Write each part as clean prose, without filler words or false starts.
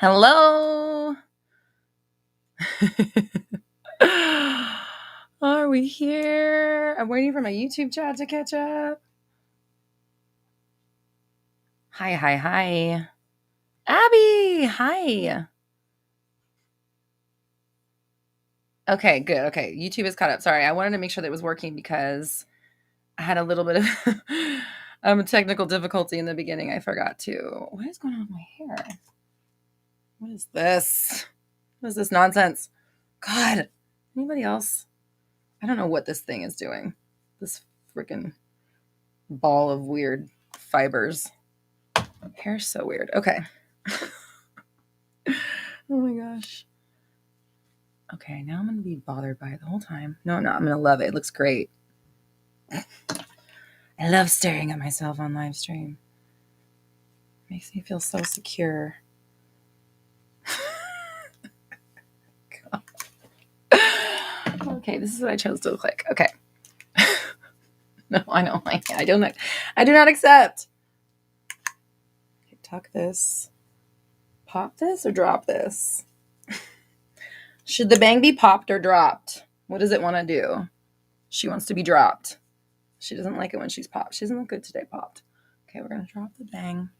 Hello. Are we here? I'm waiting for my YouTube chat to catch up. Hi. Abby, hi. Okay, good. Okay, YouTube is caught up. Sorry, I wanted to make sure that it was working because I had a little bit of technical difficulty in the beginning. I forgot to. What is going on with my hair? What is this? What is this nonsense? God, anybody else? I don't know what this thing is doing. This freaking ball of weird fibers. Hair's so weird. Okay. Oh my gosh. Okay, now I'm going to be bothered by it the whole time. No, I'm going to love it. It looks great. I love staring at myself on live stream. Makes me feel so secure. Okay, this is what I chose to look like. Okay. No, I know. I do not accept. Okay, tuck this. Pop this or drop this? Should the bang be popped or dropped? What does it want to do? She wants to be dropped. She doesn't like it when she's popped. She doesn't look good today popped. Okay, we're going to drop the bang.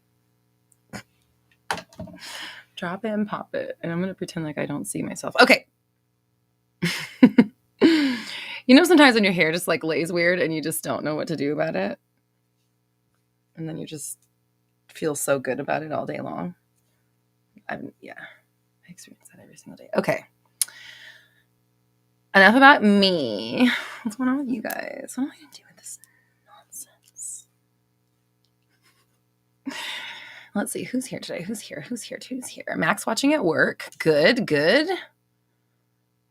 Drop it and pop it. And I'm going to pretend like I don't see myself. Okay. You know, sometimes when your hair just like lays weird and you just don't know what to do about it. And then you just feel so good about it all day long. I experience that every single day. Okay. Enough about me. What's going on with you guys? What am I going to do with this nonsense? Let's see. Who's here today? Who's here? Max watching at work. Good.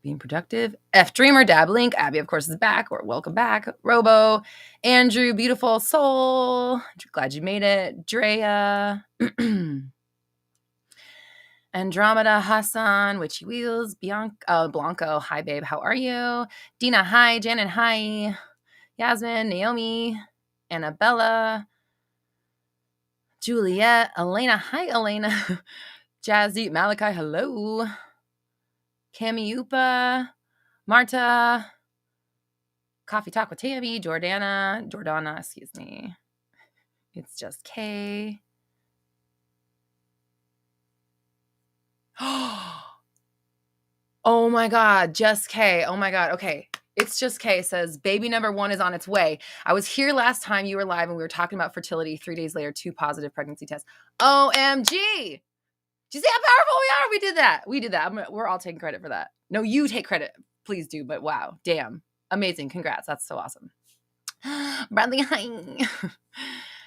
Being productive. F Dreamer, Dablink. Abby, of course, is back. Or welcome back. Robo. Andrew, beautiful soul. Glad you made it. Drea. Andromeda, Hassan, Witchy Wheels, Blanco, hi babe, how are you? Dina, hi. Janet, hi. Yasmin, Naomi, Annabella, Juliet, Elena, hi Elena. Jazzy, Malachi, hello. Camiupa, Marta, Coffee Talk with Tammy, Jordana, excuse me. It's just Kay. Oh my God, just Kay. Oh my God. Okay. It's just Kay says, baby number 1 is on its way. I was here last time you were live and we were talking about fertility. 3 days later, 2 positive pregnancy tests. OMG. Do you see how powerful we are? We did that. We're all taking credit for that. No, you take credit. Please do. But wow. Damn. Amazing. Congrats. That's so awesome. Bradley, hi.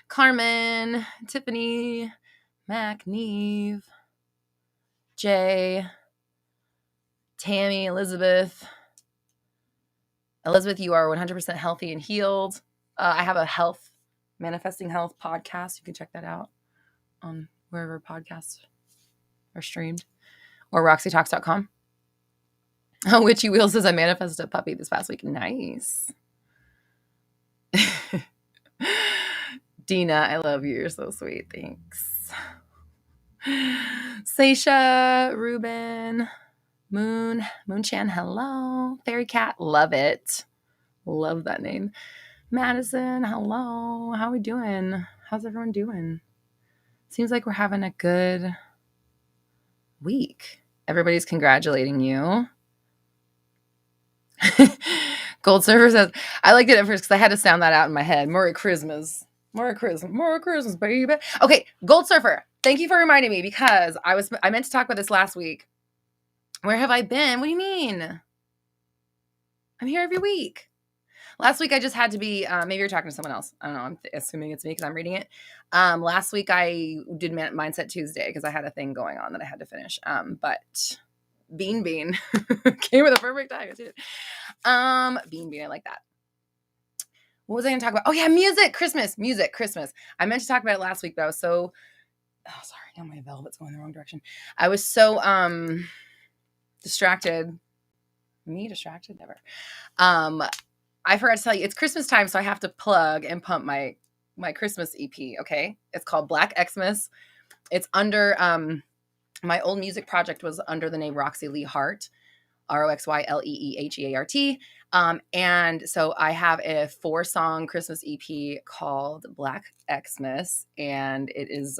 Carmen, Tiffany, Mac, Neve, Jay, Tammy, Elizabeth, you are 100% healthy and healed. I have a Manifesting Health podcast. You can check that out on wherever podcasts are streamed or roxytalks.com. Oh, Witchy Wheel says I manifested a puppy this past week. Nice. Dina, I love you. You're so sweet. Thanks. Seisha, Ruben, Moonchan, hello. Fairy Cat, love it. Love that name. Madison, hello. How are we doing? How's everyone doing? Seems like we're having a good week. Everybody's congratulating you. Gold Surfer says, I liked it at first because I had to sound that out in my head. Merry Christmas, baby. Okay, Gold Surfer, thank you for reminding me because I meant to talk about this last week. Where have I been? What do you mean? I'm here every week. Last week I just had to be, maybe you're talking to someone else. I don't know. I'm assuming it's me because I'm reading it. Last week I did Mindset Tuesday because I had a thing going on that I had to finish. But Bean came with a perfect time. Bean, I like that. What was I going to talk about? Oh yeah, music, Christmas. I meant to talk about it last week, but I was so, sorry, now my velvet's going the wrong direction. I was so distracted. Me distracted? Never. I forgot to tell you, it's Christmas time, so I have to plug and pump my Christmas EP, okay? It's called Black Xmas. It's under My old music project was under the name Roxy Lee Hart, RoxyLeeheart. And so I have a 4-song Christmas EP called Black Xmas, and it is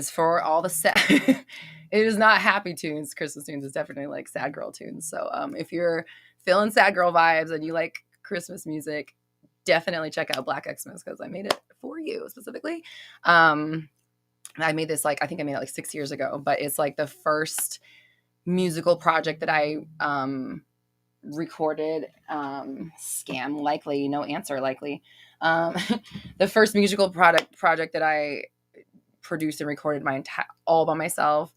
for all the sad. It is not happy tunes, Christmas tunes. It's definitely like sad girl tunes. So if you're feeling sad girl vibes and you like Christmas music, definitely check out Black Xmas because I made it for you specifically. I made this I think I made it like 6 years ago, but it's like the first musical project that I recorded. Scam likely, no answer likely. The first musical project that I produced and recorded all by myself.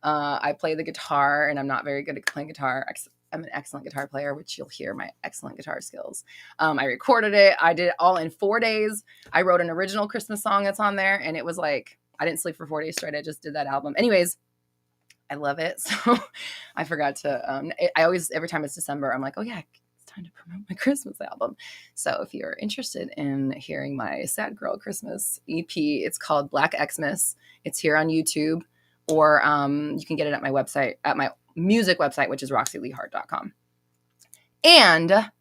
I play the guitar, and I'm not very good at playing guitar. I'm an excellent guitar player, which you'll hear my excellent guitar skills. I recorded it. I did it all in 4 days. I wrote an original Christmas song that's on there, and it was like, I didn't sleep for 4 days straight. I just did that album. Anyways, I love it. So I forgot to, I always, every time it's December, I'm like, oh yeah, it's time to promote my Christmas album. So if you're interested in hearing my Sad Girl Christmas EP, it's called Black Xmas. It's here on YouTube, or you can get it at my website, at my music website, which is roxyleeheart.com. And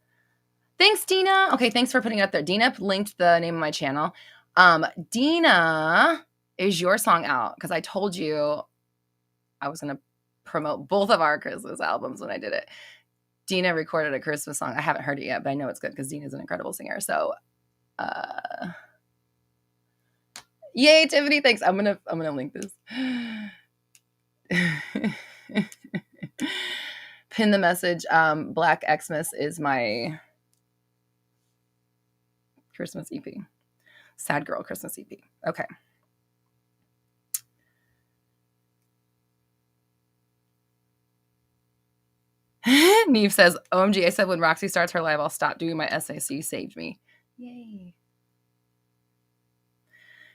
thanks, Dina. Okay, thanks for putting it up there. Dina linked the name of my channel. Dina, is your song out? Because I told you I was going to promote both of our Christmas albums when I did it. Dina recorded a Christmas song. I haven't heard it yet, but I know it's good because Dina's an incredible singer. So, yay, Tiffany! Thanks. I'm gonna link this. Pin the message. Black Xmas is my Christmas EP. Sad Girl Christmas EP. Okay. Neve says, OMG, I said when Roxy starts her live, I'll stop doing my essay, so you saved me. Yay.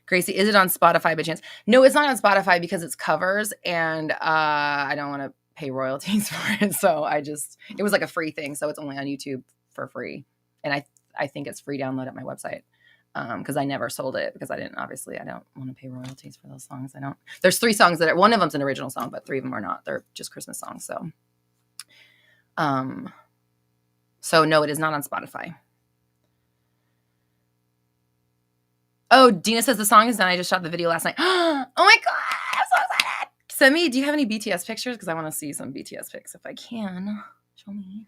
Gracie, is it on Spotify by chance? No, it's not on Spotify because it's covers, and I don't want to pay royalties for it. So it was like a free thing. So it's only on YouTube for free. And I think it's free download at my website. Because I never sold it because I don't want to pay royalties for those songs. There's 3 songs one of them's an original song, but 3 of them are not. They're just Christmas songs. So no, it is not on Spotify. Oh, Dina says the song is done. I just shot the video last night. Oh my God, I'm so excited. Do you have any BTS pictures? Because I want to see some BTS pics if I can. Show me.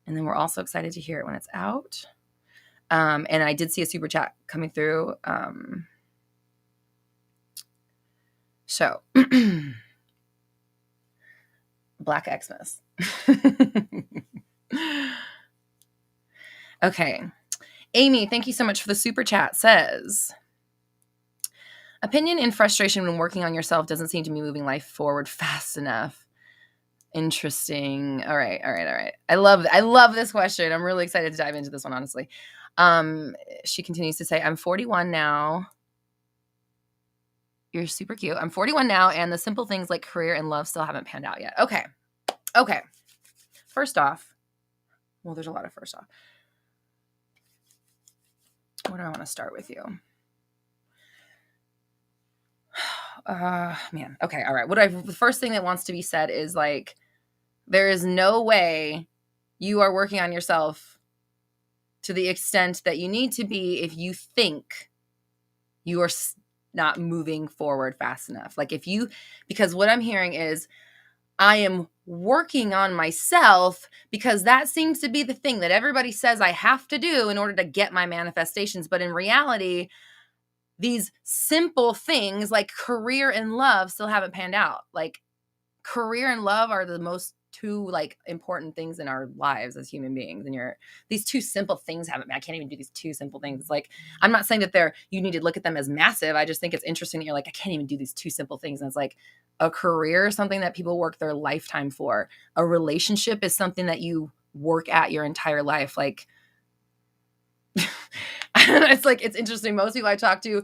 And then we're also excited to hear it when it's out. And I did see a super chat coming through. So Black Xmas. Okay. Amy, thank you so much for the super chat. Says, opinion and frustration when working on yourself doesn't seem to be moving life forward fast enough. Interesting. All right. I love this question. I'm really excited to dive into this one, honestly. She continues to say, I'm 41 now. You're super cute. I'm 41 now, and the simple things like career and love still haven't panned out yet. Okay. First off, well, there's a lot of first off. Where do I want to start with you? Man. Okay. All right. The first thing that wants to be said is like, there is no way you are working on yourself to the extent that you need to be if you think you are not moving forward fast enough. Because what I'm hearing is, I am working on myself because that seems to be the thing that everybody says I have to do in order to get my manifestations. But in reality, these simple things like career and love still haven't panned out. Like, career and love are the most 2 important things in our lives as human beings. And these 2 simple things I can't even do these 2 simple things. Like, I'm not saying that you need to look at them as massive. I just think it's interesting that you're like, I can't even do these 2 simple things. And it's like, a career is something that people work their lifetime for. A relationship is something that you work at your entire life. Like, it's interesting. Most people I talk to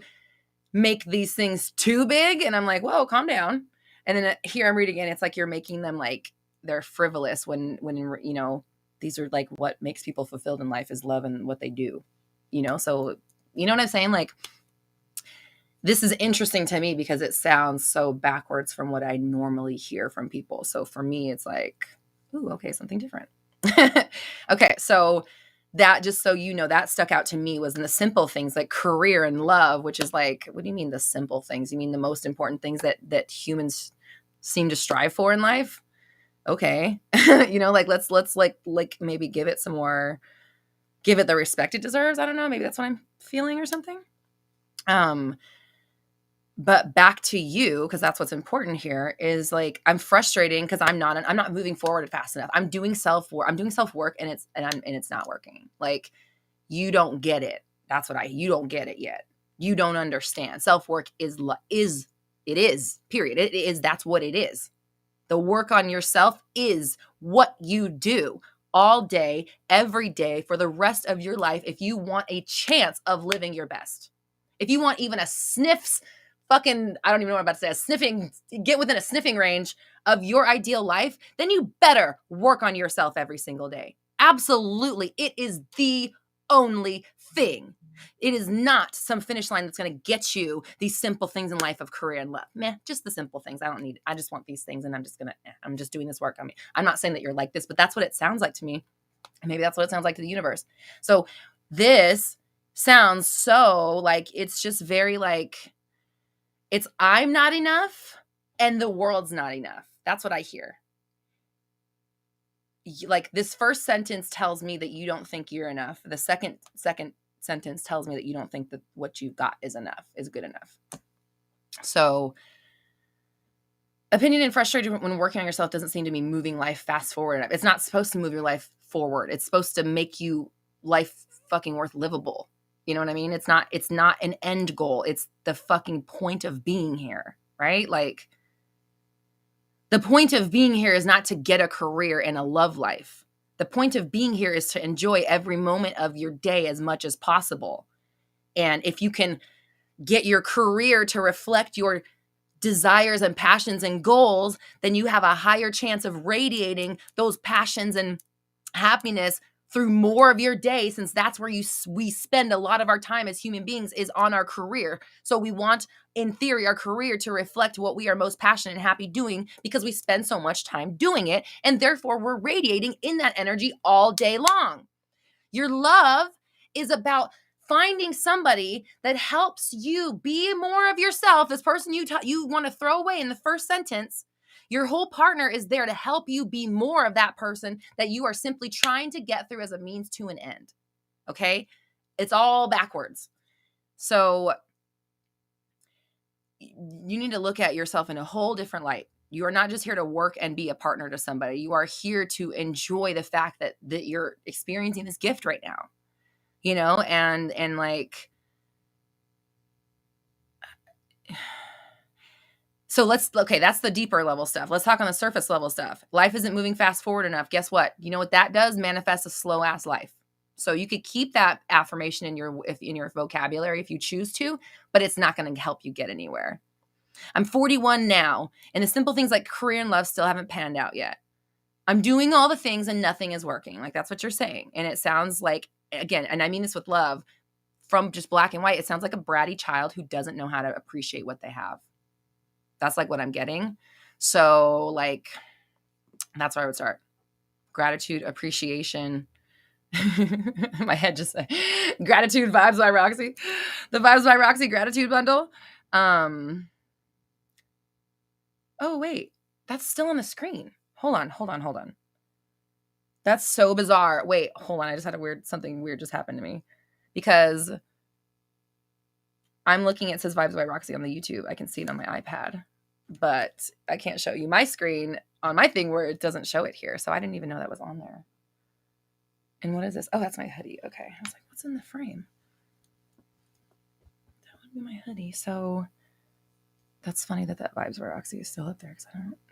make these things too big. And I'm like, whoa, calm down. And then here I'm reading it. It's like, you're making them like they're frivolous when these are like what makes people fulfilled in life is love and what they do, so you know what I'm saying? Like, this is interesting to me because it sounds so backwards from what I normally hear from people. So for me, it's like, ooh, okay, something different. Okay, so that, just so you know, that stuck out to me was in the simple things like career and love, which is like, what do you mean the simple things? You mean the most important things that humans seem to strive for in life? Okay. Like let's like maybe give it some more, give it the respect it deserves. I don't know, maybe that's what I'm feeling or something. But back to you, because that's what's important here, is like I'm frustrating because I'm not moving forward fast enough. I'm doing self work and it's not working. Like, you don't get it. You don't get it yet. You don't understand. Self work is period. It is, that's what it is. The work on yourself is what you do all day, every day, for the rest of your life if you want a chance of living your best. If you want even a sniffs, fucking, I don't even know what I'm about to say, get within a sniffing range of your ideal life, then you better work on yourself every single day. Absolutely. It is the only thing. It is not some finish line that's going to get you these simple things in life of career and love. Just the simple things. I just want these things, and I'm just doing this work on me. I'm not saying that you're like this, but that's what it sounds like to me. And maybe that's what it sounds like to the universe. So this sounds so like, it's just very like, it's I'm not enough and the world's not enough. That's what I hear. Like, this first sentence tells me that you don't think you're enough. The second sentence tells me that you don't think that what you've got is good enough. So opinion and frustration when working on yourself doesn't seem to be moving life fast forward enough. It's not supposed to move your life forward. It's supposed to make you life fucking worth livable. You know what I mean? It's not an end goal. It's the fucking point of being here, right? Like, the point of being here is not to get a career and a love life. The point of being here is to enjoy every moment of your day as much as possible. And if you can get your career to reflect your desires and passions and goals, then you have a higher chance of radiating those passions and happiness through more of your day, since that's where we spend a lot of our time as human beings, is on our career. So we want, in theory, our career to reflect what we are most passionate and happy doing, because we spend so much time doing it, and therefore we're radiating in that energy all day long. Your love is about finding somebody that helps you be more of yourself. This person you want to throw away in the first sentence, your whole partner is there to help you be more of that person that you are simply trying to get through as a means to an end. Okay? It's all backwards. So you need to look at yourself in a whole different light. You are not just here to work and be a partner to somebody. You are here to enjoy the fact that you're experiencing this gift right now, and like, so that's the deeper level stuff. Let's talk on the surface level stuff. Life isn't moving fast forward enough. Guess what? You know what that does? Manifests a slow ass life. So you could keep that affirmation in your vocabulary if you choose to, but it's not going to help you get anywhere. I'm 41 now, and the simple things like career and love still haven't panned out yet. I'm doing all the things and nothing is working. Like, that's what you're saying. And it sounds like, again, and I mean this with love, from just black and white, it sounds like a bratty child who doesn't know how to appreciate what they have. That's like what I'm getting. So like, that's where I would start. Gratitude, appreciation. My head just said gratitude vibes by Roxy. The Vibes by Roxy gratitude bundle. Oh, wait, that's still on the screen. Hold on. That's so bizarre. Wait, hold on. I just had something weird just happened to me, because I'm looking, it says Vibes by Roxy on the YouTube. I can see it on my iPad, but I can't show you my screen on my thing where it doesn't show it here. So I didn't even know that was on there. And what is this? Oh, that's my hoodie. Okay. I was like, what's in the frame? That would be my hoodie. So that's funny that Vibes by Roxy is still up there, because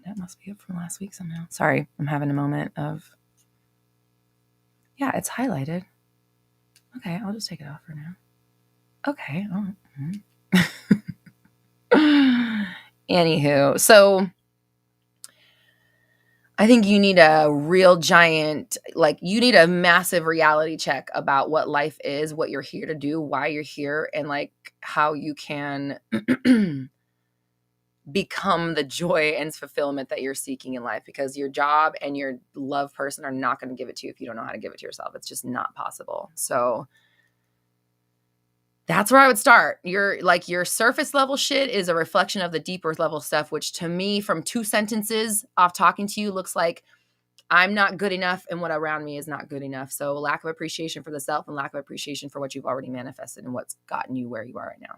that must be up from last week somehow. Sorry, I'm having a moment of, yeah, it's highlighted. Okay, I'll just take it off for now. Okay. Anywho, so I think you need a real giant, like, you need a massive reality check about what life is, what you're here to do, why you're here, and, like, how you can become the joy and fulfillment that you're seeking in life, because your job and your love person are not going to give it to you if you don't know how to give it to yourself. It's just not possible. So that's where I would start. Your surface level shit is a reflection of the deeper level stuff, which to me, from 2 sentences off talking to you, looks like I'm not good enough and what around me is not good enough. So lack of appreciation for the self and lack of appreciation for what you've already manifested and what's gotten you where you are right now.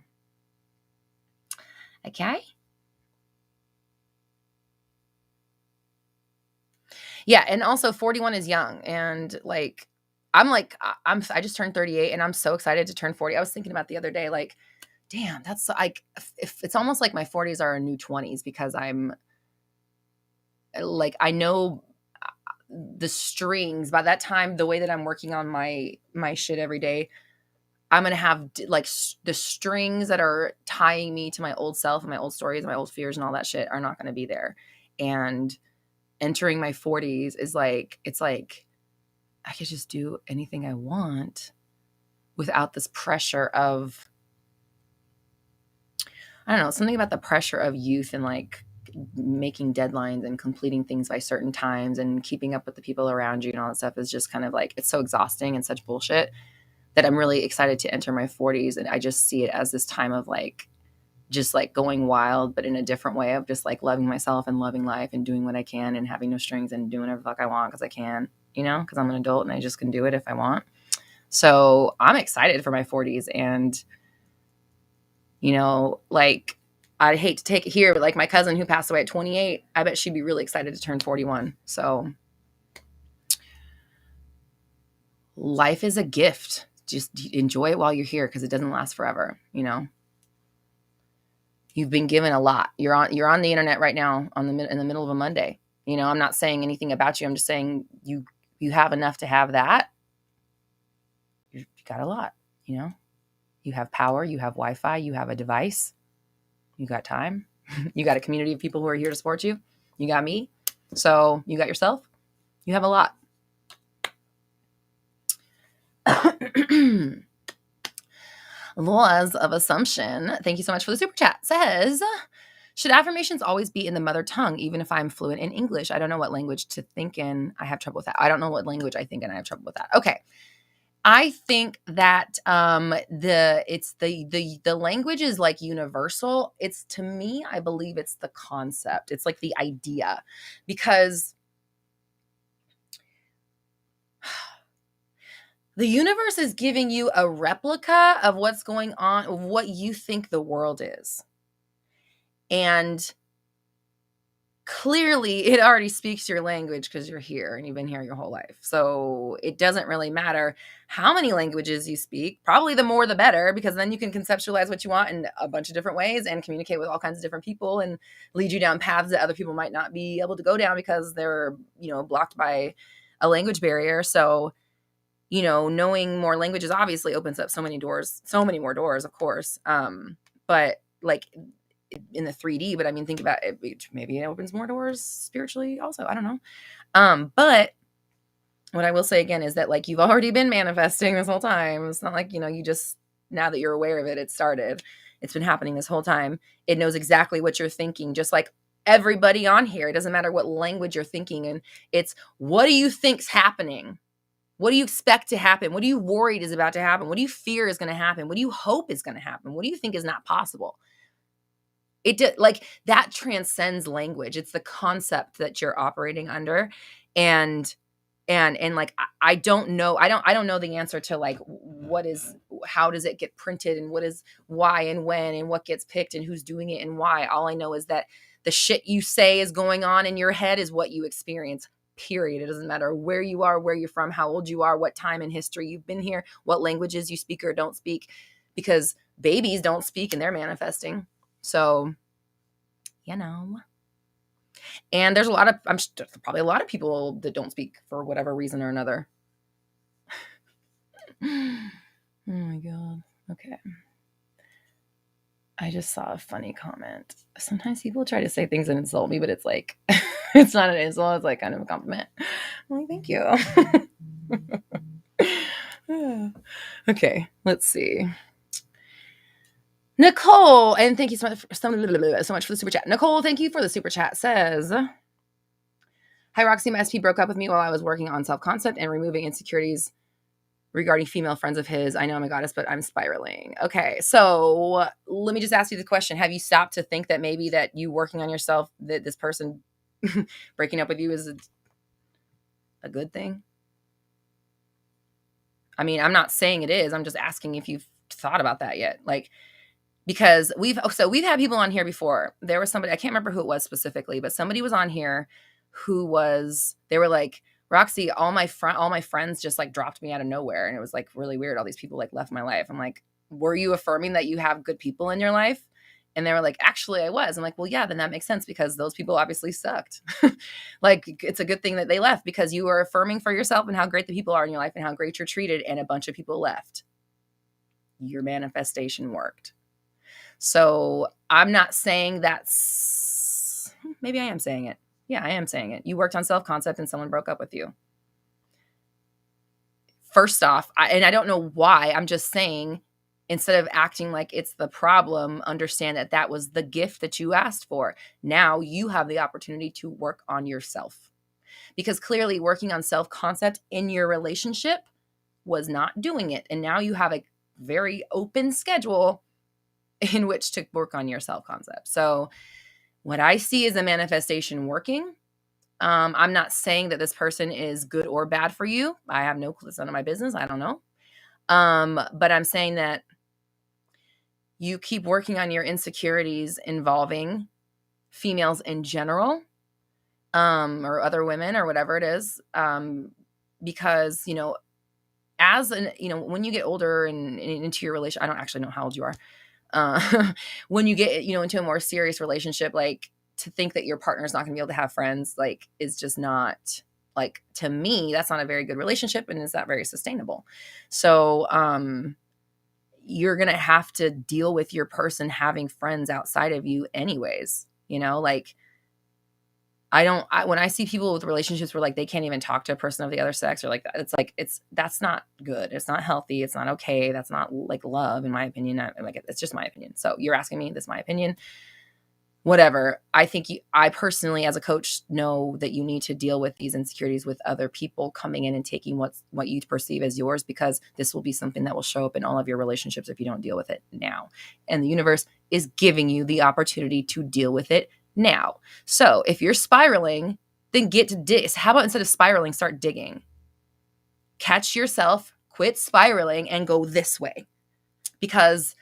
Okay? Yeah, and also 41 is young, and I just turned 38 and I'm so excited to turn 40. I was thinking about the other day, like, damn, that's like, if it's almost like my 40s are a new 20s, because I'm like, I know the strings by that time, the way that I'm working on my shit every day, I'm going to have like the strings that are tying me to my old self and my old stories and my old fears and all that shit are not going to be there. And entering my 40s is like, it's like I could just do anything I want without this pressure of, I don't know, something about the pressure of youth and like making deadlines and completing things by certain times and keeping up with the people around you and all that stuff is just kind of like, it's so exhausting and such bullshit that I'm really excited to enter my 40s. And I just see it as this time of like, just like going wild, but in a different way of just like loving myself and loving life and doing what I can and having no strings and doing whatever the fuck I want because I can, because I'm an adult and I just can do it if I want. So I'm excited for my 40s. And, like, I'd hate to take it here, but like my cousin who passed away at 28, I bet she'd be really excited to turn 41. So life is a gift. Just enjoy it while you're here because it doesn't last forever, You've been given a lot. You're on the internet right now in the middle of a Monday. I'm not saying anything about you. I'm just saying you have enough to have that. You got a lot, You have power, you have Wi-Fi, you have a device. You got time. You got a community of people who are here to support you. You got me. So you got yourself. You have a lot. Laws of Assumption, thank you so much for the super chat, says, should affirmations always be in the mother tongue, even if I'm fluent in English? I don't know what language to think in. I have trouble with that. I don't know what language I think in. I have trouble with that. Okay. I think that the language is like universal. It's, to me, I believe it's the concept. It's like the idea, because the universe is giving you a replica of what's going on, of what you think the world is. And clearly it already speaks your language because you're here and you've been here your whole life. So it doesn't really matter how many languages you speak. Probably the more the better, because then you can conceptualize what you want in a bunch of different ways and communicate with all kinds of different people and lead you down paths that other people might not be able to go down because they're, blocked by a language barrier. So, knowing more languages obviously opens up so many more doors, of course. But like in the 3D, but I mean, think about it. Maybe it opens more doors spiritually also. I don't know. But what I will say again is that like, you've already been manifesting this whole time. It's not like, you just, now that you're aware of it, it started. It's been happening this whole time. It knows exactly what you're thinking, just like everybody on here. It doesn't matter what language you're thinking in. It's, what do you think's happening? What do you expect to happen? What are you worried is about to happen? What do you fear is going to happen? What do you hope is going to happen? What do you think is not possible? Like, that transcends language. It's the concept that you're operating under. And like, I don't know. I don't know the answer to like, how does it get printed and what is why and when and what gets picked and who's doing it and why. All I know is that the shit you say is going on in your head is what you experience, period. It doesn't matter where you are, where you're from, how old you are, what time in history you've been here, what languages you speak or don't speak, because babies don't speak and they're manifesting. So, and there's probably a lot of people that don't speak for whatever reason or another. Oh my God. Okay. I just saw a funny comment. Sometimes people try to say things and insult me, but it's like, it's not an insult. It's like kind of a compliment. I'm like, thank you. Okay, let's see. Nicole, and thank you so much for the super chat. Nicole, thank you for the super chat. Says, hi, Roxy. My SP broke up with me while I was working on self-concept and removing insecurities regarding female friends of his. I know I'm a goddess, but I'm spiraling. Okay, so let me just ask you the question. Have you stopped to think that maybe that you working on yourself, that this person breaking up with you is a good thing? I mean, I'm not saying it is. I'm just asking if you've thought about that yet. Like, because we've had people on here before. There was somebody, I can't remember who it was specifically, but somebody was on here they were like, Roxy, all my friends just like dropped me out of nowhere. And it was like really weird. All these people like left my life. I'm like, were you affirming that you have good people in your life? And they were like, actually, I was. I'm like, well, yeah, then that makes sense because those people obviously sucked. Like, it's a good thing that they left because you are affirming for yourself and how great the people are in your life and how great you're treated. And a bunch of people left. Your manifestation worked. So I'm not saying maybe I am saying it. Yeah, I am saying it. You worked on self-concept and someone broke up with you. First off, I don't know why, I'm just saying, instead of acting like it's the problem, understand that that was the gift that you asked for. Now you have the opportunity to work on yourself. Because clearly working on self-concept in your relationship was not doing it. And now you have a very open schedule in which to work on your self-concept. So what I see is a manifestation working. I'm not saying that this person is good or bad for you. I have no clue. It's none of my business. I don't know. But I'm saying that you keep working on your insecurities involving females in general, or other women or whatever it is. Because, when you get older and into your relation, I don't actually know how old you are. When you get, into a more serious relationship, like, to think that your partner's not gonna be able to have friends, like, is just not, like, to me, that's not a very good relationship and it's not very sustainable. So, you're gonna have to deal with your person having friends outside of you anyways, like, when I see people with relationships where like they can't even talk to a person of the other sex or like that, it's like, that's not good. It's not healthy. It's not okay. That's not like love, in my opinion. It's just my opinion. So you're asking me, this is my opinion, whatever. I personally, as a coach, know that you need to deal with these insecurities with other people coming in and taking what you perceive as yours, because this will be something that will show up in all of your relationships if you don't deal with it now. And the universe is giving you the opportunity to deal with it now. So if you're spiraling, then get to dig. How about instead of spiraling, start digging? Catch yourself, quit spiraling, and go this way. Because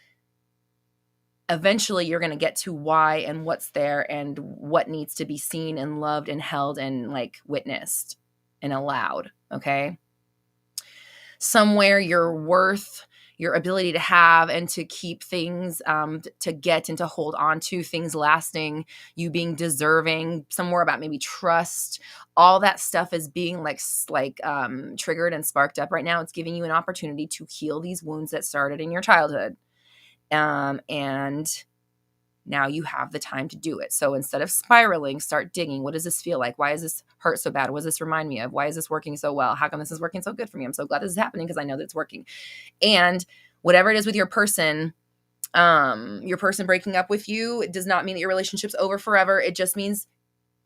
eventually you're going to get to why and what's there and what needs to be seen and loved and held and like witnessed and allowed. Okay. Somewhere your worth, your ability to have and to keep things, to get and to hold on to things lasting, you being deserving, somewhere about maybe trust, all that stuff is being triggered and sparked up right now. It's giving you an opportunity to heal these wounds that started in your childhood. And now you have the time to do it. So instead of spiraling, start digging. What does this feel like? Why does this hurt so bad? What does this remind me of? Why is this working so well? How come this is working so good for me? I'm so glad this is happening because I know that it's working. And whatever it is with your person breaking up with you, it does not mean that your relationship's over forever. It just means,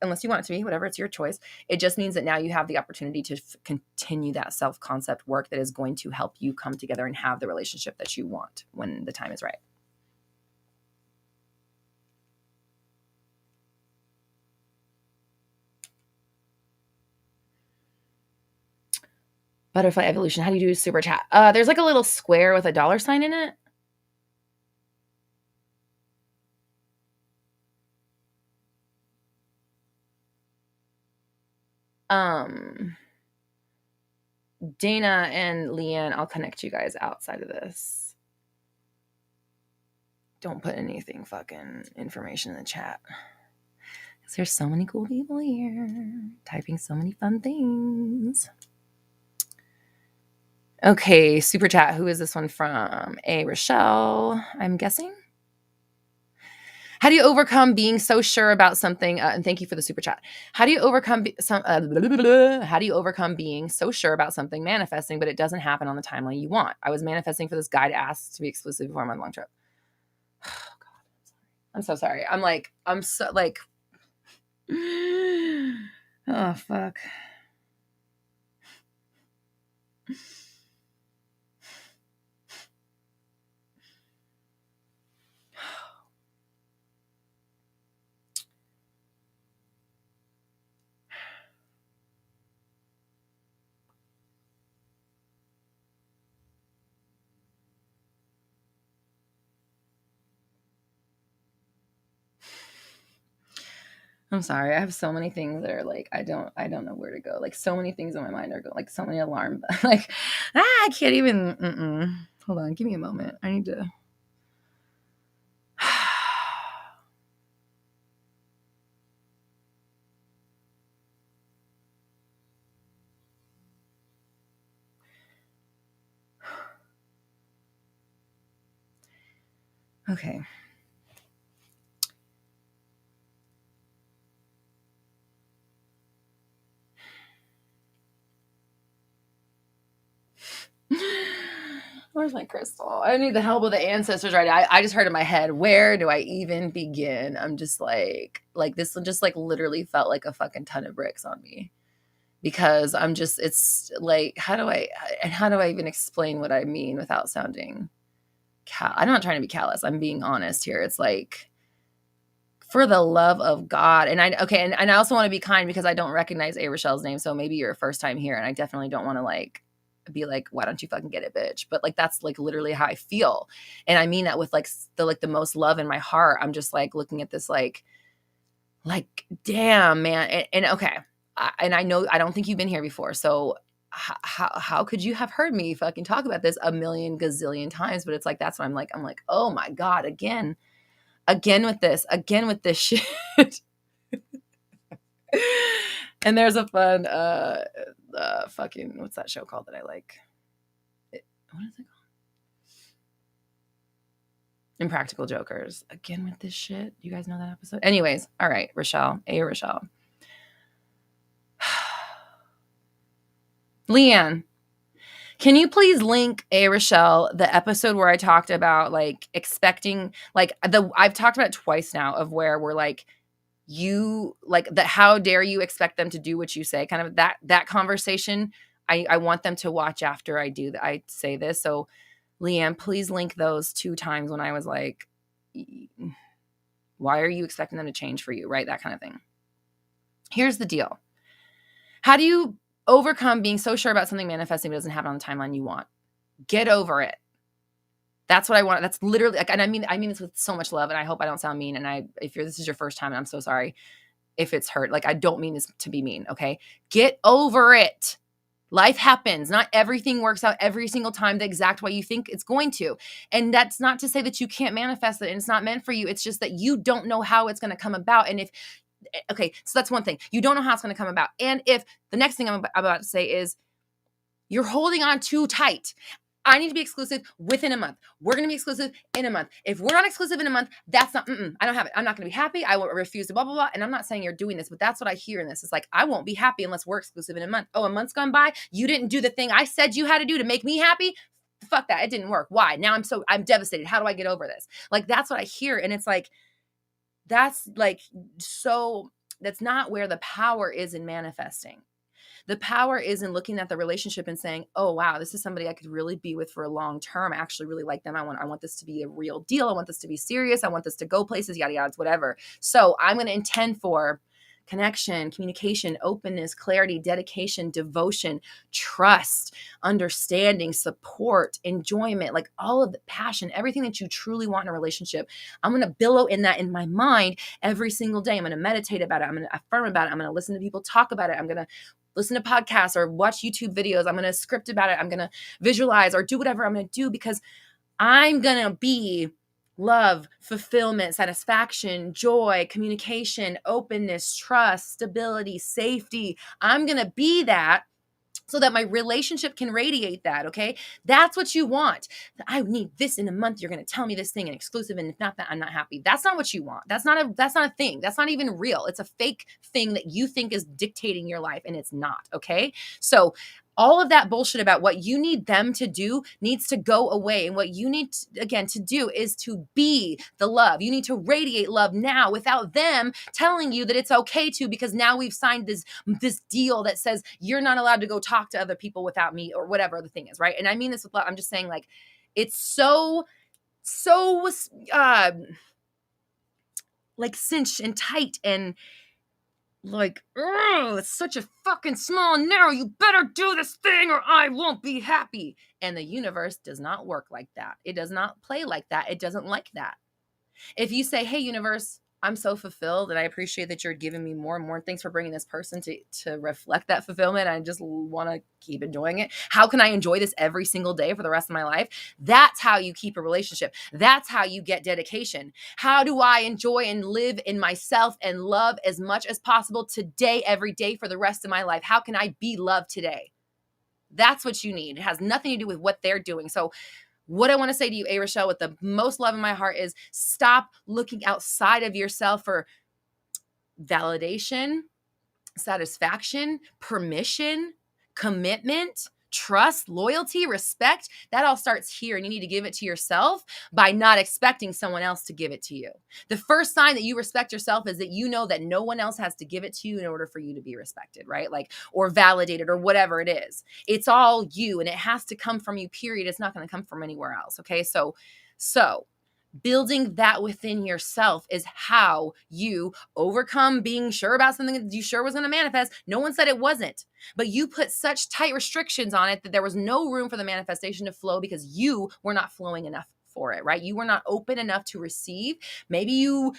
unless you want it to be, whatever, it's your choice. It just means that now you have the opportunity to continue that self-concept work that is going to help you come together and have the relationship that you want when the time is right. Butterfly evolution. How do you do super chat? There's like a little square with a $sign in it. Dina and Leanne, I'll connect you guys outside of this. Don't put anything fucking information in the chat. Because there's so many cool people here typing so many fun things. Okay, super chat. Who is this one from? A Rochelle, I'm guessing. How do you overcome being so sure about something? And thank you for the super chat. How do you overcome how do you overcome being so sure about something manifesting, but it doesn't happen on the timeline you want? I was manifesting for this guy to ask to be exclusive before my long trip. Oh, God, I'm so sorry. I'm so like, oh fuck. I'm sorry. I have so many things that are like, I don't know where to go. Like so many things in my mind are going, like so many alarm, like, I can't even, hold on. Give me a moment. I need to. Okay. Where's my crystal? I need the help of the ancestors right now. I just heard in my head, where do I even begin? I'm just like this just like literally felt like a fucking ton of bricks on me, because I'm just, it's like, how do I even explain what I mean without sounding I'm not trying to be callous. I'm being honest here. It's like, for the love of God. And I also want to be kind because I don't recognize A. Rochelle's name. So maybe you're a first time here, and I definitely don't want to like be like, why don't you fucking get it, bitch? But like, that's like literally how I feel. And I mean that with like the most love in my heart. I'm just like looking at this like, damn, man. And okay. And I know, I don't think you've been here before. So how could you have heard me fucking talk about this a million gazillion times? But it's like, that's what I'm like, oh my God, again with this shit. And there's a fun fucking, what's that show called that I like? What is it called? Impractical Jokers. Again with this shit. You guys know that episode? Anyways, all right, Rochelle. Leanne, can you please link Rochelle the episode where I talked about like expecting, like I've talked about it twice now, of where we're like, you like that, how dare you expect them to do what you say, kind of that conversation. I want them to watch after I say this. So Leanne, please link those 2 times when I was like, why are you expecting them to change for you, right? That kind of thing. Here's the deal. How do you overcome being so sure about something manifesting but doesn't happen on the timeline you want? Get over it. That's what I want. That's literally like, and I mean this with so much love, and I hope I don't sound mean. And if this is your first time, and I'm so sorry if it's hurt. Like, I don't mean this to be mean. Okay. Get over it. Life happens. Not everything works out every single time the exact way you think it's going to. And that's not to say that you can't manifest it and it's not meant for you. It's just that you don't know how it's going to come about. And okay, so that's one thing. You don't know how it's going to come about. And if the next thing I'm about to say is you're holding on too tight. I need to be exclusive within a month. We're going to be exclusive in a month. If we're not exclusive in a month, that's not, I don't have it. I'm not going to be happy. I will refuse to blah, blah, blah. And I'm not saying you're doing this, but that's what I hear in this. It's like, I won't be happy unless we're exclusive in a month. Oh, a month's gone by. You didn't do the thing I said you had to do to make me happy. Fuck that. It didn't work. Why? Now I'm devastated. How do I get over this? Like, that's what I hear. And it's like, that's not where the power is in manifesting. The power is in looking at the relationship and saying, oh, wow, this is somebody I could really be with for a long term. I actually really like them. I want this to be a real deal. I want this to be serious. I want this to go places, yada, yada, whatever. So I'm going to intend for connection, communication, openness, clarity, dedication, devotion, trust, understanding, support, enjoyment, like all of the passion, everything that you truly want in a relationship. I'm going to billow in that in my mind every single day. I'm going to meditate about it. I'm going to affirm about it. I'm going to listen to people talk about it. I'm going to listen to podcasts or watch YouTube videos. I'm going to script about it. I'm going to visualize or do whatever I'm going to do, because I'm going to be love, fulfillment, satisfaction, joy, communication, openness, trust, stability, safety. I'm going to be that so that my relationship can radiate that, okay? That's what you want. I need this in a month. You're going to tell me this thing and exclusive, and if not that, I'm not happy. That's not what you want. That's not a thing. That's not even real. It's a fake thing that you think is dictating your life, and it's not, okay? So all of that bullshit about what you need them to do needs to go away. And what you need, again, to do is to be the love. You need to radiate love now without them telling you that it's okay to, because now we've signed this deal that says you're not allowed to go talk to other people without me, or whatever the thing is, right? And I mean this with love. I'm just saying, like, it's so like cinched and tight and like, oh, it's such a fucking small and narrow. You better do this thing or I won't be happy. And the universe does not work like that. It does not play like that. It doesn't like that. If you say, hey, universe, I'm so fulfilled and I appreciate that you're giving me more and more. Thanks for bringing this person to reflect that fulfillment. I just want to keep enjoying it. How can I enjoy this every single day for the rest of my life? That's how you keep a relationship. That's how you get dedication. How do I enjoy and live in myself and love as much as possible today, every day for the rest of my life? How can I be loved today? That's what you need. It has nothing to do with what they're doing. So what I want to say to you, A. Rochelle, with the most love in my heart is stop looking outside of yourself for validation, satisfaction, permission, commitment, trust, loyalty, respect. That all starts here, and you need to give it to yourself by not expecting someone else to give it to you. The first sign that you respect yourself is that you know that no one else has to give it to you in order for you to be respected, right? Like, or validated, or whatever it is. It's all you, and it has to come from you, period. It's not going to come from anywhere else, okay? So building that within yourself is how you overcome being sure about something that you sure was going to manifest. No one said it wasn't, but you put such tight restrictions on it that there was no room for the manifestation to flow because you were not flowing enough for it, right? You were not open enough to receive. Maybe you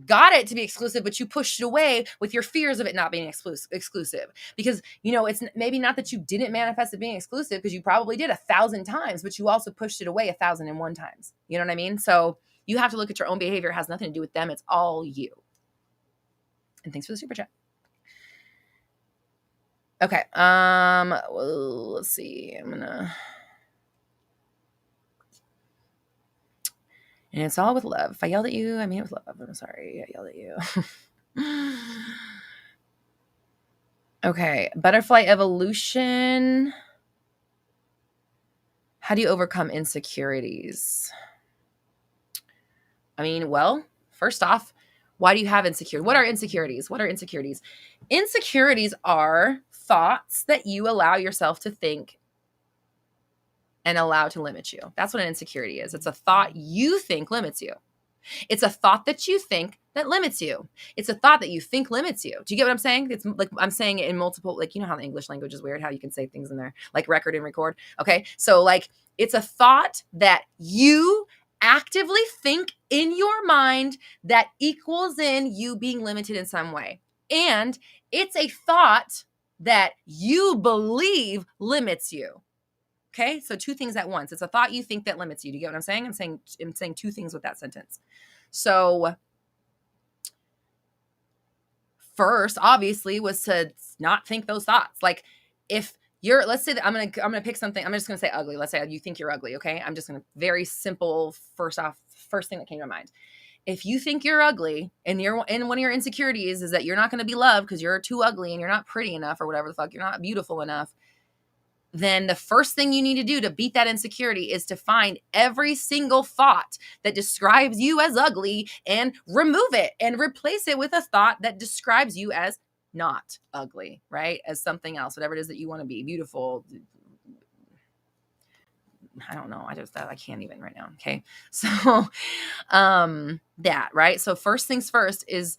got it to be exclusive, but you pushed it away with your fears of it not being exclusive. Because, it's maybe not that you didn't manifest it being exclusive, because you probably did 1,000 times, but you also pushed it away 1,001 times. You know what I mean? So you have to look at your own behavior. It has nothing to do with them. It's all you. And thanks for the super chat. Okay. Well, let's see. And it's all with love. If I yelled at you, I mean it with love. I'm sorry I yelled at you. Okay. Butterfly evolution. How do you overcome insecurities? I mean, well, first off, why do you have insecurity? What are insecurities? Insecurities are thoughts that you allow yourself to think and allow to limit you. That's what an insecurity is. It's a thought you think limits you. It's a thought that you think that limits you. It's a thought that you think limits you. Do you get what I'm saying? It's like I'm saying it in multiple, like, how the English language is weird, how you can say things in there, like record and record. Okay. So like, it's a thought that you actively think in your mind that equals in you being limited in some way. And it's a thought that you believe limits you. Okay, so two things at once. It's a thought you think that limits you. Do you get what I'm saying? I'm saying two things with that sentence. So first, obviously, was to not think those thoughts. Like, if you're, let's say that I'm gonna pick something. I'm just gonna say ugly. Let's say you think you're ugly. Okay, I'm just gonna very simple. First thing that came to mind. If you think you're ugly, and one of your insecurities is that you're not gonna be loved because you're too ugly and you're not pretty enough or whatever the fuck, you're not beautiful enough, then the first thing you need to do to beat that insecurity is to find every single thought that describes you as ugly and remove it and replace it with a thought that describes you as not ugly, right? As something else, whatever it is that you want to be, beautiful. I don't know. I can't even right now. Okay. So, that, right? So first things first is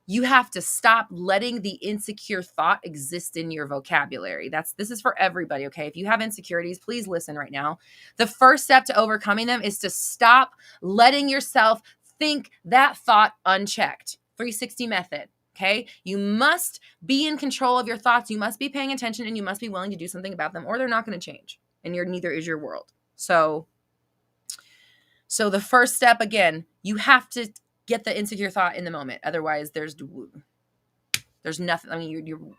you have to stop letting the insecure thought exist in your vocabulary. This is for everybody, okay? If you have insecurities, please listen right now. The first step to overcoming them is to stop letting yourself think that thought unchecked. 360 method, okay? You must be in control of your thoughts. You must be paying attention, and you must be willing to do something about them, or they're not going to change. And neither is your world. So the first step, again, you have to get the insecure thought in the moment. Otherwise, there's nothing. I mean,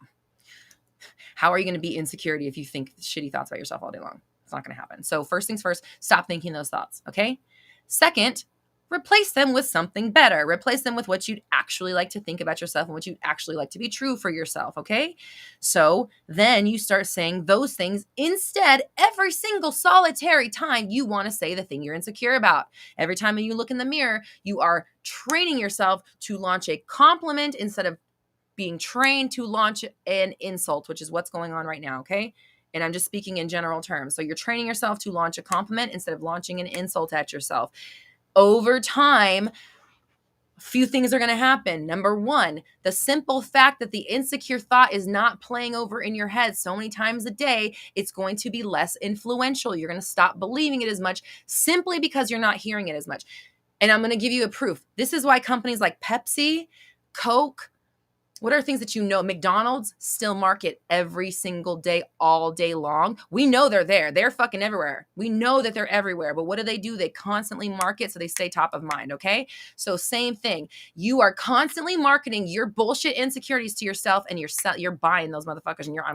How are you going to beat insecurity if you think shitty thoughts about yourself all day long? It's not going to happen. So first things first, stop thinking those thoughts. Okay. Second, replace them with something better. Replace them with what you'd actually like to think about yourself and what you'd actually like to be true for yourself. Okay. So then you start saying those things instead every single solitary time you want to say the thing you're insecure about. Every time you look in the mirror, you are training yourself to launch a compliment instead of being trained to launch an insult, which is what's going on right now. Okay. And I'm just speaking in general terms. So you're training yourself to launch a compliment instead of launching an insult at yourself. Over time, a few things are going to happen. Number one, the simple fact that the insecure thought is not playing over in your head so many times a day, it's going to be less influential. You're going to stop believing it as much simply because you're not hearing it as much. And I'm going to give you a proof. This is why companies like Pepsi, Coke, what are things that you know? McDonald's still market every single day, all day long. We know they're there. They're fucking everywhere. We know that they're everywhere. But what do? They constantly market so they stay top of mind, okay? So same thing. You are constantly marketing your bullshit insecurities to yourself, and you're buying those motherfuckers, and you're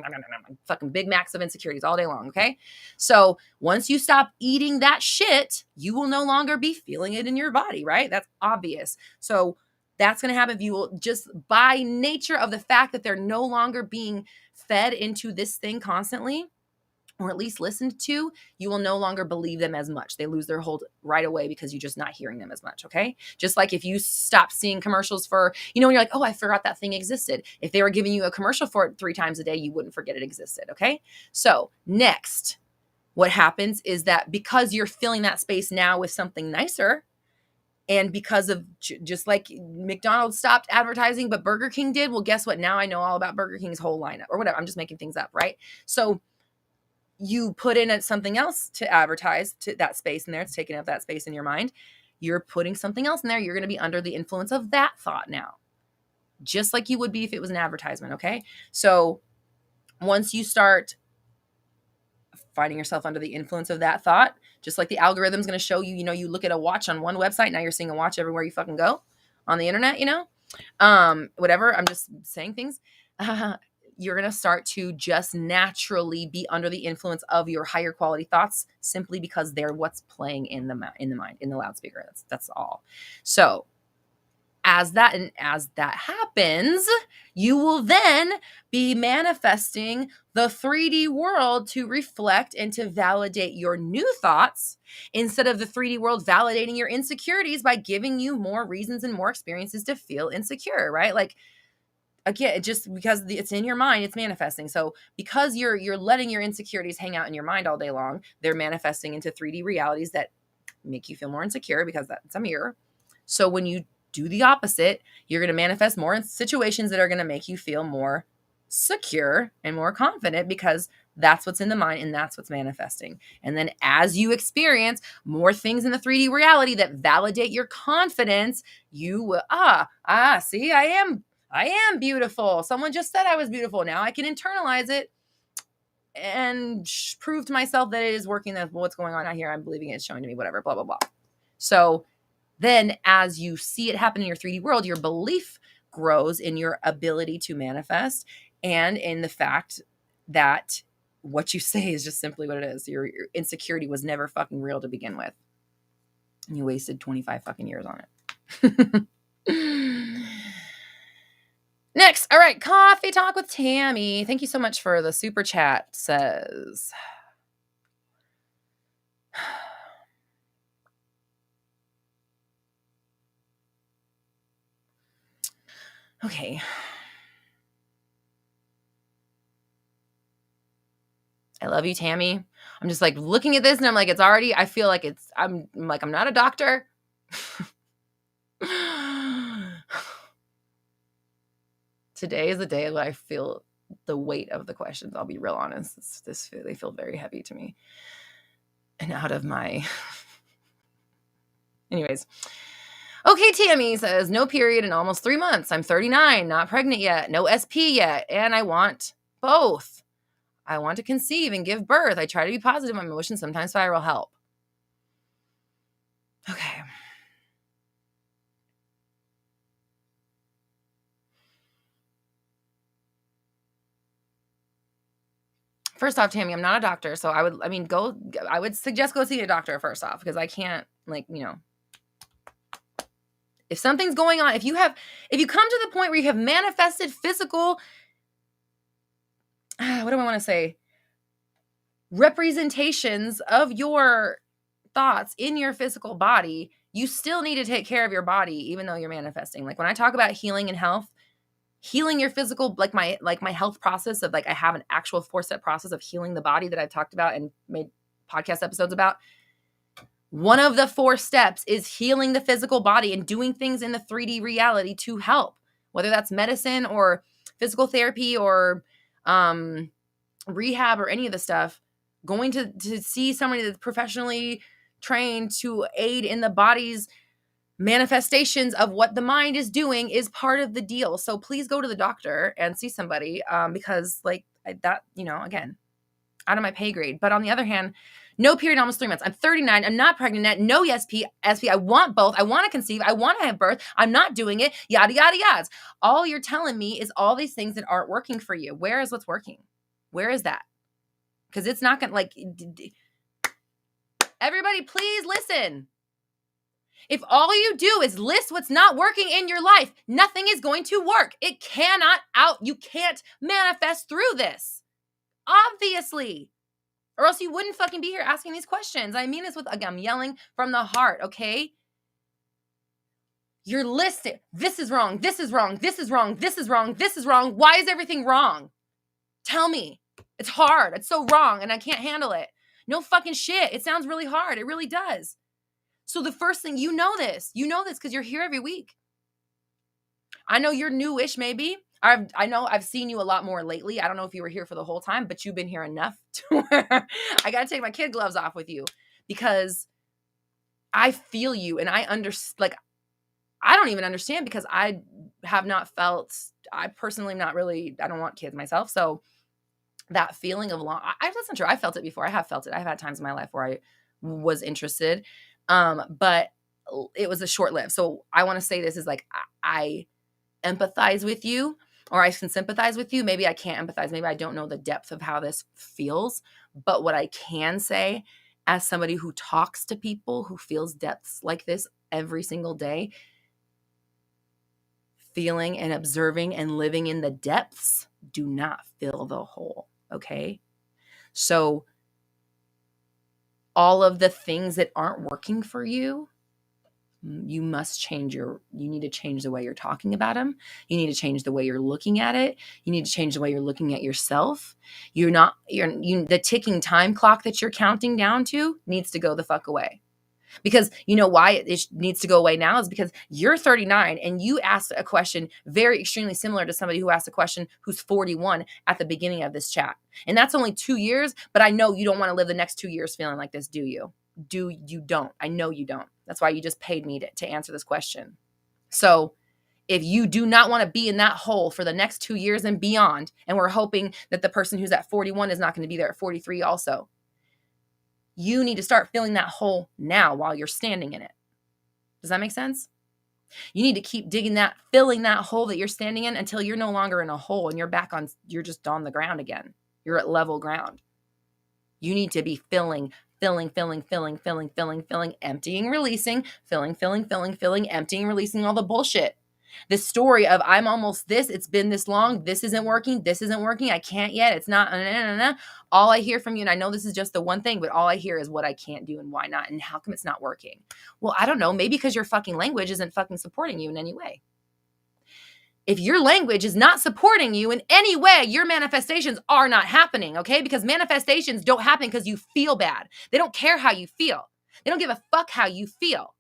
fucking Big Macs of insecurities all day long, okay? So once you stop eating that shit, you will no longer be feeling it in your body, right? That's obvious. So that's going to happen if you will just by nature of the fact that they're no longer being fed into this thing constantly, or at least listened to, you will no longer believe them as much. They lose their hold right away because you're just not hearing them as much, okay? Just like if you stop seeing commercials for, when you're like, oh, I forgot that thing existed. If they were giving you a commercial for it 3 times a day, you wouldn't forget it existed, okay? So next, what happens is that because you're filling that space now with something nicer, and because of just like McDonald's stopped advertising, but Burger King did. Well, guess what? Now I know all about Burger King's whole lineup or whatever. I'm just making things up, right? So you put in something else to advertise to that space in there. It's taking up that space in your mind. You're putting something else in there. You're going to be under the influence of that thought now, just like you would be if it was an advertisement, okay? So once you start finding yourself under the influence of that thought, just like the algorithm's going to show you, you look at a watch on one website, now you're seeing a watch everywhere you fucking go on the internet, whatever. I'm just saying things. You're going to start to just naturally be under the influence of your higher quality thoughts simply because they're what's playing in the mind, in the loudspeaker. That's all. So as that happens, you will then be manifesting the 3D world to reflect and to validate your new thoughts instead of the 3D world validating your insecurities by giving you more reasons and more experiences to feel insecure, right? Like, again, just because it's in your mind, it's manifesting. So because you're letting your insecurities hang out in your mind all day long, they're manifesting into 3D realities that make you feel more insecure because that's a mirror. So when you do the opposite, you're going to manifest more in situations that are going to make you feel more secure and more confident because that's what's in the mind and that's what's manifesting. And then as you experience more things in the 3D reality that validate your confidence, you will, see, I am beautiful. Someone just said I was beautiful. Now I can internalize it and prove to myself that it is working. That what's going on out here, I'm believing it's showing to me, whatever, blah, blah, blah. So then as you see it happen in your 3D world, your belief grows in your ability to manifest and in the fact that what you say is just simply what it is. Your insecurity was never fucking real to begin with. And you wasted 25 fucking years on it. Next, all right, Coffee Talk with Tammy. Thank you so much for the super chat, says... Okay. I love you, Tammy. I'm just like looking at this and I'm like, I feel like I'm not a doctor. Today is the day that I feel the weight of the questions. I'll be real honest. They feel very heavy to me. And out of my... Anyways. Okay, Tammy says, no period in almost 3 months. I'm 39, not pregnant yet, no SP yet, and I want both. I want to conceive and give birth. I try to be positive. My emotions sometimes spiral. Help. Okay. First off, Tammy, I'm not a doctor, so I would suggest go see a doctor first off, because I can't, like, if something's going on, if you come to the point where you have manifested physical, what do I want to say? Representations of your thoughts in your physical body, you still need to take care of your body, even though you're manifesting. Like when I talk about healing and health, healing your physical, like my health process of, like, I have an actual 4-step process of healing the body that I've talked about and made podcast episodes about. One of the 4 steps is healing the physical body and doing things in the 3D reality to help, whether that's medicine or physical therapy or rehab or any of the stuff. Going to see somebody that's professionally trained to aid in the body's manifestations of what the mind is doing is part of the deal. So please go to the doctor and see somebody, because again, out of my pay grade. But on the other hand, no period almost 3 months. I'm 39. I'm not pregnant yet. No SP. I want both. I want to conceive. I want to have birth. I'm not doing it. Yada, yada, yada. All you're telling me is all these things that aren't working for you. Where is what's working? Where is that? Because it's not going to, everybody, please listen. If all you do is list what's not working in your life, nothing is going to work. It cannot you can't manifest through this. Obviously. Or else you wouldn't fucking be here asking these questions. I mean this I'm yelling from the heart, okay? You're listed. This is wrong. This is wrong. This is wrong. This is wrong. This is wrong. Why is everything wrong? Tell me. It's hard. It's so wrong and I can't handle it. No fucking shit. It sounds really hard. It really does. So the first thing, you know this because you're here every week. I know you're newish, maybe. I know I've seen you a lot more lately. I don't know if you were here for the whole time, but you've been here enough to where I got to take my kid gloves off with you, because I feel you and I understand. Like, I don't even understand, because I personally not really, I don't want kids myself. So that feeling of that's not true. I felt it before. I have felt it. I've had times in my life where I was interested. But it was a short-lived. So I want to say this is like, I empathize with you, or I can sympathize with you. Maybe I can't empathize. Maybe I don't know the depth of how this feels. But what I can say, as somebody who talks to people, who feels depths like this every single day, feeling and observing and living in the depths do not fill the hole. Okay. So all of the things that aren't working for you, you need to change the way you're talking about them. You need to change the way you're looking at it. You need to change the way you're looking at yourself. The ticking time clock that you're counting down to needs to go the fuck away. Because you know why it needs to go away now is because you're 39 and you asked a question very extremely similar to somebody who asked a question who's 41 at the beginning of this chat. And that's only 2 years, but I know you don't want to live the next 2 years feeling like this, do you? You don't. I know you don't. That's why you just paid me to answer this question. So if you do not want to be in that hole for the next 2 years and beyond, and we're hoping that the person who's at 41 is not going to be there at 43 also, you need to start filling that hole now while you're standing in it. Does that make sense? You need to keep filling that hole that you're standing in until you're no longer in a hole and you're just on the ground again. You're at level ground. You need to be filling, emptying, releasing, filling, emptying, releasing all the bullshit. This story of I'm almost this, it's been this long, this isn't working, I can't yet, it's not, all I hear from you, and I know this is just the one thing, but all I hear is what I can't do and why not, and how come it's not working? Well, I don't know, maybe because your fucking language isn't fucking supporting you in any way. If your language is not supporting you in any way, your manifestations are not happening, okay? Because manifestations don't happen because you feel bad. They don't care how you feel. They don't give a fuck how you feel.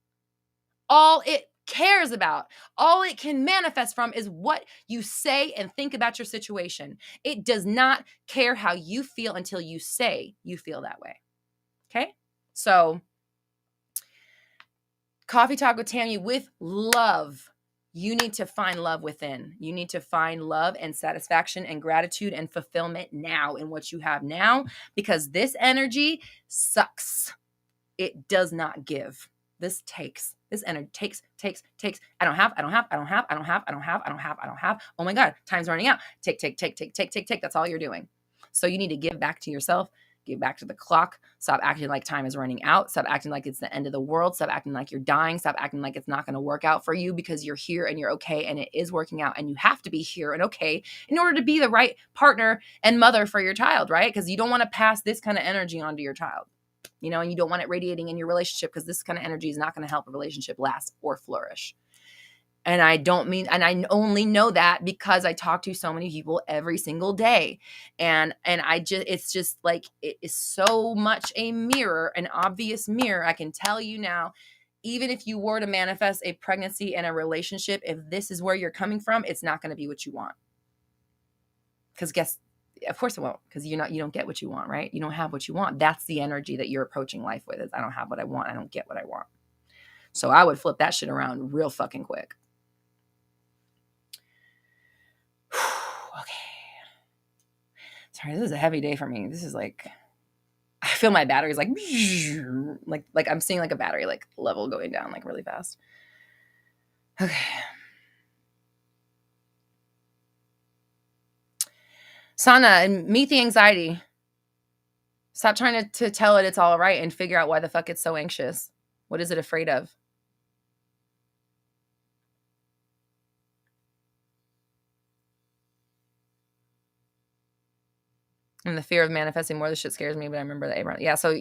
All it cares about, all it can manifest from is what you say and think about your situation. It does not care how you feel until you say you feel that way. Okay? So, Coffee Talk with Tammy with love. You need to find love within. You need to find love and satisfaction and gratitude and fulfillment now in what you have now, because this energy sucks. It does not give. This energy takes. I don't have. Oh my God, time's running out. Take. That's all you're doing. So you need to give back to yourself, give back to the clock, stop acting like time is running out, stop acting like it's the end of the world, stop acting like you're dying, stop acting like it's not going to work out for you, because you're here and you're okay and it is working out, and you have to be here and okay in order to be the right partner and mother for your child, right? Because you don't want to pass this kind of energy on to your child, you know, and you don't want it radiating in your relationship, because this kind of energy is not going to help a relationship last or flourish. And I only know that because I talk to so many people every single day. And it's just like, it is so much a mirror, an obvious mirror. I can tell you now, even if you were to manifest a pregnancy and a relationship, if this is where you're coming from, it's not going to be what you want. Because of course it won't, because you don't get what you want, right? You don't have what you want. That's the energy that you're approaching life with, is I don't have what I want. I don't get what I want. So I would flip that shit around real fucking quick. Okay. Sorry, this is a heavy day for me. This is like, I feel my battery's like I'm seeing like a battery like level going down like really fast. Okay. Sana, and meet the anxiety. Stop trying to tell it it's all right and figure out why the fuck it's so anxious. What is it afraid of? And the fear of manifesting more, this shit scares me, but I remember that Abraham. Yeah, so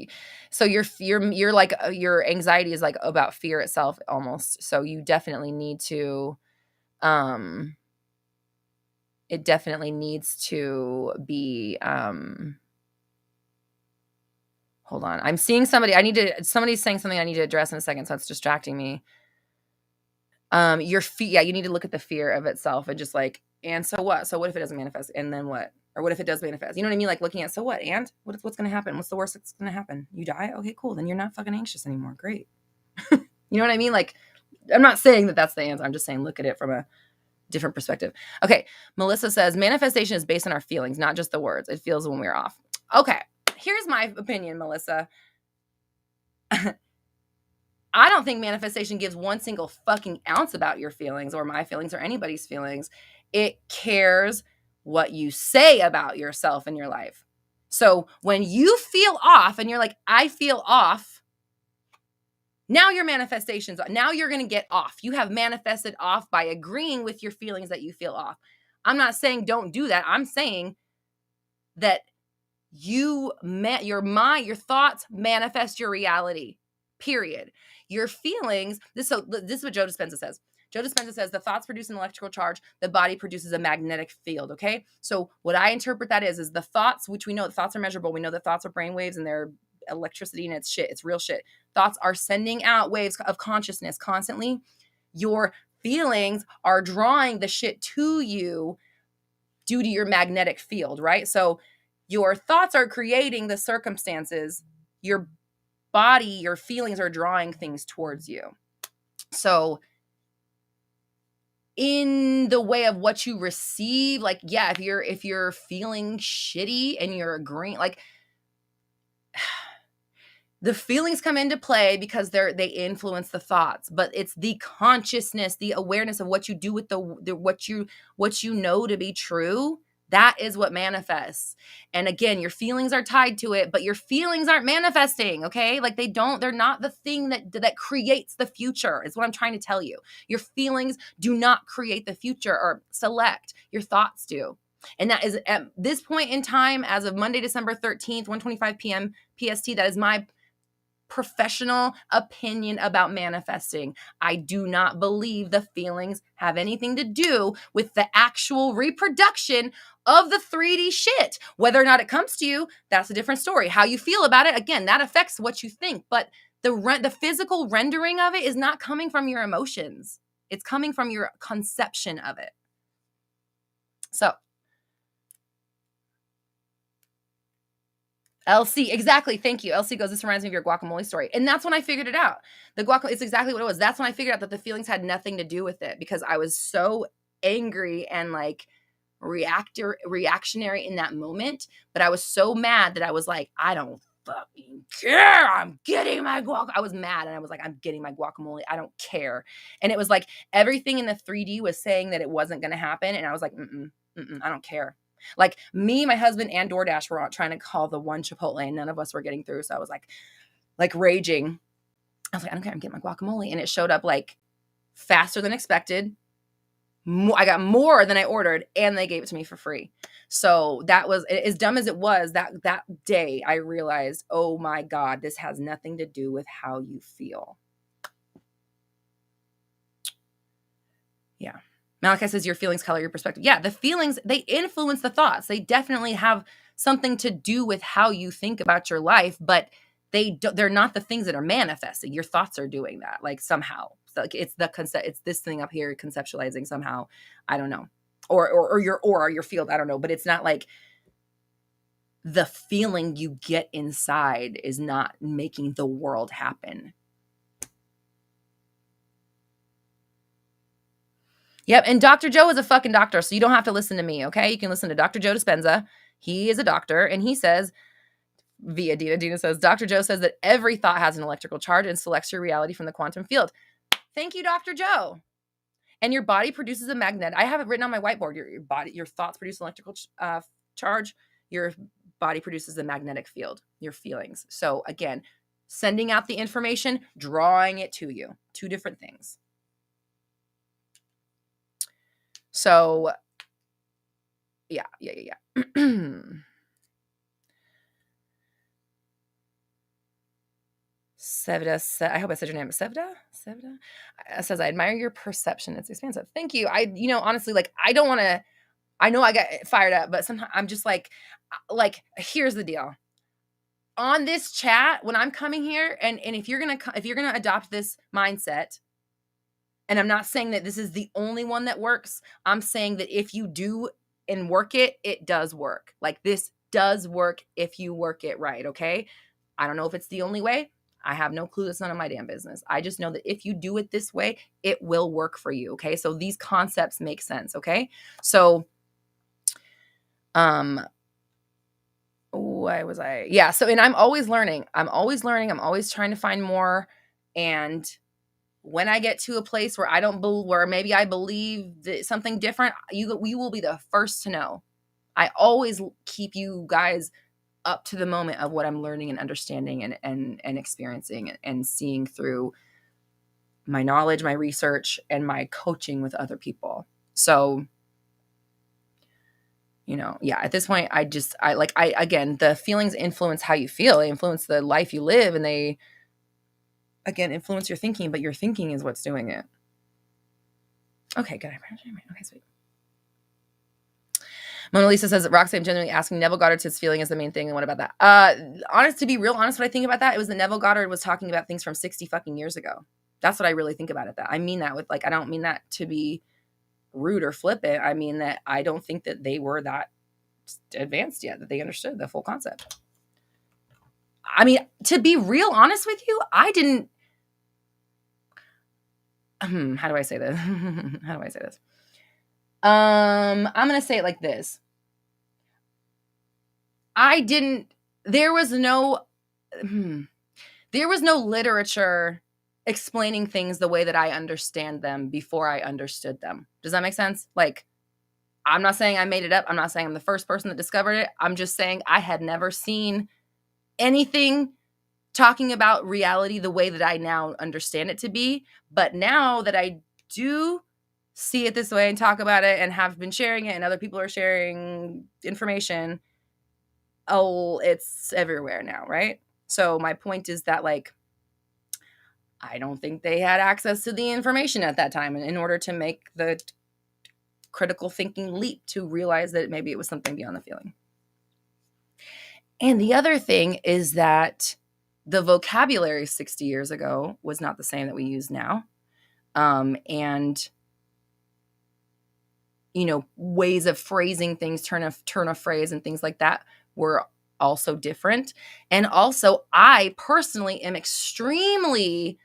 you're like, your anxiety is like about fear itself almost. So you definitely need to it definitely needs to be hold on. I'm seeing somebody's saying something I need to address in a second, so it's distracting me. You need to look at the fear of itself and just like, and so what? So what if it doesn't manifest? And then what? Or what if it does manifest? You know what I mean? Like looking at, so what? And what's going to happen? What's the worst that's going to happen? You die? Okay, cool. Then you're not fucking anxious anymore. Great. You know what I mean? Like, I'm not saying that that's the answer. I'm just saying, look at it from a different perspective. Okay. Melissa says, manifestation is based on our feelings, not just the words. It feels when we're off. Okay. Here's my opinion, Melissa. I don't think manifestation gives one single fucking ounce about your feelings or my feelings or anybody's feelings. It cares what you say about yourself in your life. So when you feel off and you're like, I feel off, now your manifestations, now you're going to get off. You have manifested off by agreeing with your feelings that you feel off. I'm not saying don't do that. I'm saying that your thoughts manifest your reality, period. Your feelings, this is what Joe Dispenza says. Joe Dispenza says the thoughts produce an electrical charge, the body produces a magnetic field, okay? So what I interpret that is the thoughts, which we know the thoughts are measurable. We know that thoughts are brainwaves and they're electricity and it's shit. It's real shit. Thoughts are sending out waves of consciousness constantly. Your feelings are drawing the shit to you due to your magnetic field, right? So your thoughts are creating the circumstances. Your body, your feelings are drawing things towards you. So in the way of what you receive, like, yeah, if you're feeling shitty and you're agreeing, like, the feelings come into play because they influence the thoughts, but it's the consciousness, the awareness of what you do with what you know to be true. That is what manifests. And again, your feelings are tied to it, but your feelings aren't manifesting, okay? Like they're not the thing that creates the future, is what I'm trying to tell you. Your feelings do not create the future or select, your thoughts do. And that is at this point in time, as of Monday, December 13th, 1:25 p.m. PST, that is my professional opinion about manifesting. I do not believe the feelings have anything to do with the actual reproduction of the 3D shit. Whether or not it comes to you, that's a different story. How you feel about it, again, that affects what you think. But the physical rendering of it is not coming from your emotions. It's coming from your conception of it. So LC, exactly. Thank you. LC goes, this reminds me of your guacamole story. And that's when I figured it out. It's exactly what it was. That's when I figured out that the feelings had nothing to do with it, because I was so angry and like reactionary in that moment. But I was so mad that I was like, I don't fucking care. I'm getting my guacamole. I was mad and I was like, I'm getting my guacamole. I don't care. And it was like everything in the 3D was saying that it wasn't going to happen. And I was like, I don't care. Like me, my husband, and DoorDash were trying to call the one Chipotle, and none of us were getting through. So I was like raging. I was like, I don't care, I'm getting my guacamole. And it showed up like faster than expected. I got more than I ordered, and they gave it to me for free. So that was, as dumb as it was, that day I realized, oh my God, this has nothing to do with how you feel. Yeah. Malachi says your feelings color your perspective. Yeah, the feelings, they influence the thoughts. They definitely have something to do with how you think about your life, but they're not the things that are manifesting. Your thoughts are doing that, like somehow. So like it's the concept, it's this thing up here conceptualizing somehow. I don't know. Or your field, I don't know, but it's not like the feeling you get inside is not making the world happen. Yep. And Dr. Joe is a fucking doctor, so you don't have to listen to me, okay? You can listen to Dr. Joe Dispenza. He is a doctor, and he says, via Dina says, Dr. Joe says that every thought has an electrical charge and selects your reality from the quantum field. Thank you, Dr. Joe. And your body produces a magnet. I have it written on my whiteboard. Your thoughts produce an electrical charge. Your body produces a magnetic field, your feelings. So again, sending out the information, drawing it to you. Two different things. So, yeah. Sevda, I hope I said your name. Sevda says, I admire your perception. It's expansive. Thank you. Honestly, like, I don't want to, I know I got fired up, but sometimes I'm just like, here's the deal. On this chat, when I'm coming here, and if you're going to adopt this mindset, and I'm not saying that this is the only one that works. I'm saying that if you do and work it, it does work. Like this does work if you work it right, okay? I don't know if it's the only way. I have no clue. That's none of my damn business. I just know that if you do it this way, it will work for you, okay? So these concepts make sense, okay? So, why was I? Yeah, so, and I'm always learning. I'm always trying to find more. And when I get to a place where where maybe I believe that something different, you will be the first to know. I always keep you guys up to the moment of what I'm learning and understanding and experiencing and seeing through my knowledge, my research, and my coaching with other people. So, at this point, again, the feelings influence how you feel. They influence the life you live, and they, again, influence your thinking, but your thinking is what's doing it. Okay, good. Okay, sweet. Mona Lisa says, Roxy, I'm genuinely asking, Neville Goddard's his feeling is the main thing, and what about that? To be real honest, what I think about that, it was that Neville Goddard was talking about things from 60 fucking years ago. That's what I really think about it. That I mean that with, like, I don't mean that to be rude or flippant. I mean that I don't think that they were that advanced yet, that they understood the full concept. I mean, to be real honest with you, I didn't. How do I say this? I'm going to say it like this. There was no literature explaining things the way that I understand them before I understood them. Does that make sense? Like, I'm not saying I made it up. I'm not saying I'm the first person that discovered it. I'm just saying I had never seen anything talking about reality the way that I now understand it to be. But now that I do see it this way and talk about it and have been sharing it and other people are sharing information, it's everywhere now, right? So my point is that, like, I don't think they had access to the information at that time in order to make the critical thinking leap to realize that maybe it was something beyond the feeling. And the other thing is that the vocabulary 60 years ago was not the same that we use now. And, ways of phrasing things, turn a phrase and things like that were also different. And also, I personally am extremely,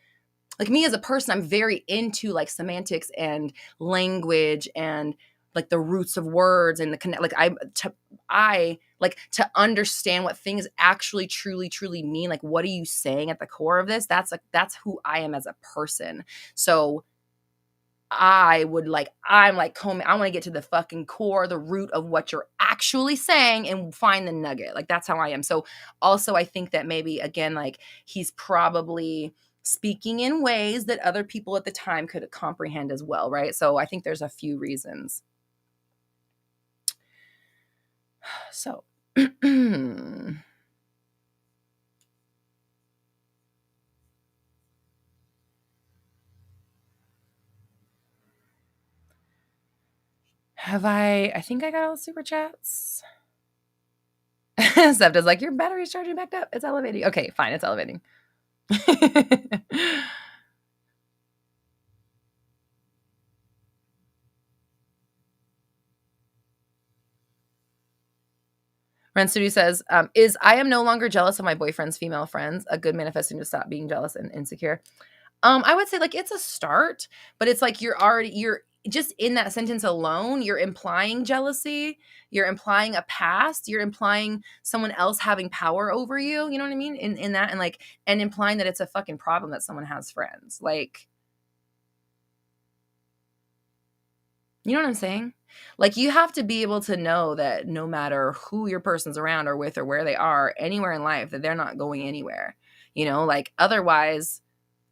like, me as a person, I'm very into, like, semantics and language and, like, the roots of words and the connect. Like, I like to understand what things actually truly mean. Like, what are you saying at the core of this? That's who I am as a person. So I'm like, I want to get to the fucking core, the root of what you're actually saying and find the nugget. Like, that's how I am. So also I think that maybe, again, like, he's probably speaking in ways that other people at the time could comprehend as well, right? So I think there's a few reasons. So I think I got all the super chats. Septa's like, your battery's charging back up. It's elevating. Okay, fine. It's elevating. Ren Studio says, is I am no longer jealous of my boyfriend's female friends a good manifesting to stop being jealous and insecure? I would say, like, it's a start, but it's like you're just in that sentence alone, you're implying jealousy, you're implying a past, you're implying someone else having power over you, you know what I mean? In that, and like, and implying that it's a fucking problem that someone has friends. Like, you know what I'm saying? Like, you have to be able to know that no matter who your person's around or with or where they are, anywhere in life, that they're not going anywhere. You know, like, otherwise,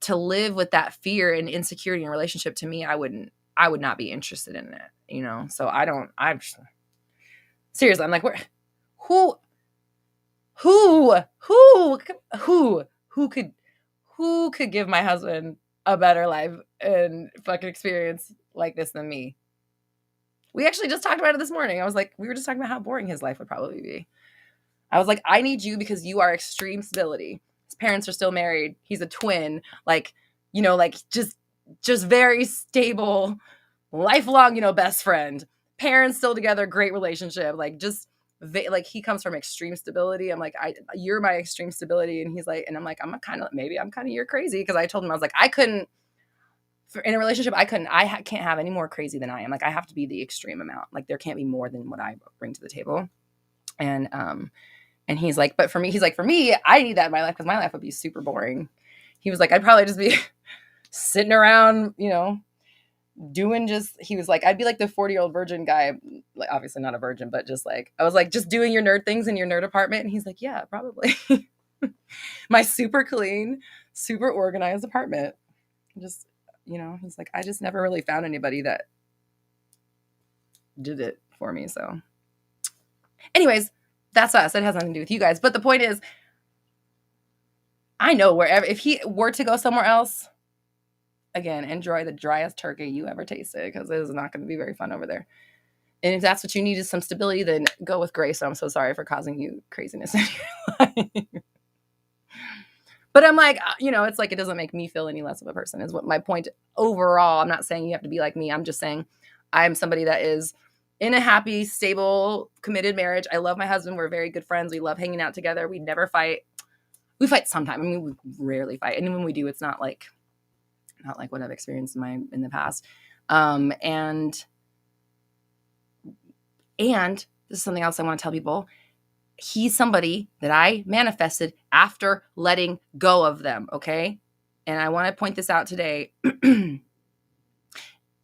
to live with that fear and insecurity in a relationship, to me, I would not be interested in it, you know? So I'm seriously, I'm like, who could give my husband a better life and fucking experience like this than me? We actually just talked about it this morning. We were just talking about how boring his life would probably be. I was like, I need you because you are extreme stability. His parents are still married. He's a twin. Like, you know, like, just very stable, lifelong, you know, best friend. Parents still together, great relationship. Like, just like, he comes from extreme stability. I'm like, you're my extreme stability. And he's like, and I'm like, maybe I'm kind of you're crazy. Because I told him, I was like, in a relationship, I can't have any more crazy than I am. Like, I have to be the extreme amount. Like, there can't be more than what I bring to the table. And he's like, but for me, I need that in my life because my life would be super boring. He was like, I'd probably just be sitting around, you know, he was like, I'd be like the 40-year-old virgin guy, like, obviously not a virgin, but just like, I was like, just doing your nerd things in your nerd apartment. And he's like, yeah, probably. My super clean, super organized apartment. Just, you know, he's like, I just never really found anybody that did it for me. So anyways, that's us. It has nothing to do with you guys. But the point is, I know if he were to go somewhere else, again, enjoy the driest turkey you ever tasted because it is not going to be very fun over there. And if that's what you need is some stability, then go with Grace. So I'm so sorry for causing you craziness in your life. But I'm like, you know, it's like, it doesn't make me feel any less of a person is what my point overall. I'm not saying you have to be like me. I'm just saying I'm somebody that is in a happy, stable, committed marriage. I love my husband. We're very good friends. We love hanging out together. We never fight. We fight sometimes. I mean, we rarely fight. And when we do, it's not like what I've experienced in the past. And this is something else I want to tell people. He's somebody that I manifested after letting go of them. Okay. And I want to point this out today. And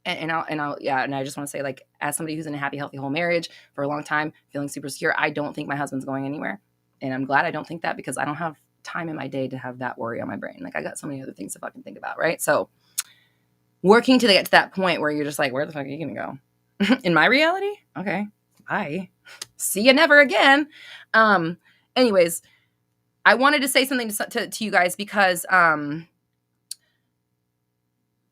I just want to say, like, as somebody who's in a happy, healthy whole marriage for a long time, feeling super secure, I don't think my husband's going anywhere. And I'm glad I don't think that because I don't have time in my day to have that worry on my brain. Like, I got so many other things to fucking think about, right? So working to get to that point where you're just like, where the fuck are you going to go? In my reality? Okay. Bye. See you never again. Anyways, I wanted to say something to you guys because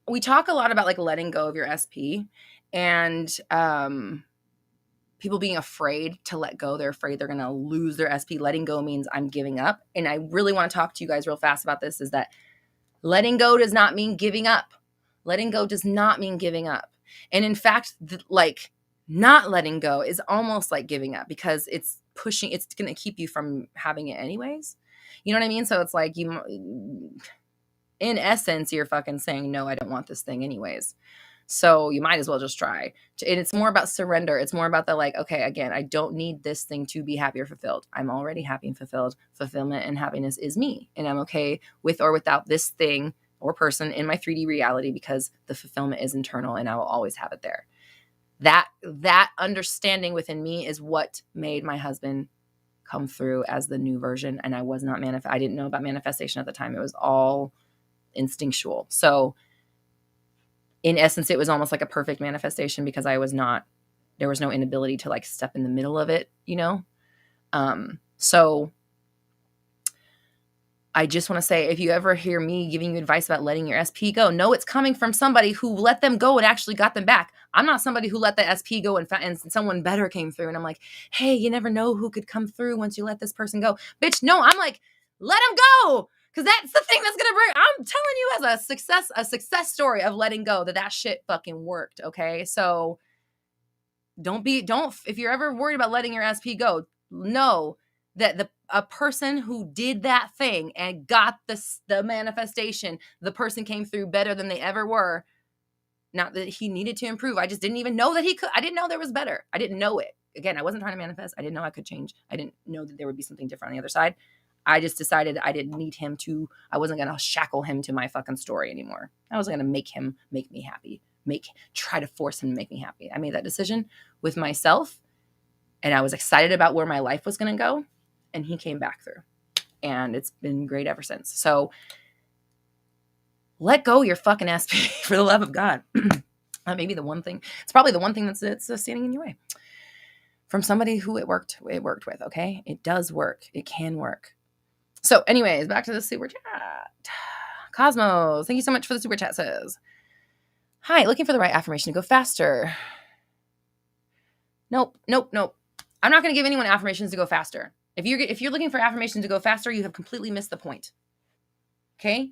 we talk a lot about, like, letting go of your SP and people being afraid to let go. They're afraid they're going to lose their SP. Letting go means I'm giving up. And I really want to talk to you guys real fast about this, is that letting go does not mean giving up. Letting go does not mean giving up. And in fact, like, not letting go is almost like giving up because it's going to keep you from having it anyways. You know what I mean? So it's like, in essence, you're fucking saying, no, I don't want this thing anyways. So you might as well just try. And it's more about surrender. It's more about the, like, okay, again, I don't need this thing to be happy or fulfilled. I'm already happy and fulfilled. Fulfillment and happiness is me. And I'm okay with or without this thing or person in my 3D reality, because the fulfillment is internal and I will always have it there. That understanding within me is what made my husband come through as the new version. And I was not I didn't know about manifestation at the time. It was all instinctual. So in essence, it was almost like a perfect manifestation, because there was no inability to like step in the middle of it, you know? So I just want to say, if you ever hear me giving you advice about letting your SP go, know it's coming from somebody who let them go and actually got them back. I'm not somebody who let the SP go and someone better came through. And I'm like, hey, you never know who could come through once you let this person go. Bitch, no, I'm like, let them go. Because that's the thing that's going to bring, I'm telling you as a success story of letting go, that shit fucking worked. Okay. So if you're ever worried about letting your SP go, know that a person who did that thing and got the manifestation, the person came through better than they ever were. Not that he needed to improve. I just didn't even know that he could. I didn't know there was better. I didn't know it. Again, I wasn't trying to manifest. I didn't know I could change. I didn't know that there would be something different on the other side. I just decided I didn't need him to, I wasn't going to shackle him to my fucking story anymore. I wasn't going to make him make me happy, try to force him to make me happy. I made that decision with myself, and I was excited about where my life was going to go, and he came back through, and it's been great ever since. So let go your fucking SP for the love of God. That may be the one thing. It's probably the one thing that's standing in your way. From somebody who it worked with, okay? It does work. It can work. So anyways, back to the super chat. Cosmos, thank you so much for the super chat, says, hi, looking for the right affirmation to go faster. Nope. I'm not going to give anyone affirmations to go faster. If you're looking for affirmations to go faster, you have completely missed the point. Okay?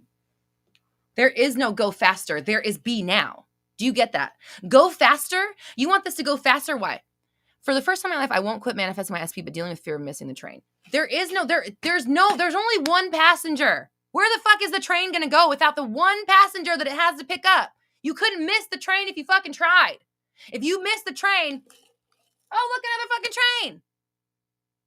There is no go faster. There is be now. Do you get that? Go faster? You want this to go faster? Why? For the first time in my life, I won't quit manifesting my SP, but dealing with fear of missing the train. There's only one passenger. Where the fuck is the train going to go without the one passenger that it has to pick up? You couldn't miss the train if you fucking tried. If you miss the train, oh, look, another fucking train.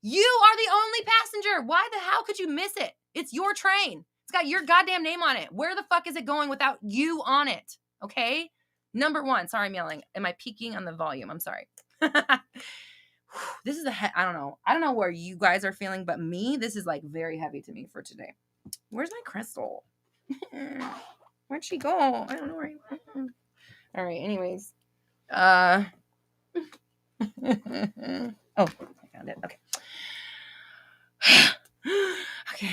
You are the only passenger. How could you miss it? It's your train. It's got your goddamn name on it. Where the fuck is it going without you on it? Okay? Number one. Sorry, I'm yelling. Am I peaking on the volume? I'm sorry. This is I don't know. I don't know where you guys are feeling, but me, this is like very heavy to me for today. Where's my crystal? Where'd she go? I don't know where. All right. Anyways. Oh, I found it. Okay. Okay.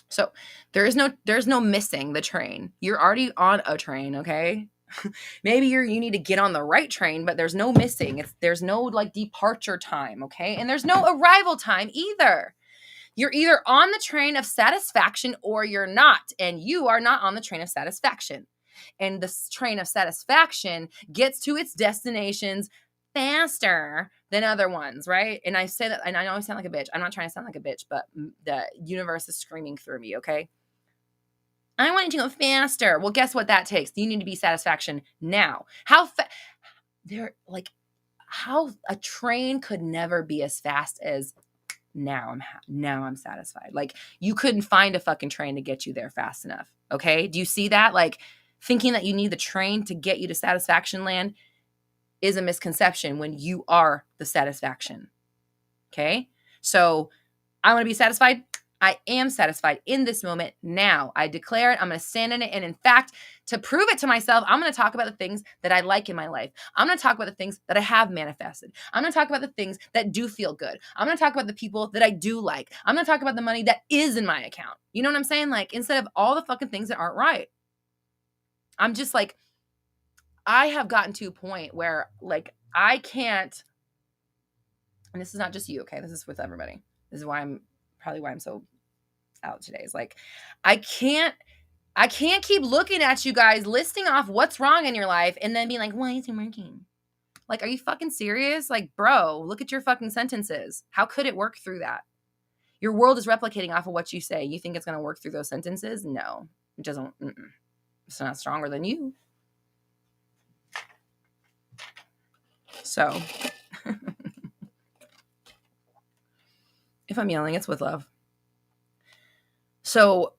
So there's no missing the train. You're already on a train, okay? Maybe you need to get on the right train, but there's no missing. There's no like departure time, okay? And there's no arrival time either. You're either on the train of satisfaction or you're not, and you are not on the train of satisfaction. And the train of satisfaction gets to its destinations faster than other ones, right? And I say that, and I know I sound like a bitch. I'm not trying to sound like a bitch, but the universe is screaming through me, okay? I want you to go faster. Well, guess what that takes? You need to be satisfaction now. How a train could never be as fast as now I'm satisfied. Like, you couldn't find a fucking train to get you there fast enough. Okay? Do you see that? Like, thinking that you need the train to get you to satisfaction land is a misconception when you are the satisfaction. Okay? So I want to be satisfied. I am satisfied in this moment now. I declare it. I'm going to stand in it. And in fact, to prove it to myself, I'm going to talk about the things that I like in my life. I'm going to talk about the things that I have manifested. I'm going to talk about the things that do feel good. I'm going to talk about the people that I do like. I'm going to talk about the money that is in my account. You know what I'm saying? Like, instead of all the fucking things that aren't right. I'm just like, I have gotten to a point where like, I can't, and this is not just you, okay? This is with everybody. This is why I'm so out today. It's like, I can't keep looking at you guys listing off what's wrong in your life and then being like, why is it working? Like, are you fucking serious? Like, bro, look at your fucking sentences. How could it work through that? Your world is replicating off of what you say. You think it's going to work through those sentences? No, it doesn't. It's not stronger than you. So if I'm yelling, it's with love. So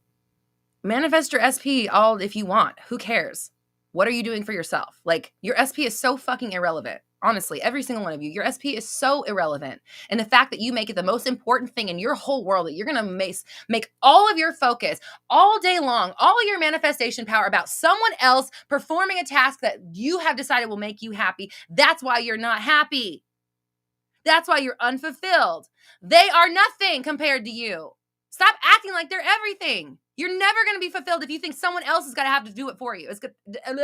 manifest your SP all if you want. Who cares? What are you doing for yourself? Like, your SP is so fucking irrelevant. Honestly, every single one of you, your SP is so irrelevant. And the fact that you make it the most important thing in your whole world, that you're going to make all of your focus all day long, all of your manifestation power about someone else performing a task that you have decided will make you happy. That's why you're not happy. That's why you're unfulfilled. They are nothing compared to you. Stop acting like they're everything. You're never going to be fulfilled if you think someone else is going to have to do it for you. It's good. Yeah. You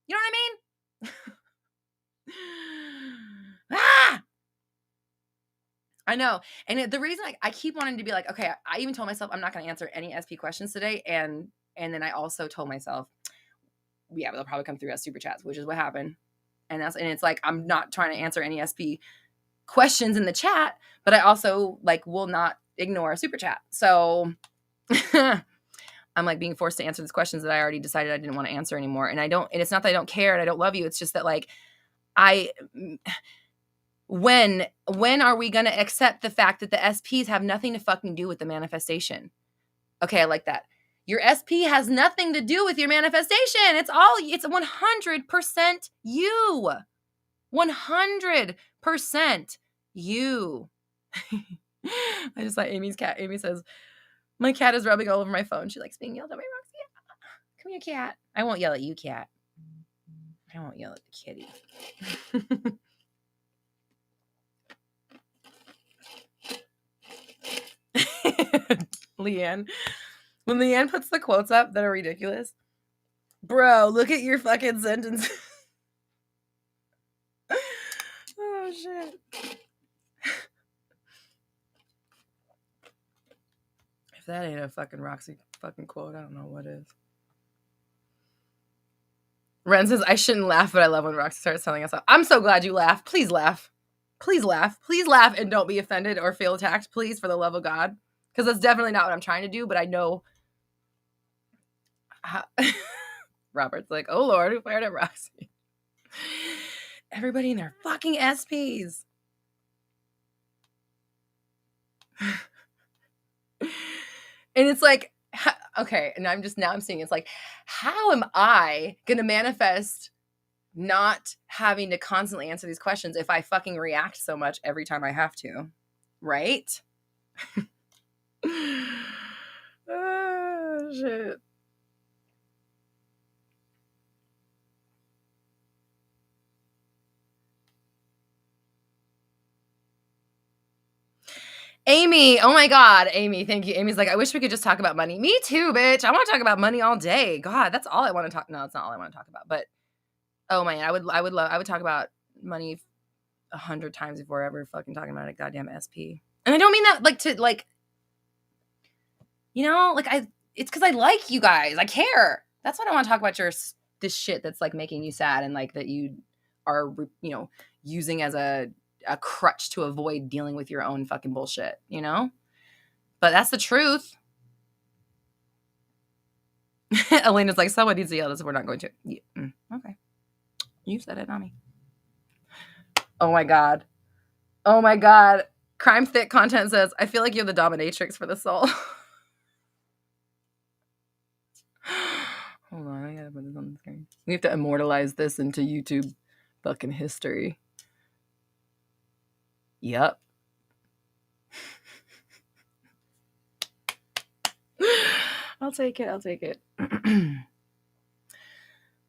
know what I mean? I know. And the reason I keep wanting to be like, okay, I even told myself I'm not going to answer any SP questions today. And then I also told myself, yeah, they'll probably come through as super chats, which is what happened. And it's like, I'm not trying to answer any SP questions in the chat, but I also like will not ignore a super chat. So I'm like being forced to answer these questions that I already decided I didn't want to answer anymore. And it's not that I don't care and I don't love you. It's just that like, when are we going to accept the fact that the SPs have nothing to fucking do with the manifestation? Okay, I like that. Your SP has nothing to do with your manifestation. It's 100% you. 100% you. I just like Amy's cat. Amy says, my cat is rubbing all over my phone. She likes being yelled at by Roxy. Come here, cat. I won't yell at you, cat. I won't yell at the kitty. Leanne. When Leanne puts the quotes up that are ridiculous, bro, look at your fucking sentence. Oh, shit. If that ain't a fucking Roxy fucking quote, I don't know what is. Ren says, I shouldn't laugh, but I love when Roxy starts telling us. I'm so glad you laugh. Please laugh. Please laugh. Please laugh and don't be offended or feel attacked, please, for the love of God. Because that's definitely not what I'm trying to do, but I know. Robert's like, oh, Lord, who fired at Roxy? Everybody in their fucking SPs. And it's like, okay, and I'm seeing it's like, how am I going to manifest not having to constantly answer these questions if I fucking react so much every time I have to? Right? Oh, shit. Amy, oh my God, Amy, thank you. Amy's like, I wish we could just talk about money. Me too, bitch. I want to talk about money all day. God, that's all I want to talk. No, it's not all I want to talk about. But oh man, I would talk about money 100 times before ever fucking talking about a goddamn SP. And I don't mean that like to like, you know, like it's because I like you guys. I care. That's what I want to talk about. This shit that's like making you sad and like that you are, you know, using as a crutch to avoid dealing with your own fucking bullshit, you know? But that's the truth. Elena's like, someone needs to yell at us if we're not going to. Yeah. Okay. You said it, not me. Oh my God. Oh my God. Crime Thick Content says, I feel like you're the dominatrix for the soul. Hold on, I gotta put this on the screen. We have to immortalize this into YouTube fucking history. Yep. I'll take it.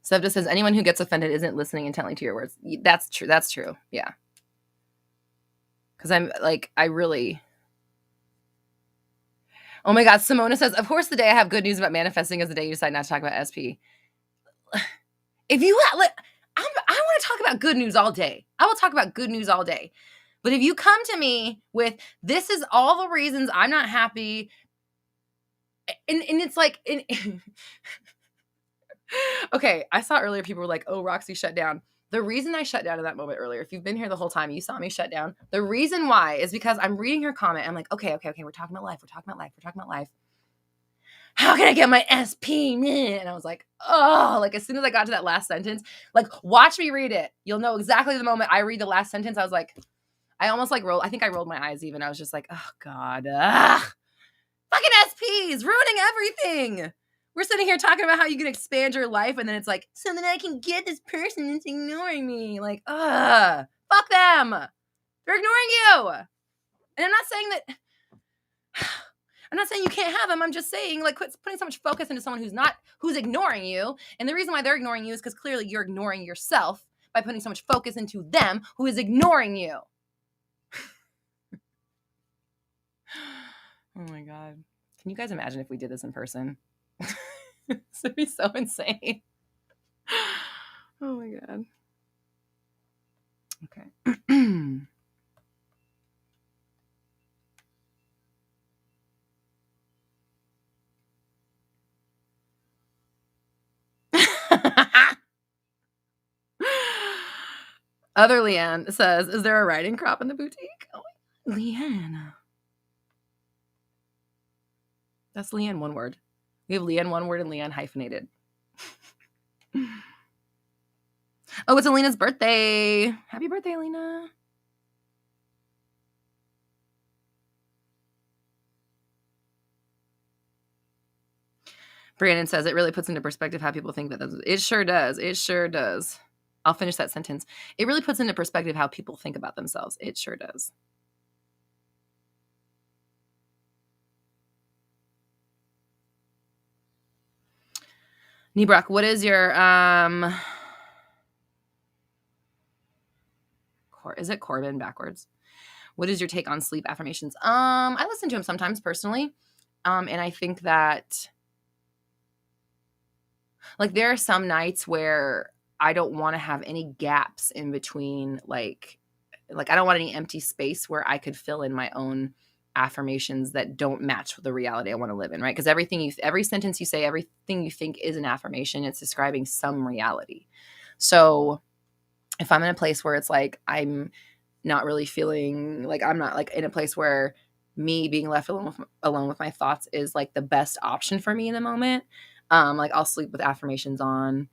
Sevda says, anyone who gets offended isn't listening intently to your words. That's true. Yeah. Because I'm like, I really... Oh my God. Simona says, of course the day I have good news about manifesting is the day you decide not to talk about SP. If you I want to talk about good news all day. I will talk about good news all day. But if you come to me with, this is all the reasons I'm not happy, and it's like, okay, I saw earlier people were like, oh, Roxy shut down. The reason I shut down in that moment earlier, if you've been here the whole time, you saw me shut down. The reason why is because I'm reading her comment. I'm like, okay, we're talking about life. How can I get my SP? And I was like, oh, like as soon as I got to that last sentence, like watch me read it. You'll know exactly the moment I read the last sentence. I was like, I almost like rolled. I think I rolled my eyes even. I was just like, oh God, fucking SP. ISPs, ruining everything. We're sitting here talking about how you can expand your life, and then it's like, so then I can get this person that's ignoring me. Like, fuck them. They're ignoring you. And I'm not saying that, I'm not saying you can't have them. I'm just saying, like, quit putting so much focus into someone who's ignoring you. And the reason why they're ignoring you is because clearly you're ignoring yourself by putting so much focus into them who is ignoring you. Oh my God. Can you guys imagine if we did this in person? This would be so insane. Oh my God. Okay. Other Leanne says, is there a writing crop in the boutique? Oh, Leanne. That's Leanne one word. We have Leanne one word and Leanne hyphenated. Oh, it's Alina's birthday. Happy birthday, Alina. Brandon says it really puts into perspective how people think that it sure does. It sure does. I'll finish that sentence. It really puts into perspective how people think about themselves. It sure does. Nebrock, what is your is it Corbin backwards? What is your take on sleep affirmations? I listen to them sometimes personally. And I think that like there are some nights where I don't want to have any gaps in between, like I don't want any empty space where I could fill in my own affirmations that don't match with the reality I want to live in, right? Because every sentence you say, everything you think is an affirmation. It's describing some reality. So if I'm in a place where it's like I'm not really feeling like I'm not like in a place where me being left alone with my thoughts is like the best option for me in the moment, like I'll sleep with affirmations on.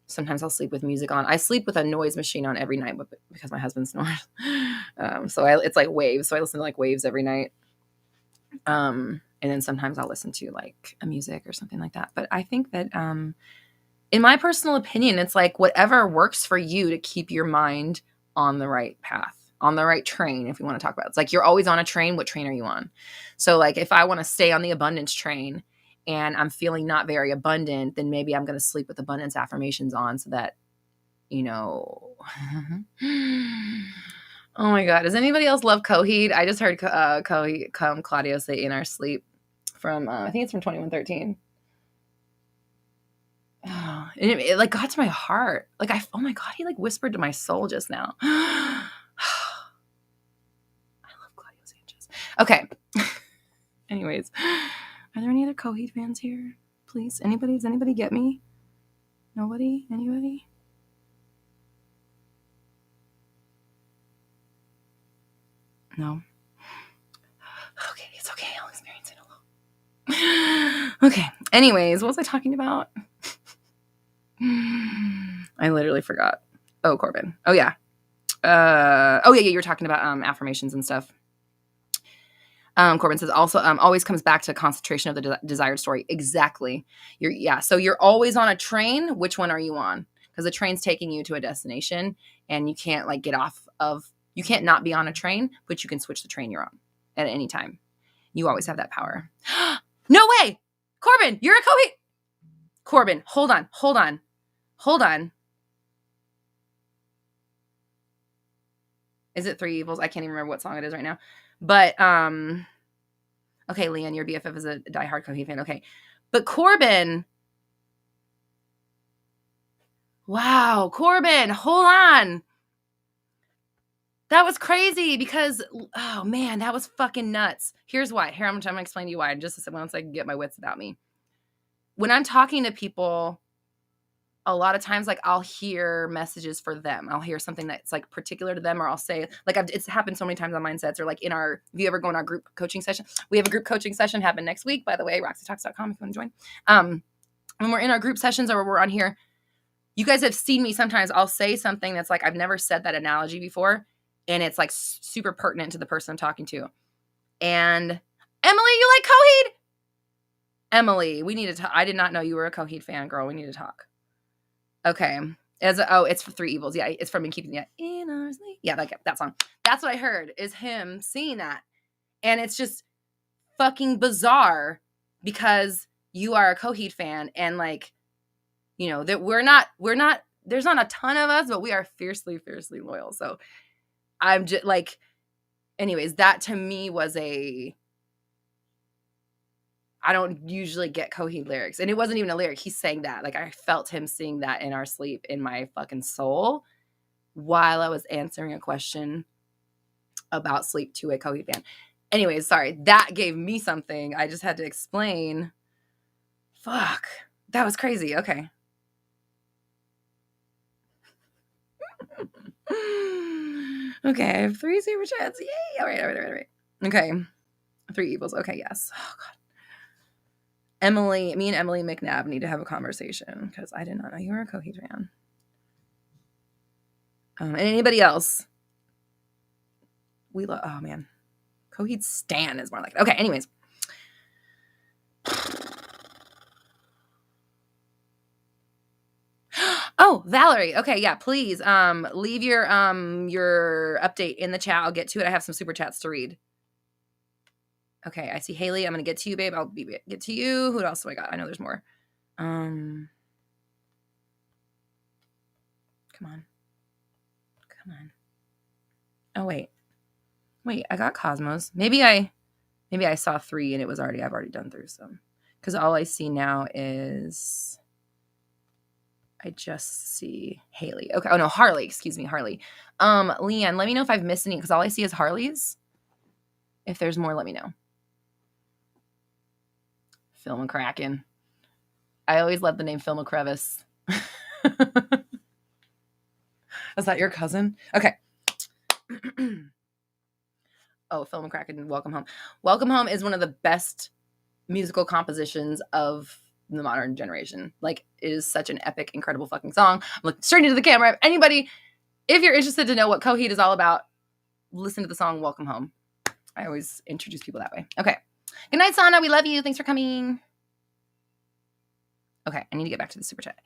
Sometimes I'll sleep with music on. I sleep with a noise machine on every night because my husband snores. It's like waves. So I listen to like waves every night. And then sometimes I'll listen to like a music or something like that. But I think that in my personal opinion, it's like whatever works for you to keep your mind on the right path, on the right train, if you want to talk about it. It's like you're always on a train. What train are you on? So like if I want to stay on the abundance train, and I'm feeling not very abundant, then maybe I'm going to sleep with abundance affirmations on so that, oh my God. Does anybody else love Coheed? I just heard Claudio say in our sleep from, I think it's from 2113. Oh, and it like got to my heart. Like oh my God, he like whispered to my soul just now. I love Claudio Sanchez. Okay. Anyways. Are there any other Coheed fans here? Please? Does anybody get me? Nobody? Anybody? No? Okay, it's okay. I'll experience it alone. Okay. Anyways, what was I talking about? I literally forgot. Oh, Corbin. Oh, yeah. You were talking about affirmations and stuff. Corbin says also always comes back to concentration of the desired story. Exactly. So you're always on a train. Which one are you on? Because the train's taking you to a destination and you can't like you can't not be on a train, but you can switch the train you're on at any time. You always have that power. No way. Corbin, you're a Coheed. Corbin, hold on. Is it Three Evils? I can't even remember what song it is right now. But, okay, Leanne, your BFF is a diehard Coheed fan. Okay. But Corbin. Wow. Corbin, hold on. That was crazy because, oh man, that was fucking nuts. Here's why. Here, I'm going to explain to you why in just a second once I can get my wits about me. When I'm talking to people, a lot of times, like I'll hear messages for them. I'll hear something that's like particular to them, or I'll say, like it's happened so many times on Mindsets, or like if you ever go in our group coaching session, we have a group coaching session happen next week, by the way, roxytalks.com if you want to join. When we're in our group sessions or we're on here, you guys have seen me sometimes, I'll say something that's like, I've never said that analogy before. And it's like super pertinent to the person I'm talking to. And Emily, you like Coheed? Emily, we need to talk. I did not know you were a Coheed fan, girl. We need to talk. Okay. It's for Three Evils. Yeah, it's from In Keeping in Our Sleep. Yeah, that song. That's what I heard, is him singing that. And it's just fucking bizarre because you are a Coheed fan, and like, you know, that we're not, there's not a ton of us, but we are fiercely, fiercely loyal. So I'm just like, anyways, that to me was I don't usually get Coheed lyrics. And it wasn't even a lyric. He sang that. Like, I felt him sing that in our sleep in my fucking soul while I was answering a question about sleep to a Coheed fan. Anyways, sorry. That gave me something. I just had to explain. Fuck. That was crazy. Okay. Okay. I have 3 super chats. Yay. All right. Okay. 3 evils. Okay. Yes. Oh, God. Me and Emily McNabb need to have a conversation because I did not know you were a Coheed fan. And anybody else? Oh man. Coheed stan is more like it. Okay, anyways. Oh, Valerie. Okay, yeah, please leave your update in the chat. I'll get to it. I have some super chats to read. Okay, I see Haley. I'm going to get to you, babe. I'll get to you. Who else do I got? I know there's more. Come on. Oh, wait, I got Cosmos. Maybe I saw 3 and I've already done through some. Because all I see now is, I just see Haley. Okay. Oh no, Harley. Excuse me, Harley. Leanne, let me know if I've missed any, because all I see is Harley's. If there's more, let me know. Phil McCracken. I always love the name Phil McCrevice. Is that your cousin? Okay. Oh, Phil McCracken, Welcome Home. Welcome Home is one of the best musical compositions of the modern generation. Like, it is such an epic, incredible fucking song. I'm looking straight into the camera. Anybody, if you're interested to know what Coheed is all about, listen to the song Welcome Home. I always introduce people that way. Okay. Good night, Sana. We love you. Thanks for coming. Okay, I need to get back to the super chat.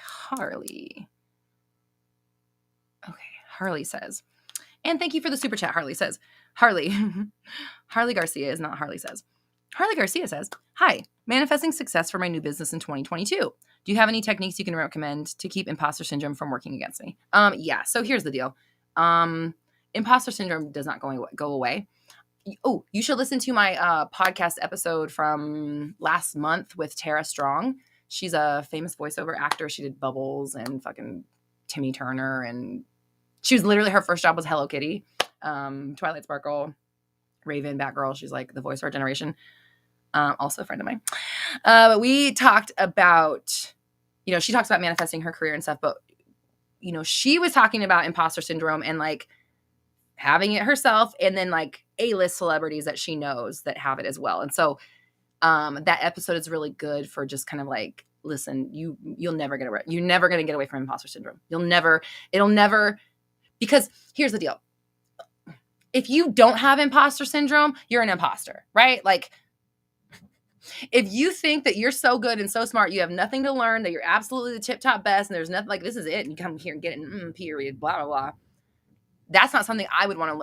Harley. Okay, Harley says, and thank you for the super chat. Harley says, Harley Garcia is not Harley says. Harley Garcia says, hi, manifesting success for my new business in 2022. Do you have any techniques you can recommend to keep imposter syndrome from working against me? Yeah, so here's the deal. Imposter syndrome does not go away. Oh, you should listen to my podcast episode from last month with Tara Strong. She's a famous voiceover actor. She did Bubbles and fucking Timmy Turner, and she was literally, her first job was Hello Kitty, Twilight Sparkle, Raven, Batgirl. She's like the voice of our generation. Also a friend of mine. But we talked about, she talks about manifesting her career and stuff, but, she was talking about imposter syndrome and like having it herself, and then like A-list celebrities that she knows that have it as well. And so that episode is really good for just kind of like, listen, you're never going to get away from imposter syndrome. It'll never, because here's the deal. If you don't have imposter syndrome, you're an imposter, right? Like, if you think that you're so good and so smart, you have nothing to learn, that you're absolutely the tip top best, and there's nothing, like, this is it, and you come here and get it, period, blah, blah, blah. That's not something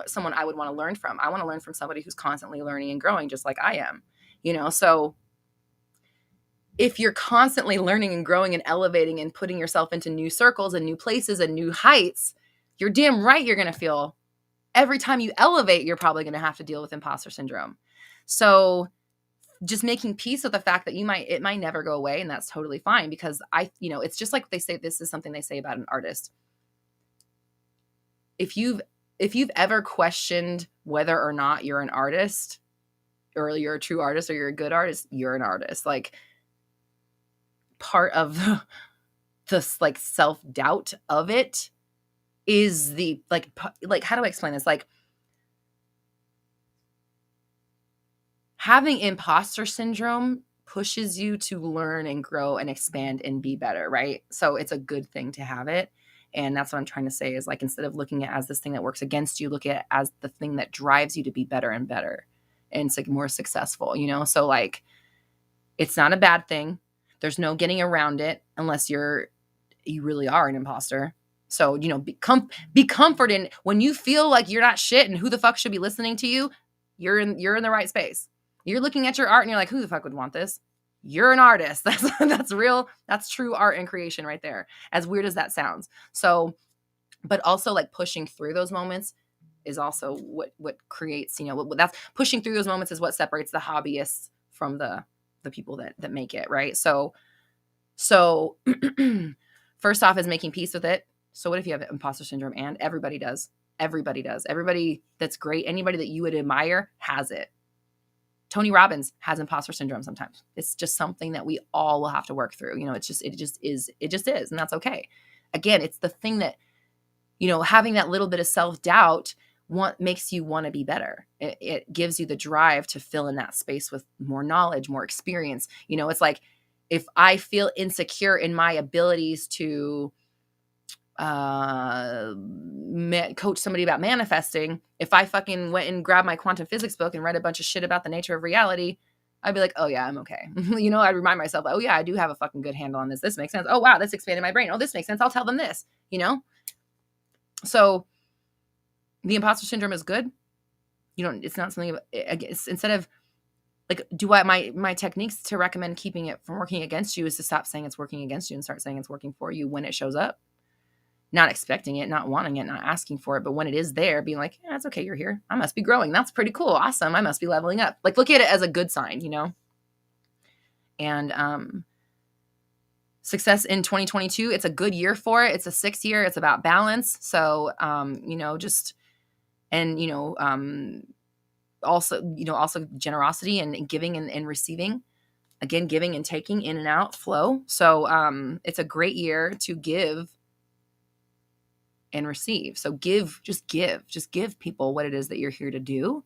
someone I would want to learn from. I want to learn from somebody who's constantly learning and growing just like I am, so if you're constantly learning and growing and elevating and putting yourself into new circles and new places and new heights, you're damn right you're going to feel, every time you elevate, you're probably going to have to deal with imposter syndrome. So just making peace with the fact that it might never go away, and that's totally fine, because it's just like they say, this is something they say about an artist. If you've ever questioned whether or not you're an artist, or you're a true artist, or you're a good artist, you're an artist. Like, part of the like self-doubt of it is the like how do I explain this? Like, having imposter syndrome pushes you to learn and grow and expand and be better, right? So it's a good thing to have it. And that's what I'm trying to say is, like, instead of looking at it as this thing that works against you, look at it as the thing that drives you to be better and better and more successful, So like, It's not a bad thing. There's no getting around it unless you really are an imposter. So, be comforted when you feel like you're not shit and who the fuck should be listening to you. You're in the right space. You're looking at your art and you're like, who the fuck would want this? You're an artist. That's real. That's true art and creation right there. As weird as that sounds. So, but also like pushing through those moments is also what creates, that's pushing through those moments is what separates the hobbyists from the people that make it, right? So first off is making peace with it. So what if you have imposter syndrome? And everybody does. Everybody that's great, anybody that you would admire has it. Tony Robbins has imposter syndrome sometimes. It's just something that we all will have to work through. It just is, and that's okay. Again, it's the thing that, having that little bit of self-doubt makes you want to be better. It gives you the drive to fill in that space with more knowledge, more experience. It's like, if I feel insecure in my abilities to coach somebody about manifesting, if I fucking went and grabbed my quantum physics book and read a bunch of shit about the nature of reality, I'd be like, oh yeah, I'm okay. I'd remind myself, oh yeah, I do have a fucking good handle on this. This makes sense. Oh wow, this expanded my brain. Oh, this makes sense. I'll tell them this, So the imposter syndrome is good. It's not something, it's instead of like, my techniques to recommend keeping it from working against you is to stop saying it's working against you and start saying it's working for you when it shows up. Not expecting it, not wanting it, not asking for it. But when it is there, being like, yeah, it's okay, you're here. I must be growing. That's pretty cool. Awesome. I must be leveling up. Like, look at it as a good sign, And success in 2022, it's a good year for it. It's a 6th year. It's about balance. So, also generosity and giving and receiving. Again, giving and taking, in and out, flow. So it's a great year to give and receive. So just give people what it is that you're here to do,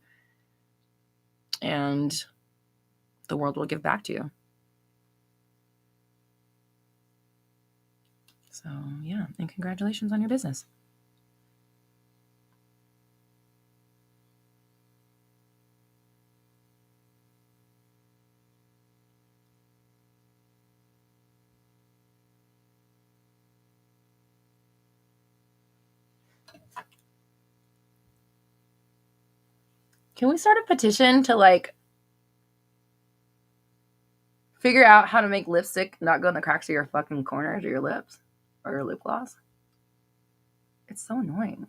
and the world will give back to you. So yeah, and congratulations on your business. Can we start a petition to figure out how to make lipstick not go in the cracks of your fucking corners or your lips or your lip gloss? It's so annoying.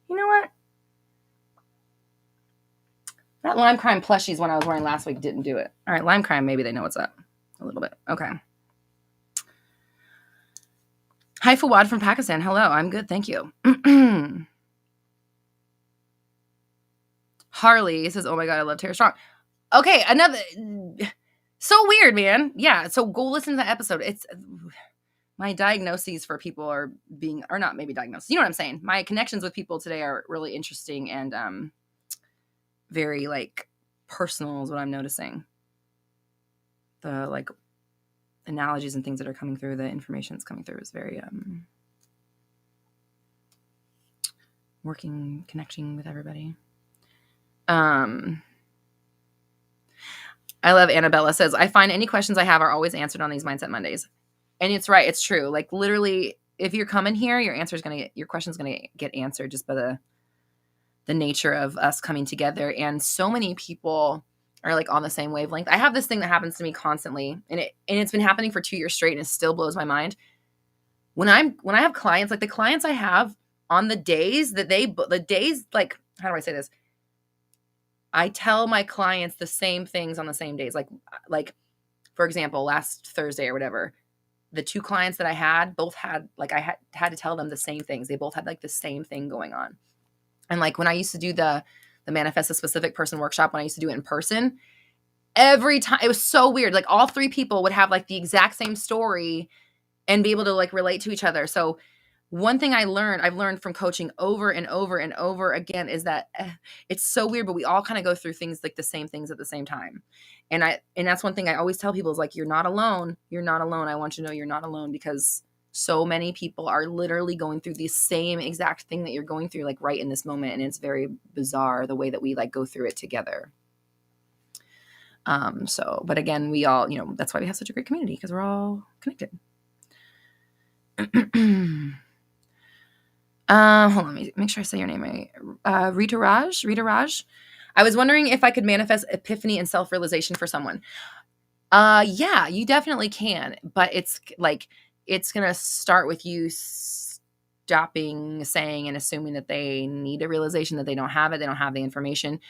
You know what? That Lime Crime plushies one I was wearing last week didn't do it. All right, Lime Crime, maybe they know what's up a little bit. Okay. Hi, Fawad from Pakistan. Hello, I'm good, thank you. Harley says, oh my God, I love Tara Strong. Okay, another... So weird, man. Yeah, so go listen to that episode. It's... My diagnoses for people are not maybe diagnoses. You know what I'm saying? My connections with people today are really interesting and very personal is what I'm noticing. The analogies and things that are coming through, the information that's coming through is very connecting with everybody. I love Annabella says, I find any questions I have are always answered on these Mindset Mondays. And it's right. It's true. Literally, if you're coming here, your question's going to get answered just by the nature of us coming together. And so many people are on the same wavelength. I have this thing that happens to me constantly, and it's been happening for 2 years straight, and it still blows my mind. When I have clients, the clients I have on the days that how do I say this? I tell my clients the same things on the same days. For example, last Thursday or whatever, the 2 clients that I had both had, I had to tell them the same things. They both had the same thing going on. And when I used to do the Manifest a Specific Person workshop, when I used to do it in person, every time, it was so weird. All 3 people would have the exact same story and be able to relate to each other. So one thing I've learned from coaching over and over and over again is that it's so weird, but we all kind of go through things the same things at the same time. And that's one thing I always tell people is you're not alone. You're not alone. I want you to know you're not alone, because So many people are literally going through the same exact thing that you're going through, like right in this moment. And it's very bizarre the way that we like go through it together. But again, we all, that's why we have such a great community, because we're all connected. Hold on, let me make sure I say your name right. Rita Raj. I was wondering if I could manifest epiphany and self-realization for someone. Yeah, you definitely can, but it's gonna start with you stopping saying and assuming that they need a realization, that they don't have it, they don't have the information.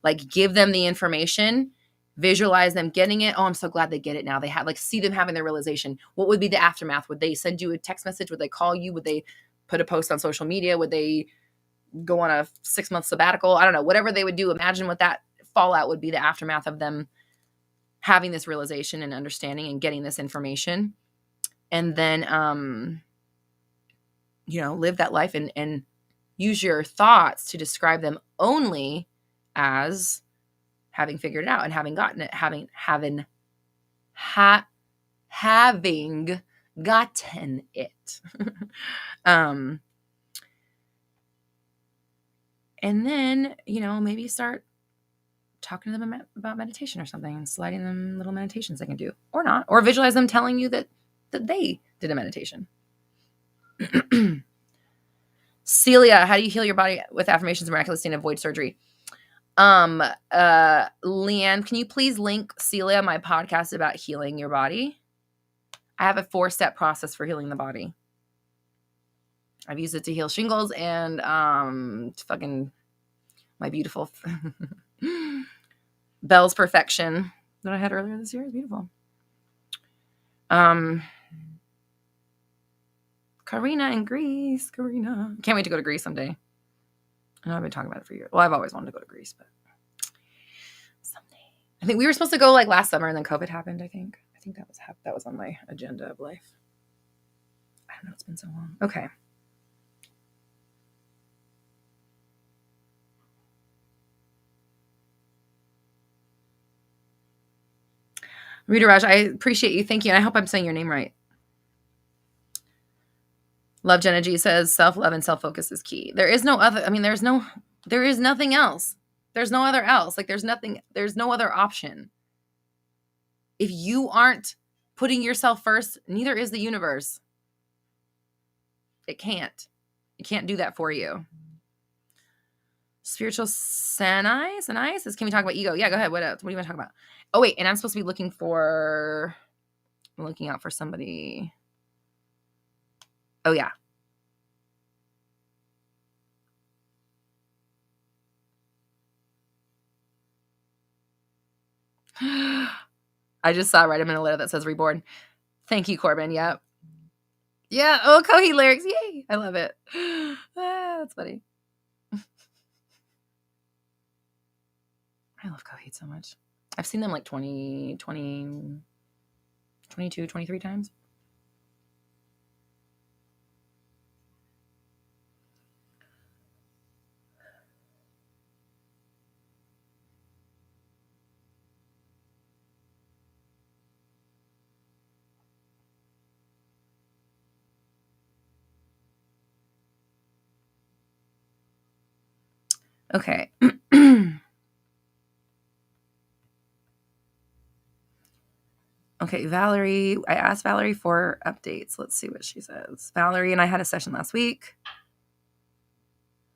Like, give them the information, visualize them getting it. Oh, I'm so glad they get it now. They have, like, see them having their realization. What would be the aftermath? Would they send you a text message? Would they call you? Would they put a post on social media? Would they go on a 6-month sabbatical? I don't know. Whatever they would do, imagine what that fallout would be, the aftermath of them having this realization and understanding and getting this information. And then, live that life and use your thoughts to describe them only as having figured it out and having gotten it, having gotten it. And then, maybe start talking to them about meditation or something, and sliding them little meditations they can do, or not, or visualize them telling you that they did a meditation. Celia, how do you heal your body with affirmations miraculously and avoid surgery? Leanne, can you please link Celia my podcast about healing your body? I have a 4-step process for healing the body. I've used it to heal shingles and fucking my beautiful Belle's Perfection that I had earlier this year is beautiful. Karina in Greece. Karina. Can't wait to go to Greece someday. I know I've been talking about it for years. Well, I've always wanted to go to Greece, but someday. I think we were supposed to go like last summer, and then COVID happened, I think. I think that was on my agenda of life. I don't know. It's been so long. Okay. Rita Raj, I appreciate you. Thank you. And I hope I'm saying your name right. Love Jenna G says self-love and self-focus is key. There is no other. I mean, there is nothing else. There's no other else. Like, there's no other option. If you aren't putting yourself first, neither is the universe. It can't do that for you. Spiritual Sanai says, can we talk about ego? Yeah, go ahead. What else? What do you want to talk about? Oh, wait. And I'm supposed to be looking out for somebody. Oh, yeah. I just saw right a minute later that says reborn. Thank you, Corbin. Yep. Yeah. Oh, Coheed lyrics. Yay. I love it. That's funny. I love Coheed so much. I've seen them like 22, 23 times. Okay. Okay, Valerie. I asked Valerie for updates. Let's see what she says. Valerie and I had a session last week.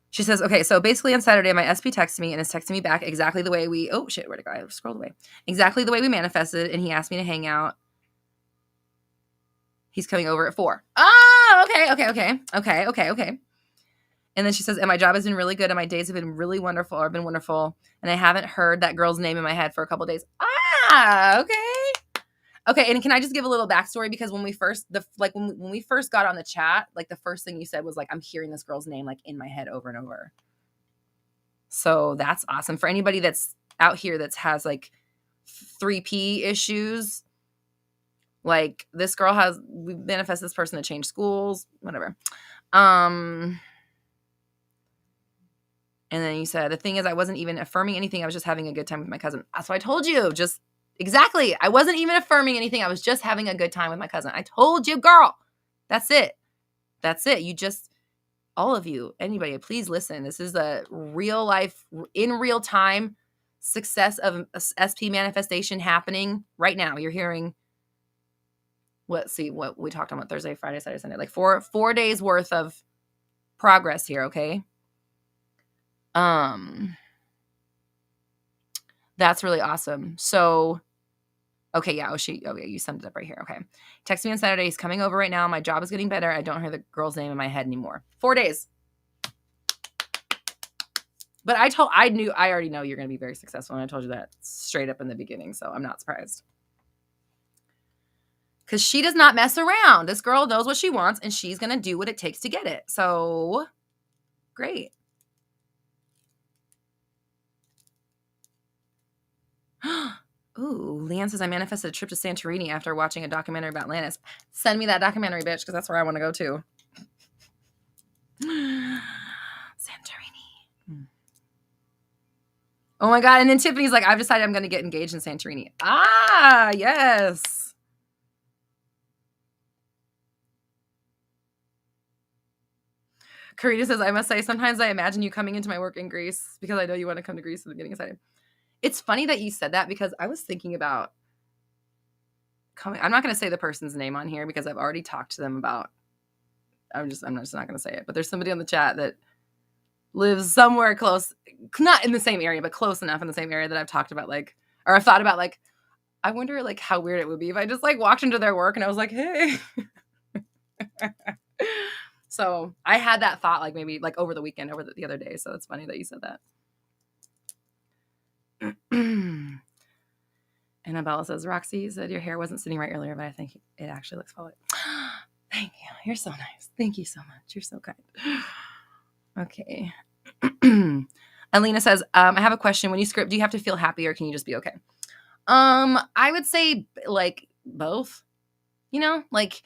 She says, okay, so basically on Saturday, my SP texted me and is texting me back exactly the way oh shit, where'd it go? I scrolled away. Exactly the way we manifested, and he asked me to hang out. He's coming over at 4. Oh, okay. And then she says, and my job has been really good, and my days have been really wonderful, or been wonderful, and I haven't heard that girl's name in my head for a couple of days. Okay. Okay, and can I just give a little backstory? Because when we first when we first got on the chat, like the first thing you said was like, I'm hearing this girl's name like in my head over and over. So that's awesome. For anybody that's out here that has like 3P issues, like this girl we manifest this person to change schools, whatever. And then you said, the thing is, I wasn't even affirming anything. I was just having a good time with my cousin. That's what I told you. Exactly. I wasn't even affirming anything. I was just having a good time with my cousin. I told you, girl. That's it. That's it. You just, all of you, anybody, please listen. This is a real life, in real time success of SP manifestation happening right now. You're hearing what we talked about Thursday, Friday, Saturday, Sunday, like four days worth of progress here. Okay. That's really awesome. So, okay. Yeah. Okay. You summed it up right here. Okay. Text me on Saturday. He's coming over right now. My job is getting better. I don't hear the girl's name in my head anymore. 4 days. But I already know you're going to be very successful. And I told you that straight up in the beginning. So I'm not surprised. Because she does not mess around. This girl knows what she wants and she's going to do what it takes to get it. So great. Ooh, Leanne says, I manifested a trip to Santorini after watching a documentary about Atlantis. Send me that documentary, bitch, because that's where I want to go to. Santorini. Oh my God. And then Tiffany's like, I've decided I'm going to get engaged in Santorini. Ah, yes. Karina says, I must say, sometimes I imagine you coming into my work in Greece because I know you want to come to Greece and I'm getting excited. It's funny that you said that because I was thinking about coming. I'm not going to say the person's name on here because I've already talked to them about, I'm just not going to say it, but there's somebody on the chat that lives somewhere close, not in the same area, but close enough in the same area that I've talked about, like, or I've thought about, like, I wonder, like, how weird it would be if I just, like, walked into their work and I was like, hey. So I had that thought, like, maybe, like, over the weekend, the other day. So it's funny that you said that. Annabella says, Roxy said your hair wasn't sitting right earlier, but I think it actually looks solid. Thank you. You're so nice. Thank you so much. You're so kind. Okay. Alina says, I have a question. When you script, do you have to feel happy or can you just be okay? I would say like both, you know, like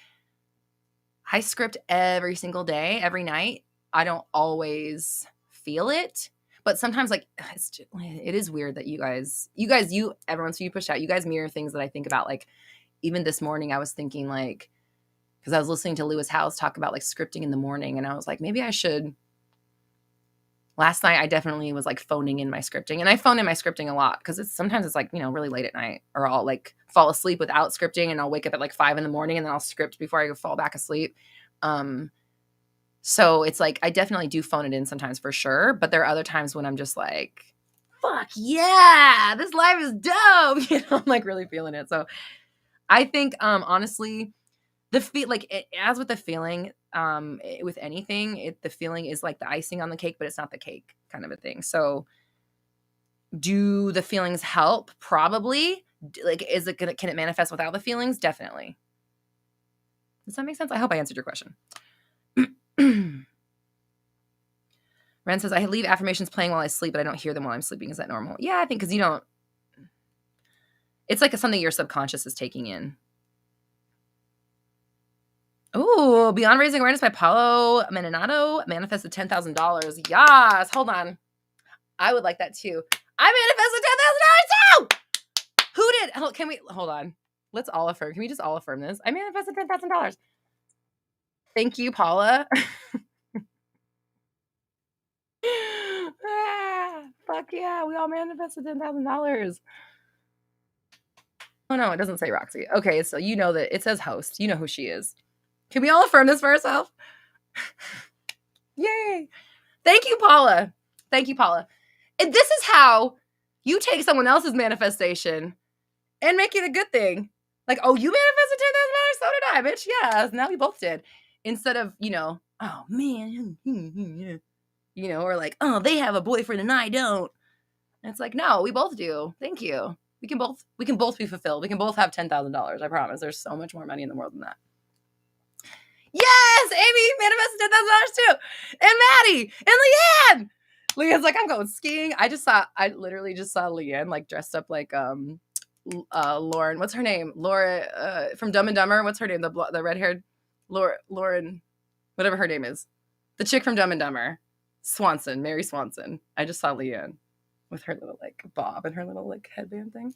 I script every single day, every night. I don't always feel it, but sometimes like it is weird that you guys, everyone, so you push out, you guys mirror things that I think about. Like even this morning I was thinking like, because I was listening to Lewis Howes talk about like scripting in the morning and I was like, maybe I should. Last night I definitely was like phoning in my scripting, and I phone in my scripting a lot because sometimes it's like, you know, really late at night, or I'll like fall asleep without scripting and I'll wake up at like 5 a.m. and then I'll script before I fall back asleep. So it's like, I definitely do phone it in sometimes for sure. But there are other times when I'm just like, fuck yeah, this life is dope. You know, I'm like really feeling it. So I think, honestly, as with the feeling, with anything, the feeling is like the icing on the cake, but it's not the cake kind of a thing. So do the feelings help? Probably. Like, can it manifest without the feelings? Definitely. Does that make sense? I hope I answered your question. Ren says, I leave affirmations playing while I sleep, but I don't hear them while I'm sleeping. Is that normal? Yeah, I think because you don't. It's like something your subconscious is taking in. Oh, Beyond Raising Awareness by Paulo Meninato manifested $10,000. Yes. Hold on. I would like that too. I manifested $10,000 too. Who did? Can we hold on? Let's all affirm. Can we just all affirm this? I manifested $10,000. Thank you, Paula. Fuck yeah. We all manifested $10,000. Oh no, it doesn't say Roxy. Okay, so you know that it says host. You know who she is. Can we all affirm this for ourselves? Yay. Thank you, Paula. Thank you, Paula. And this is how you take someone else's manifestation and make it a good thing. Like, oh, you manifested $10,000? So did I, bitch. Yeah, now we both did. Instead of, you know, oh, man. You know, or like, oh, they have a boyfriend and I don't. And it's like, no, we both do. Thank you. We can both be fulfilled. We can both have $10,000. I promise. There's so much more money in the world than that. Yes, Amy manifested $10,000 too, and Maddie and Leanne. Leanne's like, I'm going skiing. I literally just saw Leanne like dressed up like Lauren. What's her name? Laura from Dumb and Dumber. What's her name? The red haired Lauren, whatever her name is, the chick from Dumb and Dumber, Swanson, Mary Swanson. I just saw Leanne with her little like bob and her little like headband thing.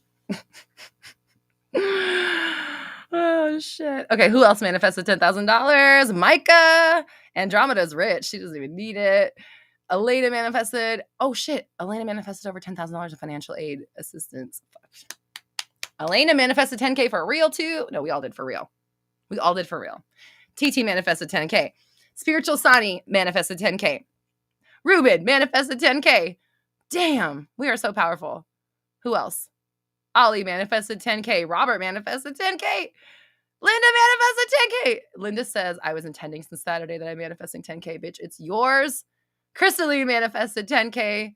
Oh, shit. Okay, who else manifested $10,000? Micah. Andromeda's rich. She doesn't even need it. Elena manifested. Oh, shit. Elena manifested over $10,000 in financial aid assistance. Fuck. Elena manifested 10K for real, too. No, we all did for real. We all did for real. TT manifested 10K. Spiritual Sani manifested 10K. Ruben manifested 10K. Damn, we are so powerful. Who else? Ollie manifested 10K. Robert manifested 10K. Linda manifested 10K. Linda says, I was intending since Saturday that I'm manifesting 10K, bitch. It's yours. Crystalline manifested 10K.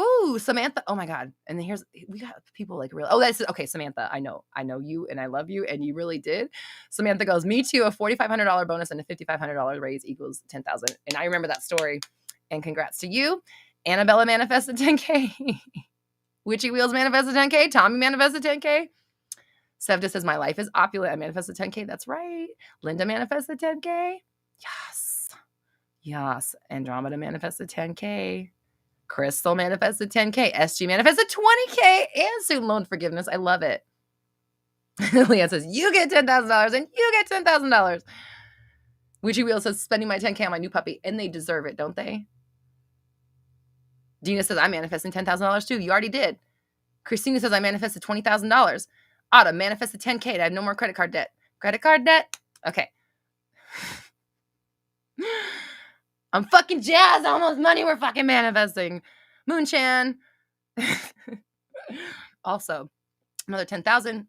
Ooh, Samantha. Oh my God. And then we got people like real. Oh, that's okay. Samantha, I know you and I love you. And you really did. Samantha goes, me too. A $4,500 bonus and a $5,500 raise equals 10,000. And I remember that story. And congrats to you. Annabella manifested 10K. Witchy Wheels manifested 10K. Tommy manifested 10K. Sevda says, my life is opulent. I manifested 10K. That's right. Linda manifested 10K. Yes. Yes. Andromeda manifested 10K. Crystal manifested 10K. SG manifested 20K and student loan forgiveness. I love it. Leanne says, you get $10,000 and you get $10,000. Witchy Wheel says, spending my 10K on my new puppy. And they deserve it, don't they? Dina says, I'm manifesting $10,000 too. You already did. Christina says, I manifested $20,000. Autumn manifested 10K. I have no more credit card debt. Credit card debt? Okay. I'm fucking jazzed. All those money we're fucking manifesting. Moonchan. Also, another 10,000.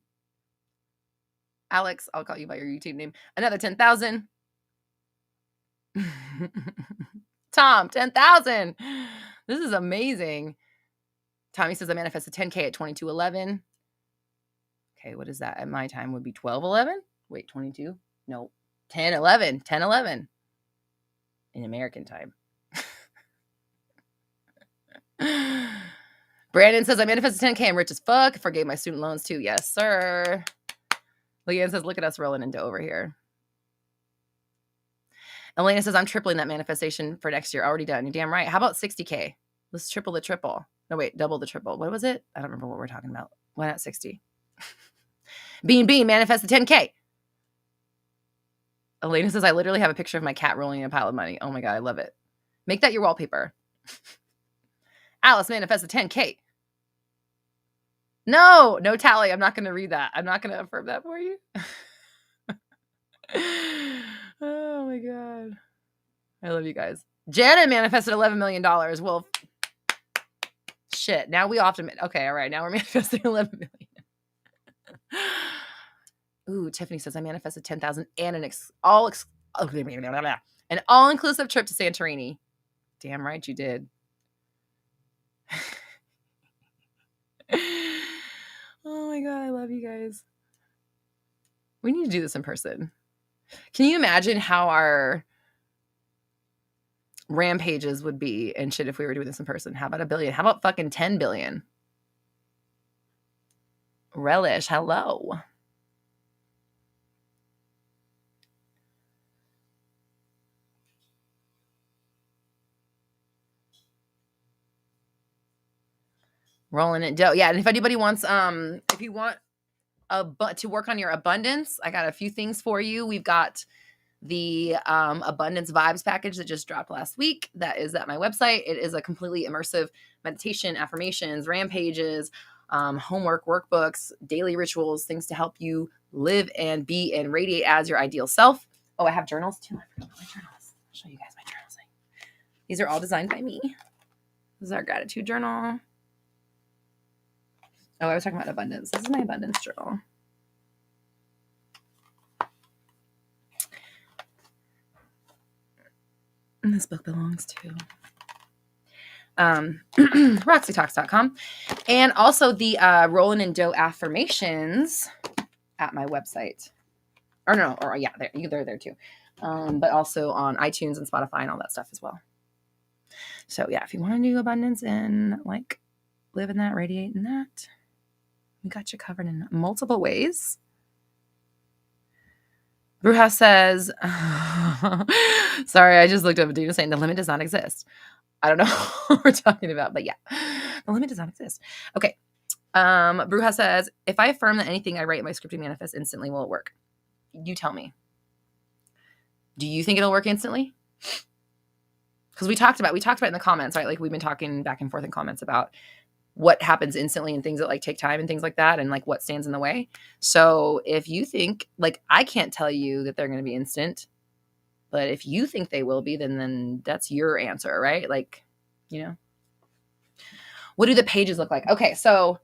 Alex, I'll call you by your YouTube name. Another 10,000. Tom, 10,000. This is amazing. Tommy says I manifested 10K at 22:11. Okay, what is that? At my time would be 12:11. Wait, 22? No, 10:11. 10:11 in American time. Brandon says I manifested 10K. I'm rich as fuck. Forgave my student loans too. Yes, sir. Leanne says, look at us rolling into over here. Elena says, I'm tripling that manifestation for next year. Already done. You're damn right. How about 60K? Let's triple the triple. No, wait, double the triple. What was it? I don't remember what we're talking about. Why not 60? Bean manifested 10K. Elena says, I literally have a picture of my cat rolling in a pile of money. Oh my God, I love it. Make that your wallpaper. Alice manifested 10K. No tally. I'm not going to read that. I'm not going to affirm that for you. Oh my God. I love you guys. Janet manifested $11 million. Well, shit. Now we all have to. Okay, all right. Now we're manifesting 11 million. Ooh, Tiffany says I manifested 10,000 and an all-inclusive trip to Santorini. Damn right you did. Oh my God, I love you guys. We need to do this in person. Can you imagine how our rampages would be and shit if we were doing this in person? How about $1 billion? How about fucking 10 billion? Relish, hello. Rolling it dough. Yeah, and if anybody wants, if you want to work on your abundance, I got a few things for you. We've got the abundance vibes package that just dropped last week. That is at my website. It is a completely immersive meditation, affirmations, rampages, homework, workbooks, daily rituals, things to help you live and be and radiate as your ideal self. Oh, I have journals too. I forgot my journals. I'll show you guys my journals. These are all designed by me. This is our gratitude journal. Oh, I was talking about abundance. This is my abundance journal. And this book belongs to RoxyTalks.com. And also the Rollin' in Dough affirmations at my website. Or no, or yeah, they're there too. But also on iTunes and Spotify and all that stuff as well. So yeah, if you want to do abundance and like live in that, radiate in that, we got you covered in multiple ways. Bruja says, sorry, I just looked up Dina saying the limit does not exist. I don't know what we're talking about, but yeah, the limit does not exist. Okay. Bruja says, if I affirm that anything I write in my scripting manifests instantly, will it work? You tell me. Do you think it'll work instantly? Because we talked about it in the comments, right? Like we've been talking back and forth in comments about what happens instantly and things that like take time and things like that and like what stands in the way. So if you think, like, I can't tell you that they're going to be instant, but if you think they will be, then that's your answer, right? Like, you know, what do the pages look like? Okay, so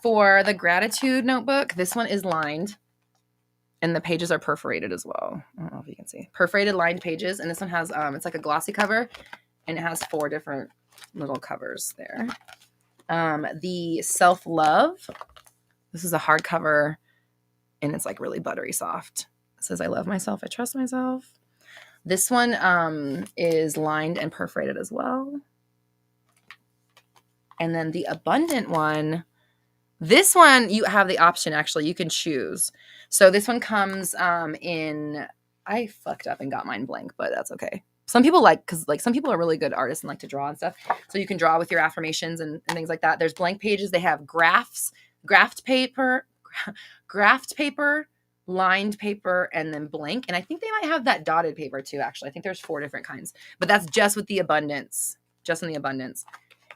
for the gratitude notebook, this one is lined and the pages are perforated as well. I don't know if you can see. Perforated lined pages, and this one has, it's like a glossy cover, and it has 4 different little covers there. The self-love, this is a hardcover, and it's like really buttery soft. It says, I love myself, I trust myself. This one is lined and perforated as well. And then the abundant one, this one, you have the option, actually, you can choose. So this one comes in, I fucked up and got mine blank, but that's okay. Some people because like some people are really good artists and like to draw and stuff. So you can draw with your affirmations and things like that. There's blank pages. They have graph paper, lined paper, and then blank. And I think they might have that dotted paper too, actually. I think there's 4 different kinds, but that's just with the abundance, just in the abundance.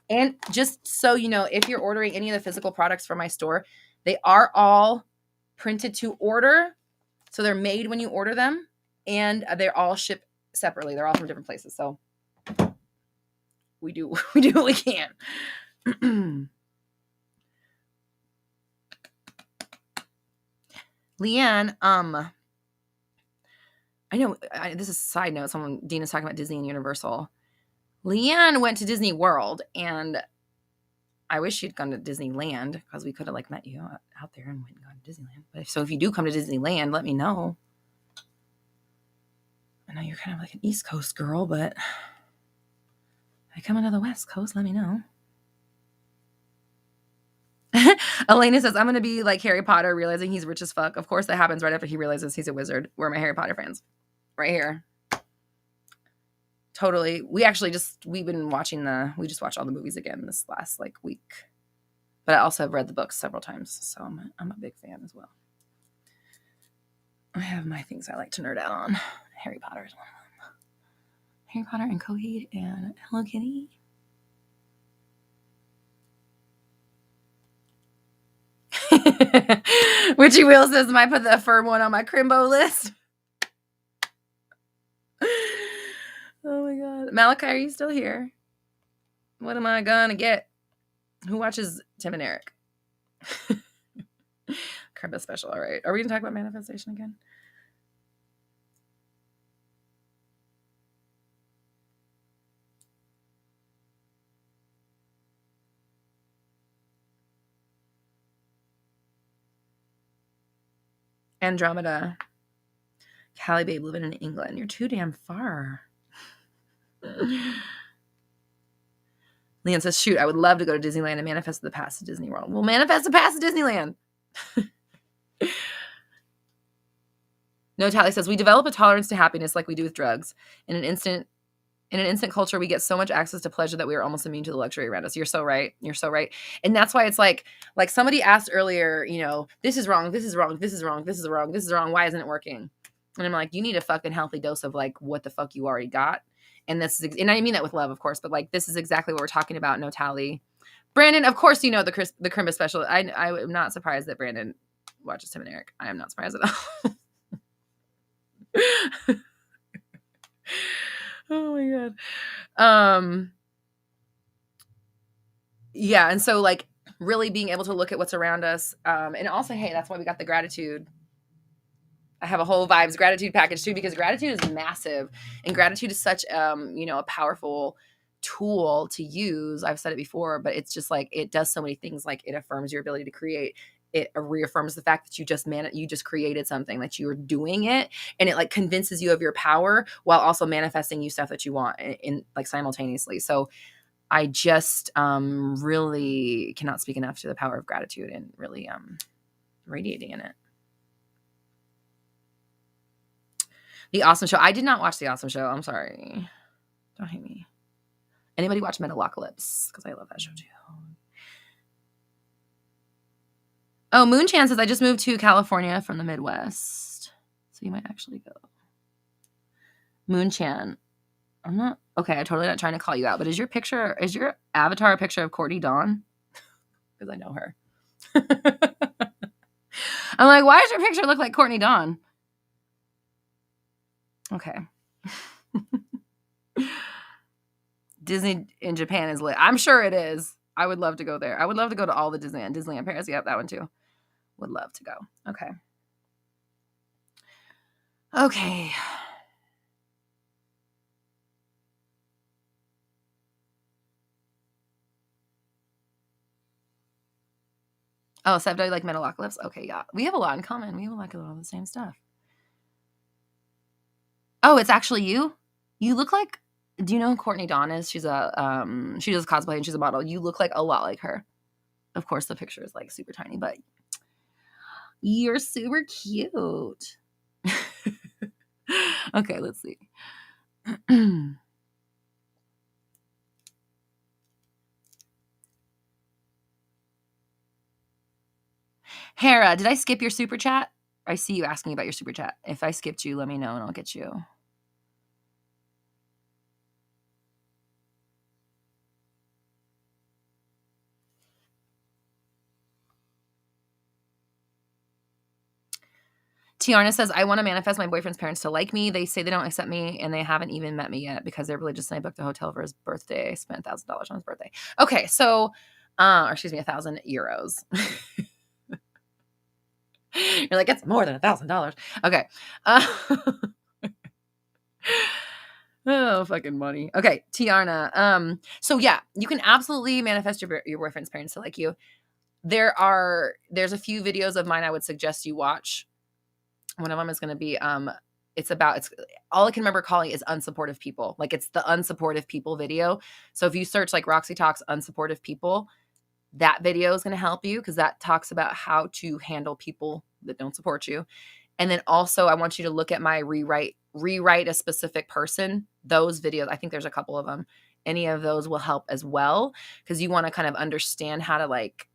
And just so you know, if you're ordering any of the physical products from my store, they are all printed to order. So they're made when you order them, and they're all shipped separately. They're all from different places. So we do what we can. Leanne, I know this is a side note. Dina's talking about Disney and Universal. Leanne went to Disney World, and I wish she'd gone to Disneyland because we could have like met you out there and went and gone to Disneyland. But if you do come to Disneyland, let me know. I know you're kind of like an East Coast girl, but if I come into the West Coast, let me know. Elena says, I'm going to be like Harry Potter, realizing he's rich as fuck. Of course, that happens right after he realizes he's a wizard. We're my Harry Potter fans. Right here. Totally. We just watched all the movies again this last like week. But I also have read the books several times, so I'm a big fan as well. I have my things I like to nerd out on. Harry Potter is one of them. Harry Potter and Coheed and Hello Kitty. Witchy Wheel says, I might put the Affirm one on my Crimbo list. Oh my God. Malachi, are you still here? What am I gonna get? Who watches Tim and Eric? Crimbo special. All right. Are we gonna talk about manifestation again? Andromeda. Callie babe living in England. You're too damn far. Leanne says, shoot, I would love to go to Disneyland and manifest the pass to Disney World. We'll manifest the pass to Disneyland. No, Tally says, we develop a tolerance to happiness like we do with drugs. In an instant culture, we get so much access to pleasure that we are almost immune to the luxury around us. You're so right. You're so right. And that's why it's like somebody asked earlier, this is wrong. This is wrong. This is wrong. This is wrong. This is wrong. Why isn't it working? And I'm like, you need a fucking healthy dose of like what the fuck you already got. And and I mean that with love, of course, but like, this is exactly what we're talking about. No, Tally. Brandon, of course, the Crimba special. I'm not surprised that Brandon watches Tim and Eric. I am not surprised at all. Oh my God. Yeah. And so like really being able to look at what's around us. And also, hey, that's why we got the gratitude. I have a whole vibes gratitude package too, because gratitude is massive, and gratitude is such, a powerful tool to use. I've said it before, but it's just like, it does so many things. Like it affirms your ability to create. It reaffirms the fact that you just created something, that you're doing it, and it like convinces you of your power while also manifesting you stuff that you want in like simultaneously. So I just really cannot speak enough to the power of gratitude and really radiating in it. The Awesome Show. I did not watch The Awesome Show. I'm sorry. Don't hate me. Anybody watch Metalocalypse? Because I love that show too. Oh, Moonchan says, I just moved to California from the Midwest. So you might actually go. Moonchan. I'm not, okay, I'm totally not trying to call you out, but is your avatar a picture of Courtney Dawn? Because I know her. I'm like, why does your picture look like Courtney Dawn? Okay. Disney in Japan is lit. I'm sure it is. I would love to go there. I would love to go to all the Disneyland Paris. Yep, that one too. Would love to go. Okay. Okay. Oh, Seb, do you like Metalocalypse? Okay, yeah. We have a lot in common. We have a lot of the same stuff. Oh, it's actually you? You look like, do you know who Courtney Dawn is? She's a she does cosplay and she's a model. You look like a lot like her. Of course, the picture is like super tiny, but you're super cute. Okay, let's see. Hera, did I skip your super chat? I see you asking about your super chat. If I skipped you, let me know and I'll get you. Tiana says, I want to manifest my boyfriend's parents to like me. They say they don't accept me and they haven't even met me yet because they're religious and I booked a hotel for his birthday. I spent $1,000 on his birthday. Okay, so, or excuse me, 1,000 euros. You're like, it's more than $1,000. Okay. Oh, fucking money. Okay, Tiana. So yeah, you can absolutely manifest your boyfriend's parents to like you. There's a few videos of mine I would suggest you watch. One of them is going to be it's all I can remember calling is unsupportive people. Like it's the unsupportive people video. So if you search like Roxy Talks unsupportive people, that video is going to help you because that talks about how to handle people that don't support you. And then also I want you to look at my rewrite a specific person. Those videos, I think there's a couple of them. Any of those will help as well because you want to kind of understand how to like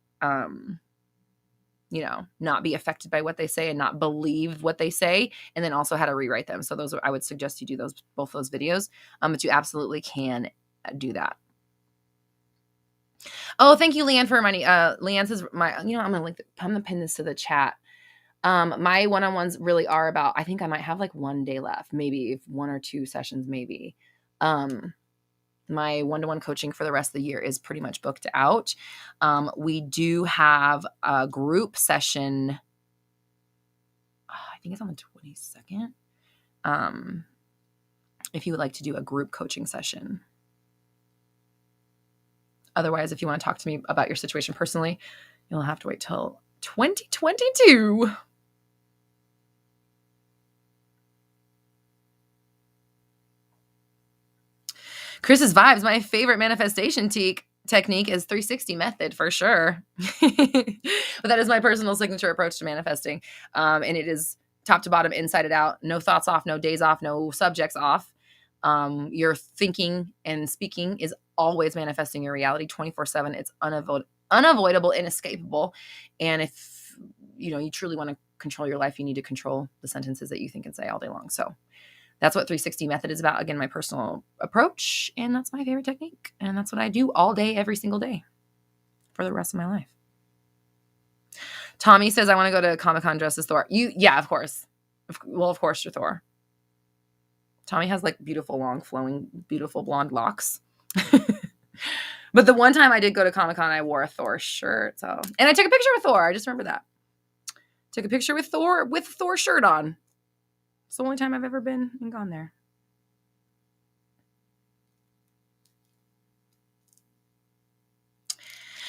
not be affected by what they say and not believe what they say, and then also how to rewrite them. So I would suggest you do both those videos, but you absolutely can do that. Oh, thank you, Leanne, for money. Leanne says I'm gonna pin this to the chat. My one-on-ones really are about, I think I might have like 1 day left, maybe 1 or 2 sessions, maybe. My one-to-one coaching for the rest of the year is pretty much booked out. We do have a group session. I think it's on the 22nd. If you would like to do a group coaching session. Otherwise, if you want to talk to me about your situation personally, you'll have to wait till 2022. Chris's vibes. My favorite manifestation technique is 360 method for sure. But that is my personal signature approach to manifesting. And it is top to bottom, inside and out. No thoughts off, no days off, no subjects off. Your thinking and speaking is always manifesting your reality 24/7. It's unavoidable, inescapable. And if you truly want to control your life, you need to control the sentences that you think and say all day long. So that's what 360 method is about. Again, my personal approach, and that's my favorite technique. And that's what I do all day, every single day for the rest of my life. Tommy says, I want to go to Comic-Con dressed as Thor. Yeah, of course. Well, of course you're Thor. Tommy has like beautiful, long, flowing, beautiful blonde locks. But the one time I did go to Comic-Con, I wore a Thor shirt. And I took a picture with Thor. I just remember that. Took a picture with Thor shirt on. It's the only time I've ever been and gone there.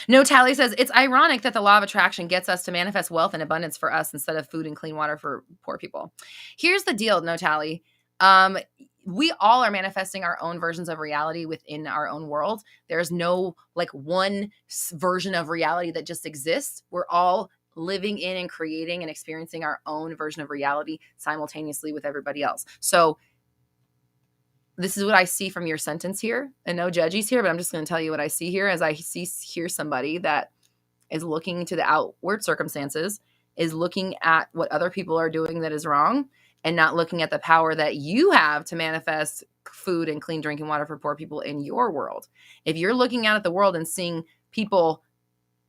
No, Tally says, it's ironic that the law of attraction gets us to manifest wealth and abundance for us instead of food and clean water for poor people. Here's the deal, No, Tally. We all are manifesting our own versions of reality within our own world. There's no like one version of reality that just exists. We're all living in and creating and experiencing our own version of reality simultaneously with everybody else. So this is what I see from your sentence here, and no judges here, but I'm just going to tell you what I see here as I hear somebody that is looking to the outward circumstances, is looking at what other people are doing that is wrong, and not looking at the power that you have to manifest food and clean drinking water for poor people in your world. If you're looking out at the world and seeing people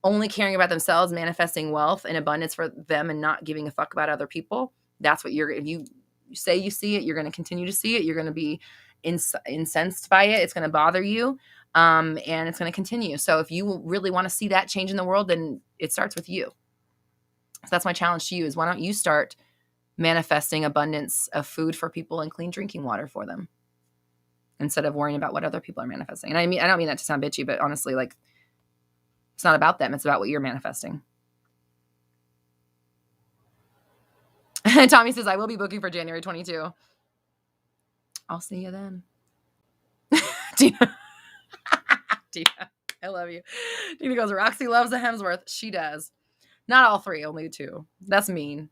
only caring about themselves, manifesting wealth and abundance for them and not giving a fuck about other people, that's what if you say you see it, you're going to continue to see it. You're going to be incensed by it. It's going to bother you. And it's going to continue. So if you really want to see that change in the world, then it starts with you. So that's my challenge to you, is why don't you start manifesting abundance of food for people and clean drinking water for them, instead of worrying about what other people are manifesting. And I don't mean that to sound bitchy, but honestly, like, it's not about them. It's about what you're manifesting. Tommy says, I will be booking for January 22. I'll see you then. Dina. Dina, I love you. Dina goes, Roxy loves the Hemsworth. She does. Not all three, only two. That's mean.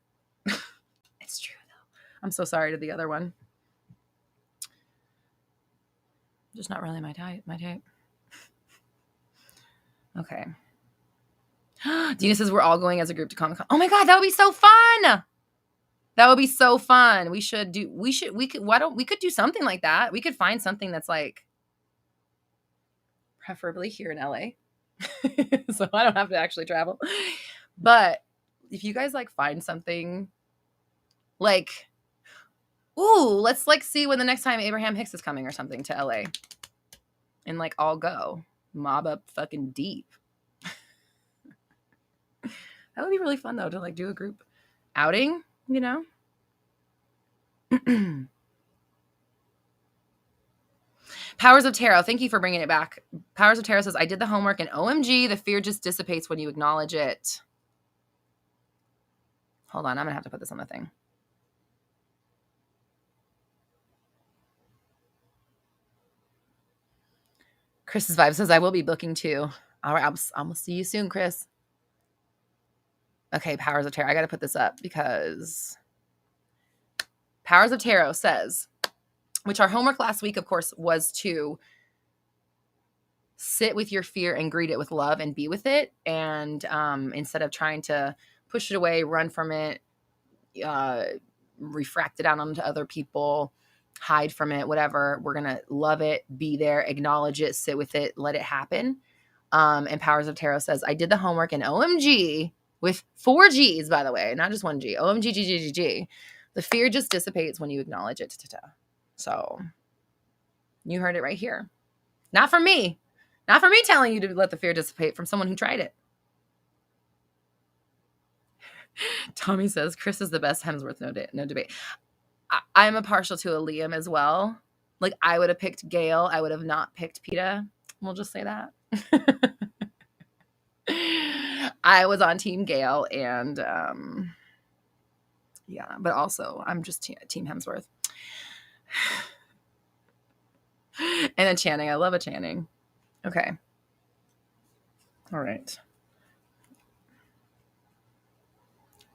It's true, though. I'm so sorry to the other one. Just not really my type. Okay. Dina says, we're all going as a group to Comic-Con. Oh my God, that would be so fun. That would be so fun. We could do something like that. We could find something that's like, preferably here in LA. So I don't have to actually travel. But if you guys like find something like, ooh, let's like see when the next time Abraham Hicks is coming or something to LA, and like all go mob up fucking deep. That would be really fun though, to like do a group outing, you know? Powers of Tarot, thank you for bringing it back. Powers of Tarot says, I did the homework and OMG, the fear just dissipates when you acknowledge it. Hold on, I'm going to have to put this on the thing. Chris's vibe says, I will be booking too. All right, I'm going to see you soon, Chris. Okay, Powers of Tarot. I got to put this up because Powers of Tarot says, which our homework last week, of course, was to sit with your fear and greet it with love and be with it. And instead of trying to push it away, run from it, refract it out onto other people, hide from it, whatever, we're going to love it, be there, acknowledge it, sit with it, let it happen. And Powers of Tarot says, I did the homework and OMG, with 4 G's, by the way, not just 1 G, OMG, G. The fear just dissipates when you acknowledge it. So you heard it right here. Not from me. Not from me telling you to let the fear dissipate, from someone who tried it. Tommy says, Chris is the best Hemsworth, no debate. I'm a partial to a Liam as well. Like, I would have picked Gail. I would have not picked PETA. We'll just say that. I was on Team Gail, and yeah, but also I'm just Team Hemsworth. And a Channing. I love a Channing. Okay. All right.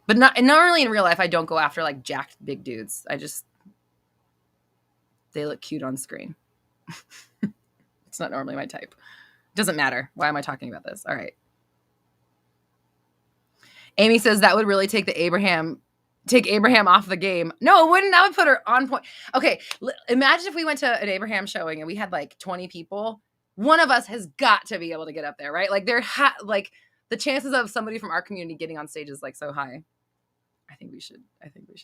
But not really in real life. I don't go after like jacked big dudes. They look cute on screen. It's not normally my type. Doesn't matter. Why am I talking about this? All right. Amy says that would really take Abraham off the game. No, it wouldn't. That would put her on point. Okay, imagine if we went to an Abraham showing and we had like 20 people. One of us has got to be able to get up there, right? Like like the chances of somebody from our community getting on stage is like so high. I think we should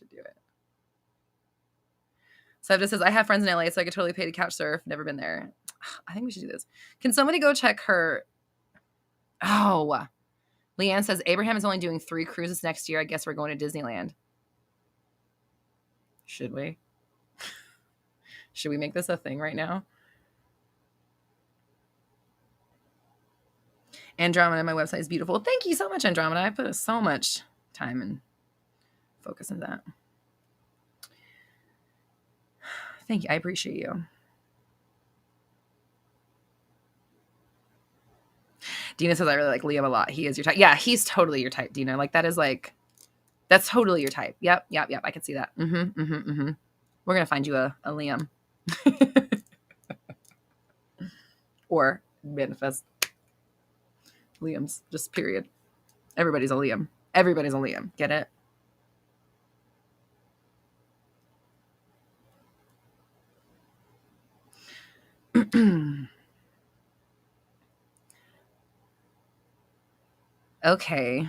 do it. Sevda says, I have friends in LA, so I could totally pay to couch surf. Never been there. I think we should do this. Can somebody go check her? Oh, Leanne says, Abraham is only doing 3 cruises next year. I guess we're going to Disneyland. Should we? Should we make this a thing right now? Andromeda, my website is beautiful. Thank you so much, Andromeda. I put so much time and focus into that. Thank you. I appreciate you. Dina says, I really like Liam a lot. He is your type. Yeah, he's totally your type, Dina. Like, that's totally your type. Yep. I can see that. We're going to find you a Liam. Or manifest Liam's, just period. Everybody's a Liam. Everybody's a Liam. Get it? Okay.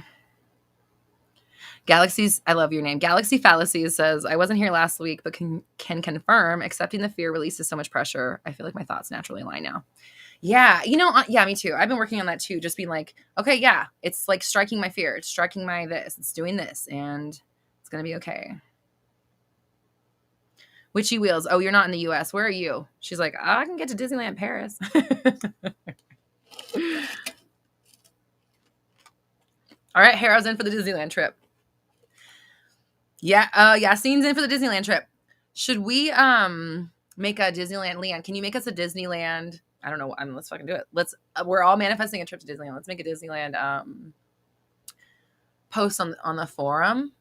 Galaxies, I love your name. Galaxy Fallacies says, I wasn't here last week, but can confirm accepting the fear releases so much pressure. I feel like my thoughts naturally align now. Yeah, yeah, me too. I've been working on that too. Just being like, okay, yeah, it's like striking my fear. It's striking my this. It's doing this, and it's going to be okay. Witchy Wheels. Oh, you're not in the U.S. Where are you? She's like, I can get to Disneyland Paris. All right, Harrow's in for the Disneyland trip. Yeah, Yassine's in for the Disneyland trip. Should we make a Disneyland? Leanne, can you make us a Disneyland? I don't know. Let's fucking do it. We're all manifesting a trip to Disneyland. Let's make a Disneyland post on the forum.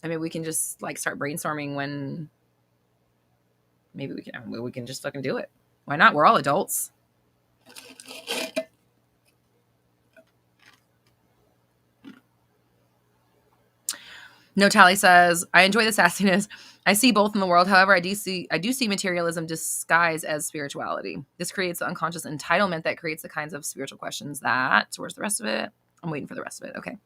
I mean, we can just like start brainstorming when maybe we can just fucking do it. Why not? We're all adults. No, Tally says, I enjoy the sassiness. I see both in the world. However, I do see materialism disguised as spirituality. This creates the unconscious entitlement that creates the kinds of spiritual questions that, where's the rest of it? I'm waiting for the rest of it. Okay.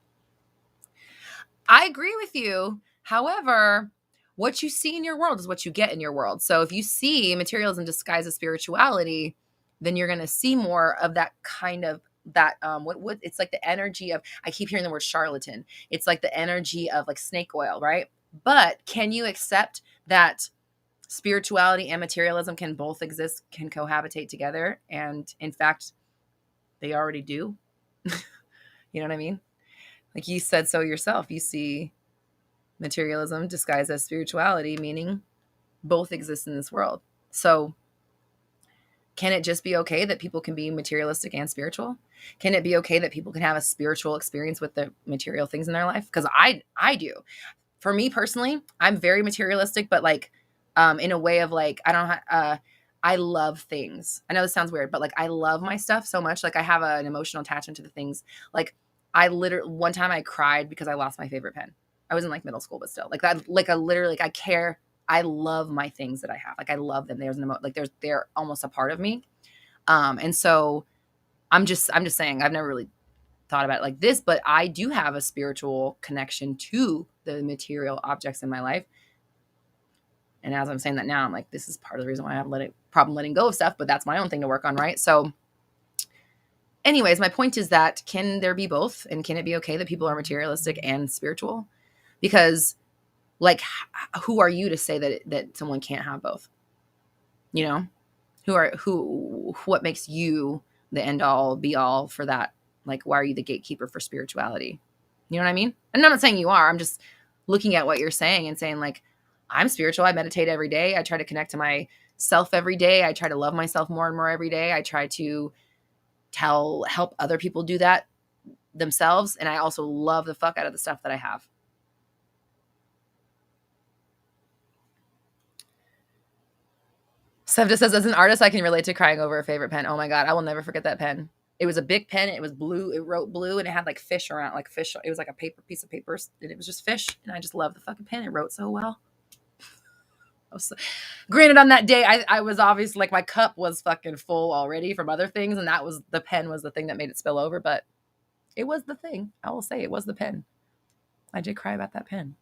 I agree with you. However, what you see in your world is what you get in your world. So if you see materialism disguised as spirituality, then you're going to see more of that kind of that what it's like the energy of, I keep hearing the word charlatan. It's like the energy of like snake oil, right? But can you accept that spirituality and materialism can both exist, can cohabitate together? And in fact, they already do. You know what I mean? Like you said so yourself, you see materialism disguised as spirituality, meaning both exist in this world. So can it just be okay that people can be materialistic and spiritual? Can it be okay that people can have a spiritual experience with the material things in their life? Because I do. For me personally, I'm very materialistic, but like in a way of like, I love things. I know this sounds weird, but like I love my stuff so much. Like I have an emotional attachment to the things. Like one time I cried because I lost my favorite pen. I was in like middle school, but still like that, like I care. I love my things that I have. Like I love them. They're almost a part of me. And so I'm just saying, I've never really thought about it like this, but I do have a spiritual connection to the material objects in my life. And as I'm saying that now, I'm like, this is part of the reason why I have problem letting go of stuff, but that's my own thing to work on. Right. So anyways, my point is that can there be both? And can it be okay that people are materialistic and spiritual? Because like, who are you to say that someone can't have both? You know, what makes you the end all be all for that? Like, why are you the gatekeeper for spirituality? You know what I mean? And I'm not saying you are. I'm just looking at what you're saying and saying like, I'm spiritual. I meditate every day. I try to connect to myself every day. I try to love myself more and more every day. I try to help other people do that themselves. And I also love the fuck out of the stuff that I have. Sev just says, as an artist, I can relate to crying over a favorite pen. Oh my God, I will never forget that pen. It was a big pen. It was blue. It wrote blue and it had like fish around, like fish. It was like a piece of paper and it was just fish. And I just loved the fucking pen. It wrote so well. Granted, on that day, I was obviously like my cup was fucking full already from other things. And the pen was the thing that made it spill over. But it was the thing. I will say it was the pen. I did cry about that pen.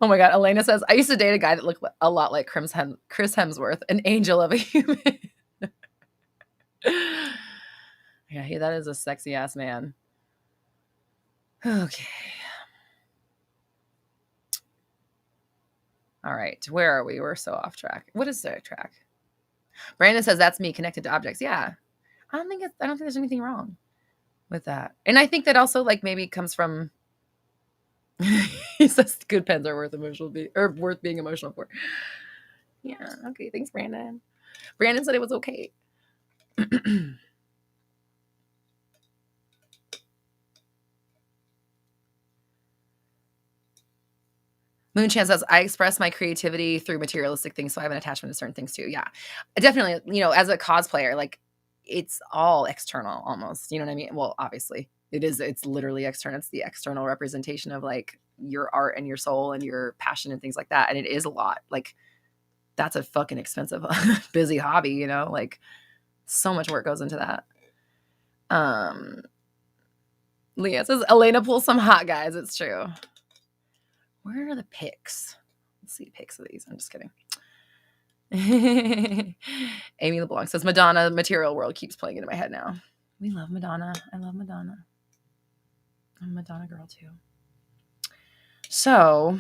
Oh my God. Elena says, I used to date a guy that looked a lot like Chris Hemsworth, an angel of a human. Yeah, that is a sexy ass man. Okay. All right. Where are we? We're so off track. What is the track? Brandon says, that's me connected to objects. Yeah. I don't think there's anything wrong with that. And I think that also like maybe comes from, he says good pens are worth being emotional for. Yeah. Okay. Thanks, Brandon. Brandon said it was okay. Moonchan says, I express my creativity through materialistic things, so I have an attachment to certain things too. Yeah, definitely. You know, as a cosplayer, like it's all external almost. You know what I mean? Well, obviously it's literally external. It's the external representation of like your art and your soul and your passion and things like that. And it is a lot. Like that's a fucking expensive, busy hobby, you know, like so much work goes into that. Leah says, Elena pulls some hot guys. It's true. Where are the pics? Let's see pics of these. I'm just kidding. Amy LeBlanc says, Madonna, Material World keeps playing into my head now. We love Madonna. I love Madonna. I'm a Madonna girl too. So,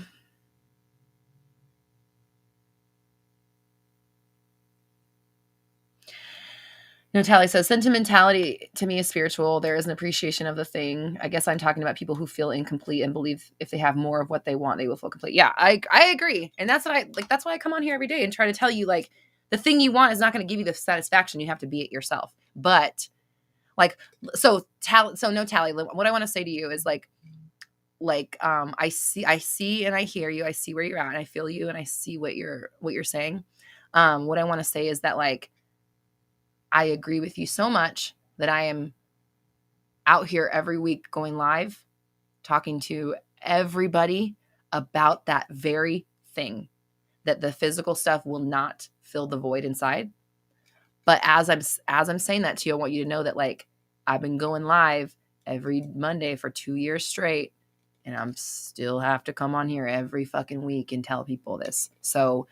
Natalie says, sentimentality to me is spiritual. There is an appreciation of the thing. I guess I'm talking about people who feel incomplete and believe if they have more of what they want, they will feel complete. Yeah, I agree. And that's what I like. That's why I come on here every day and try to tell you, like, the thing you want is not going to give you the satisfaction. You have to be it yourself. But like, so no, Tally, what I want to say to you is like, I see and I hear you. I see where you're at and I feel you and I see what you're saying. What I want to say is that, like, I agree with you so much that I am out here every week going live, talking to everybody about that very thing, that the physical stuff will not fill the void inside. But as I'm saying that to you, I want you to know that, like, I've been going live every Monday for 2 years straight, and I'm still have to come on here every fucking week and tell people this. So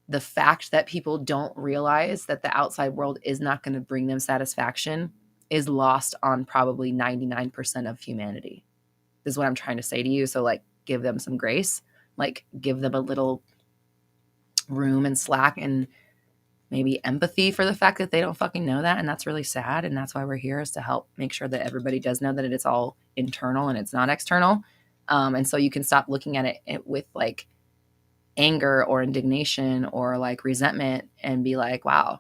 the fact that people don't realize that the outside world is not going to bring them satisfaction is lost on probably 99% of humanity. This is what I'm trying to say to you. So, like, give them some grace, like, give them a little room and slack and maybe empathy for the fact that they don't fucking know that. And that's really sad. And that's why we're here, is to help make sure that everybody does know that it's all internal and it's not external. And so you can stop looking at it with like anger or indignation or like resentment and be like, wow,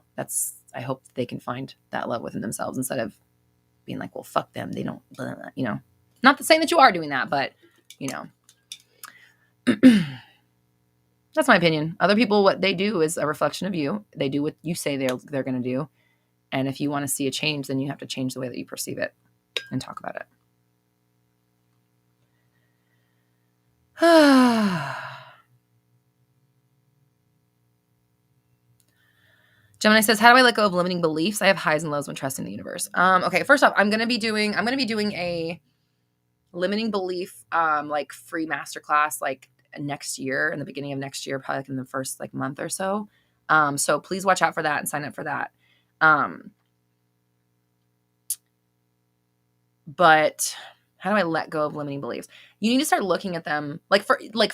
I hope they can find that love within themselves, instead of being like, well, fuck them. They don't, you know, not saying that you are doing that, but you know, that's my opinion. Other people, what they do is a reflection of you. They do what you say they're going to do. And if you want to see a change, then you have to change the way that you perceive it and talk about it. Gemini says, how do I let go of limiting beliefs? I have highs and lows when trusting the universe. Okay, first off, I'm going to be doing a limiting belief, like free masterclass, like next year, in the beginning of next year, probably like in the first like month or so. So please watch out for that and sign up for that. But how do I let go of limiting beliefs? You need to start looking at them.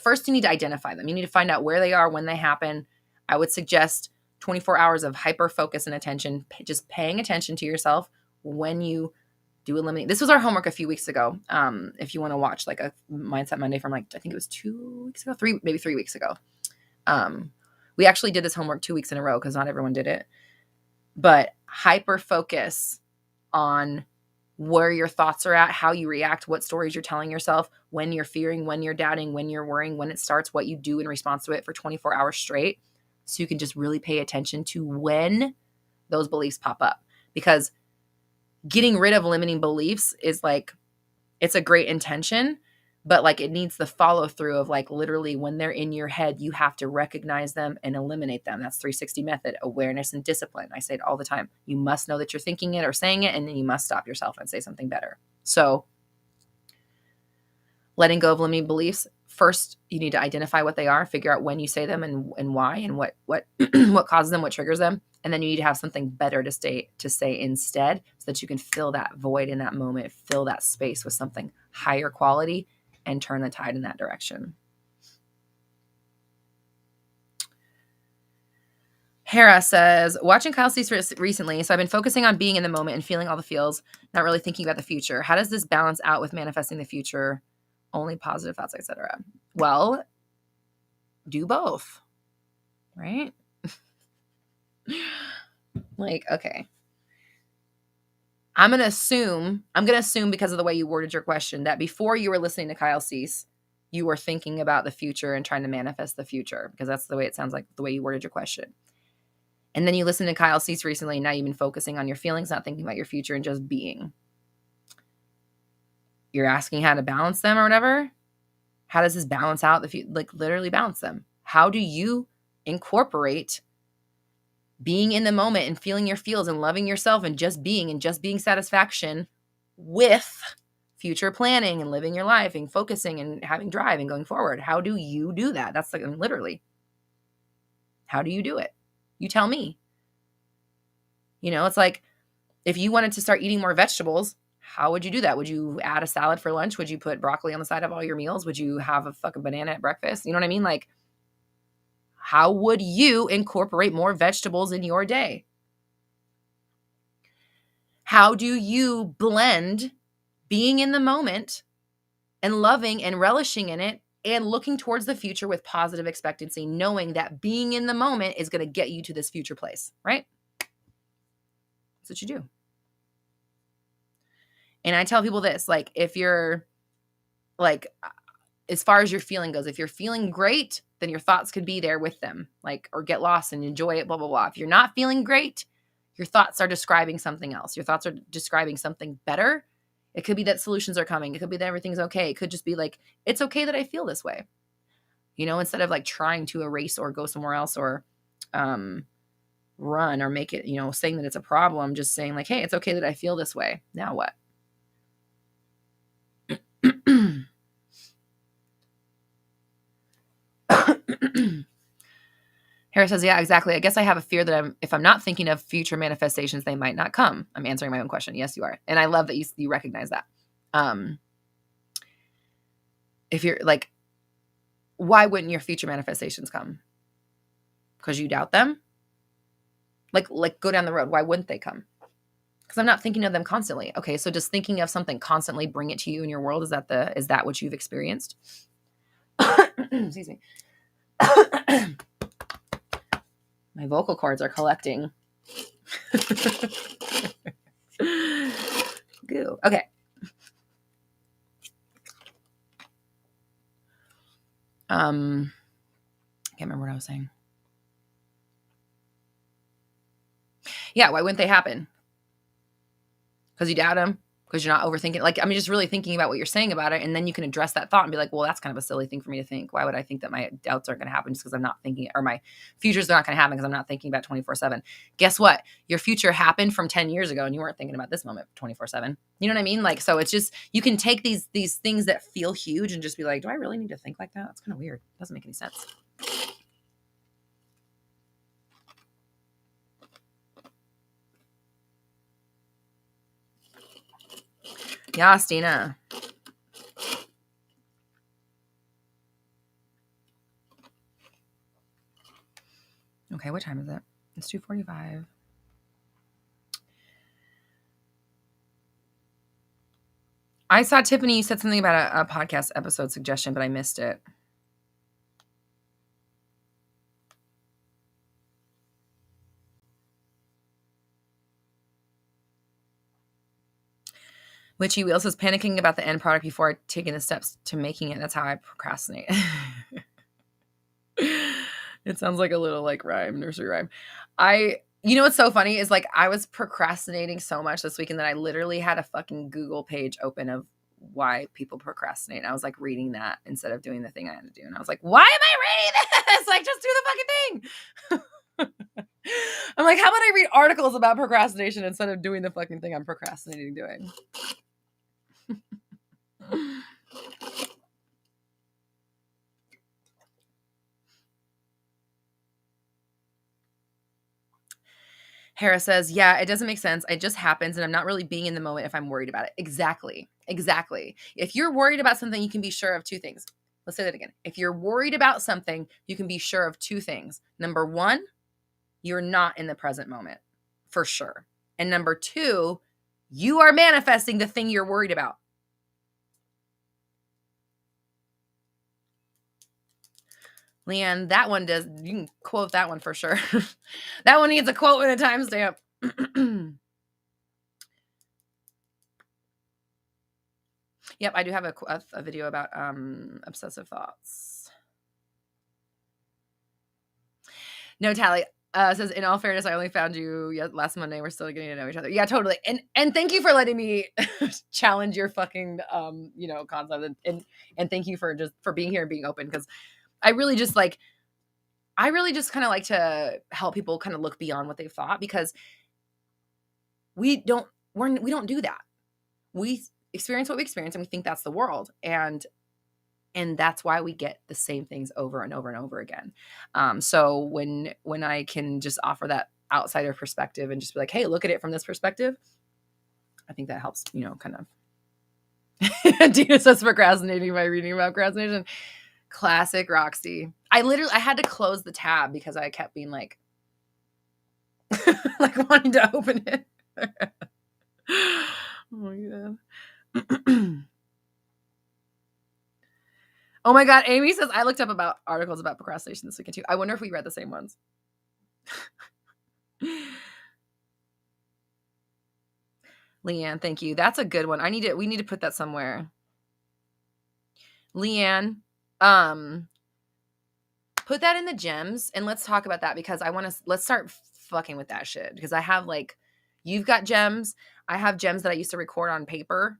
First you need to identify them. You need to find out where they are, when they happen. I would suggest 24 hours of hyper focus and attention, just paying attention to yourself when you do eliminate. This was our homework a few weeks ago. If you want to watch like a Mindset Monday from like, I think it was 2 weeks ago, maybe 3 weeks ago. We actually did this homework 2 weeks in a row because not everyone did it. But hyper focus on where your thoughts are at, how you react, what stories you're telling yourself, when you're fearing, when you're doubting, when you're worrying, when it starts, what you do in response to it for 24 hours straight. So you can just really pay attention to when those beliefs pop up. Because getting rid of limiting beliefs is like, it's a great intention, but like it needs the follow through of like literally when they're in your head, you have to recognize them and eliminate them. That's 360 method, awareness and discipline. I say it all the time. You must know that you're thinking it or saying it, and then you must stop yourself and say something better. So letting go of limiting beliefs, first, you need to identify what they are, figure out when you say them and why, and what what causes them, what triggers them. And then you need to have something better to say instead, so that you can fill that void in that moment, fill that space with something higher quality and turn the tide in that direction. Hera says, watching Kyle Cease recently, so I've been focusing on being in the moment and feeling all the feels, not really thinking about the future. How does this balance out with manifesting the future? Only positive thoughts, etc. Well, do both, right? Like, okay. I'm going to assume because of the way you worded your question that before you were listening to Kyle Cease, you were thinking about the future and trying to manifest the future, because that's the way it sounds like, the way you worded your question. And then you listen to Kyle Cease recently, and now you've been focusing on your feelings, not thinking about your future, and just being. You're asking how to balance them or whatever. How does this balance out like literally balance them? How do you incorporate being in the moment and feeling your feels and loving yourself and just being satisfaction with future planning and living your life and focusing and having drive and going forward? How do you do that? That's like literally. How do you do it? You tell me. It's like if you wanted to start eating more vegetables, how would you do that? Would you add a salad for lunch? Would you put broccoli on the side of all your meals? Would you have a fucking banana at breakfast? You know what I mean? Like, how would you incorporate more vegetables in your day? How do you blend being in the moment and loving and relishing in it and looking towards the future with positive expectancy, knowing that being in the moment is going to get you to this future place, right? That's what you do. And I tell people this, like, if you're like, as far as your feeling goes, if you're feeling great, then your thoughts could be there with them, like, or get lost and enjoy it, blah, blah, blah. If you're not feeling great, your thoughts are describing something else. Your thoughts are describing something better. It could be that solutions are coming. It could be that everything's okay. It could just be like, it's okay that I feel this way. Instead of like trying to erase or go somewhere else or run or make it, saying that it's a problem, just saying like, hey, it's okay that I feel this way. Now what? Harris says, yeah, exactly. I guess I have a fear that if I'm not thinking of future manifestations, they might not come. I'm answering my own question. Yes, you are. And I love that you recognize that. If you're like, why wouldn't your future manifestations come? Because you doubt them? Like go down the road. Why wouldn't they come? Because I'm not thinking of them constantly. Okay, so does thinking of something constantly bring it to you in your world? Is that what you've experienced? Excuse me. My vocal cords are collecting. Goo. Okay. Can't remember what I was saying. Yeah, why wouldn't they happen? Because you doubt them? Because you're not overthinking. Like, just really thinking about what you're saying about it, and then you can address that thought and be like, well, that's kind of a silly thing for me to think. Why would I think that my doubts aren't going to happen just because I'm not thinking, or my future's not going to happen because I'm not thinking about 24/7? Guess what? Your future happened from 10 years ago, and you weren't thinking about this moment 24/7. You know what I mean? Like, so it's just, you can take these things that feel huge and just be like, do I really need to think like that? That's kind of weird. It doesn't make any sense. Yes, Dina. Okay, what time is it? It's 2:45. I saw Tiffany, you said something about a podcast episode suggestion, but I missed it. Witchy Wheel says panicking about the end product before taking the steps to making it. That's how I procrastinate. It sounds like a little like rhyme, nursery rhyme. What's so funny is like I was procrastinating so much this weekend that I literally had a fucking Google page open of why people procrastinate. And I was like reading that instead of doing the thing I had to do. And I was like, why am I reading this? Like, just do the fucking thing. I'm like, how about I read articles about procrastination instead of doing the fucking thing I'm procrastinating doing? Hera says, yeah, it doesn't make sense. It just happens, and I'm not really being in the moment if I'm worried about it. Exactly. If you're worried about something, you can be sure of two things. Let's say that again. If you're worried about something, you can be sure of two things. Number one, you're not in the present moment, for sure. And number two, you are manifesting the thing you're worried about. Leanne, that one does, you can quote that one for sure. That one needs a quote and a timestamp. Yep, I do have a video about obsessive thoughts. No, Tally, Says, in all fairness, I only found you last Monday. We're still getting to know each other. Yeah, totally. And thank you for letting me challenge your fucking concept, and thank you for being here and being open, because I really just kind of like to help people kind of look beyond what they've thought, because we don't do that. We experience what we experience and we think that's the world. And that's why we get the same things over and over and over again. So when I can just offer that outsider perspective and just be like, hey, look at it from this perspective, I think that helps, kind of. Dina says procrastinating by reading about procrastination. Classic Roxy. I had to close the tab because I kept being like, like wanting to open it. Oh my God. Oh my God, Amy says, I looked up about articles about procrastination this weekend too. I wonder if we read the same ones. Leanne, thank you. That's a good one. We need to put that somewhere. Leanne, put that in the gems and let's talk about that, because let's start fucking with that shit, because I have you've got gems. I have gems that I used to record on paper.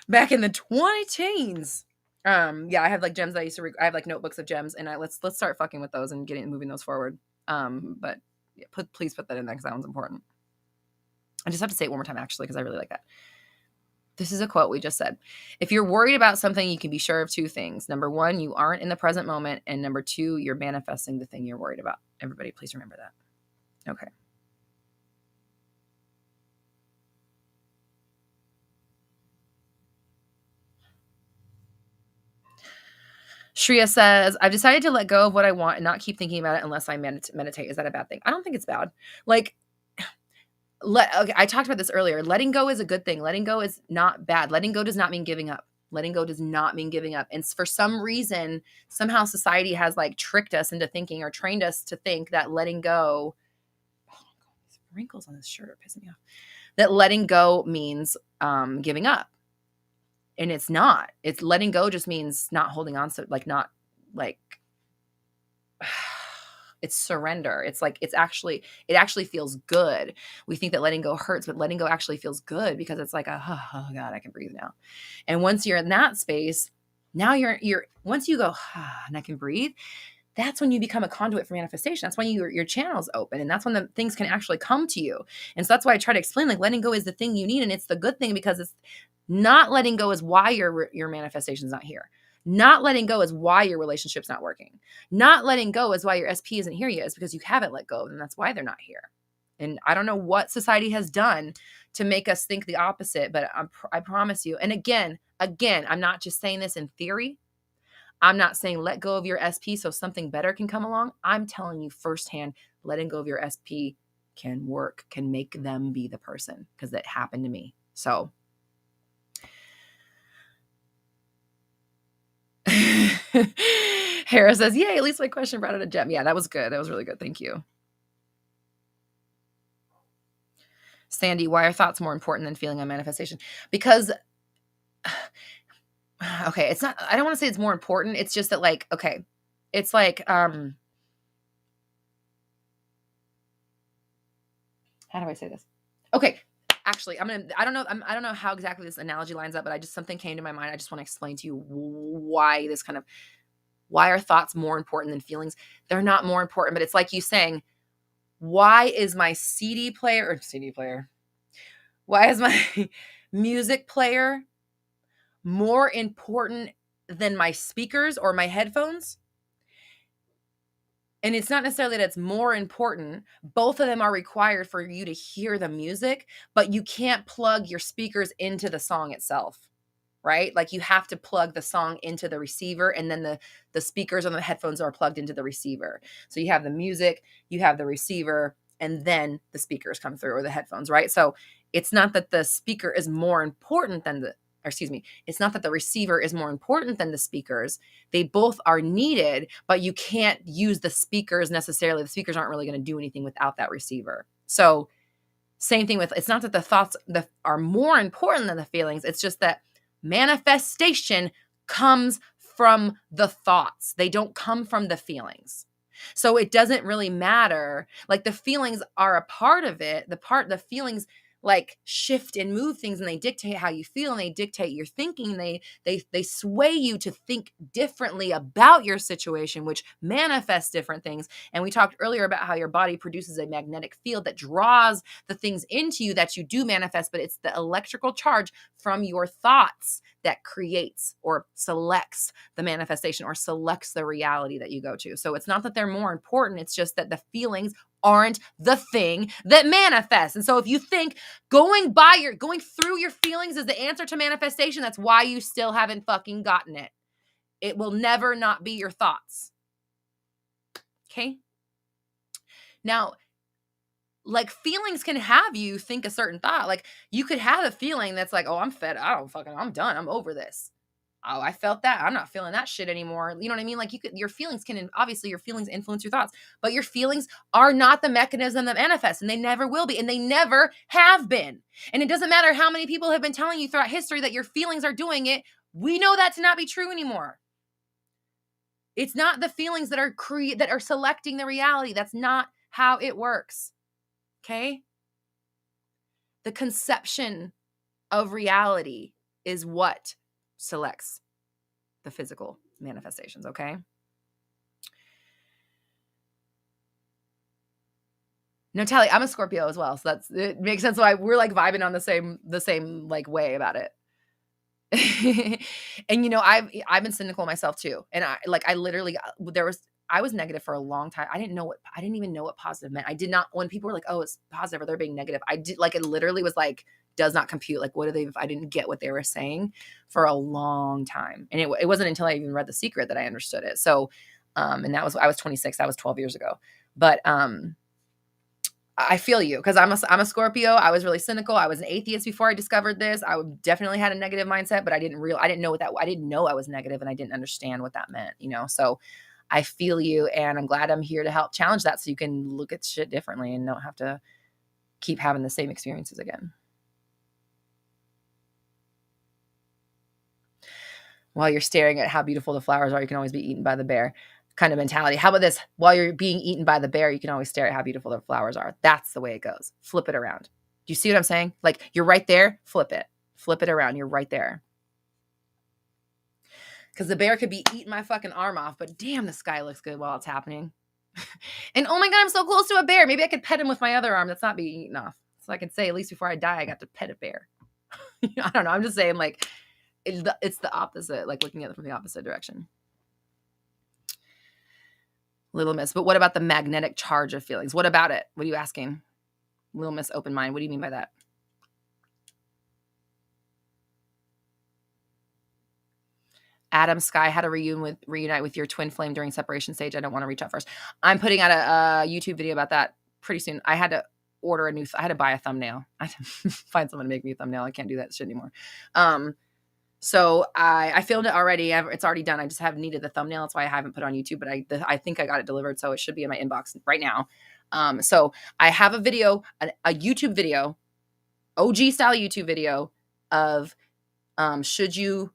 Back in the 20-teens. Yeah, I have gems that I used to I have notebooks of gems, and let's start fucking with those and moving those forward. But yeah, please put that in there, because that one's important. I just have to say it one more time, actually, because I really like that. This is a quote we just said. If you're worried about something, you can be sure of two things. Number one, you aren't in the present moment. And number two, you're manifesting the thing you're worried about. Everybody, please remember that. Okay. Shreya says, I've decided to let go of what I want and not keep thinking about it unless I meditate. Is that a bad thing? I don't think it's bad. Okay, I talked about this earlier. Letting go is a good thing. Letting go is not bad. Letting go does not mean giving up. Letting go does not mean giving up. And for some reason, somehow society has tricked us into thinking, or trained us to think, that letting go, oh my God, these wrinkles on this shirt are pissing me off, that letting go means giving up. And it's not. It's letting go just means not holding on. So it's surrender. It's it actually feels good. We think that letting go hurts, but letting go actually feels good, because it's oh God, I can breathe now. And once you're in that space, now once you go, and I can breathe, that's when you become a conduit for manifestation. That's when your channel's open, and that's when the things can actually come to you. And so that's why I try to explain, letting go is the thing you need, and it's the good thing, because it's not letting go is why your manifestation's not here. Not letting go is why your relationship's not working. Not letting go is why your SP isn't here yet, is because you haven't let go, and that's why they're not here. And I don't know what society has done to make us think the opposite, but I promise you. And again, I'm not just saying this in theory. I'm not saying let go of your SP so something better can come along. I'm telling you firsthand, letting go of your SP can work, can make them be the person, because it happened to me. So Hera says, yay, at least my question brought out a gem. Yeah, that was good. That was really good. Thank you. Sandy, why are thoughts more important than feeling on manifestation? Because, okay, it's not, I don't want to say it's more important. It's just that okay, it's how do I say this? Okay. Actually, I don't know how exactly this analogy lines up, but something came to my mind. I just want to explain to you why why are thoughts more important than feelings? They're not more important, but it's like you saying, why is my CD player, why is my music player more important than my speakers or my headphones? And it's not necessarily that it's more important. Both of them are required for you to hear the music, but you can't plug your speakers into the song itself, right? You have to plug the song into the receiver, and then the speakers on the headphones are plugged into the receiver. So you have the music, you have the receiver, and then the speakers come through, or the headphones, right? So it's not that the speaker is more important than it's not that the receiver is more important than the speakers. They both are needed, but you can't use the speakers necessarily. The speakers aren't really going to do anything without that receiver. So same thing with, it's not that the thoughts are more important than the feelings. It's just that manifestation comes from the thoughts. They don't come from the feelings. So it doesn't really matter. Like the feelings are a part of it. The feelings like shift and move things, and they dictate how you feel, and they dictate your thinking. They sway you to think differently about your situation, which manifests different things. And we talked earlier about how your body produces a magnetic field that draws the things into you that you do manifest, but it's the electrical charge from your thoughts that creates or selects the manifestation or selects the reality that you go to. So it's not that they're more important. It's just that the feelings aren't the thing that manifests. And so if you think going through your feelings is the answer to manifestation, that's why you still haven't fucking gotten it. It will never not be your thoughts. Okay? Now, like feelings can have you think a certain thought. Like you could have a feeling that's like, oh, I'm fed. I'm done. I'm over this. Oh, I felt that. I'm not feeling that shit anymore. You know what I mean? Like your feelings obviously your feelings influence your thoughts, but your feelings are not the mechanism that manifests, and they never will be, and they never have been. And it doesn't matter how many people have been telling you throughout history that your feelings are doing it. We know that to not be true anymore. It's not the feelings that are selecting the reality. That's not how it works. Okay? The conception of reality is what selects the physical manifestations, okay? No, Tally, I'm a Scorpio as well, so it makes sense why we're like vibing on the same like way about it. And you know, I've been cynical myself too, and I was negative for a long time. I didn't even know what positive meant. I did not, when people were like, oh, it's positive or they're being negative, I did like, it literally was like, does not compute. Like, what are they, I didn't get what they were saying for a long time. And it wasn't until I even read The Secret that I understood it. So, and I was 26, that was 12 years ago. But, I feel you, because I'm a Scorpio. I was really cynical. I was an atheist before I discovered this. I definitely had a negative mindset, but I didn't know I didn't know I was negative, and I didn't understand what that meant, you know? So I feel you, and I'm glad I'm here to help challenge that so you can look at shit differently and don't have to keep having the same experiences again. While you're staring at how beautiful the flowers are, you can always be eaten by the bear kind of mentality. How about this? While you're being eaten by the bear, you can always stare at how beautiful the flowers are. That's the way it goes. Flip it around. Do you see what I'm saying? Like, you're right there, flip it. Flip it around. You're right there. Because the bear could be eating my fucking arm off, but damn, the sky looks good while it's happening. And oh my God, I'm so close to a bear. Maybe I could pet him with my other arm that's not being eaten off. So I can say, at least before I die, I got to pet a bear. I don't know. I'm just saying, like, it's the opposite, like looking at it from the opposite direction. Little Miss, but what about the magnetic charge of feelings? What about it? What are you asking? Little Miss Open Mind. What do you mean by that? Adam Sky had to reunite with your twin flame during separation stage. I don't want to reach out first. I'm putting out a YouTube video about that pretty soon. I had to I had to buy a thumbnail. I had to find someone to make me a thumbnail. I can't do that shit anymore. So I filmed it already. It's already done. I just have needed the thumbnail. That's why I haven't put it on YouTube, but I think I got it delivered. So it should be in my inbox right now. So I have a video, a YouTube video, OG style YouTube video of, should you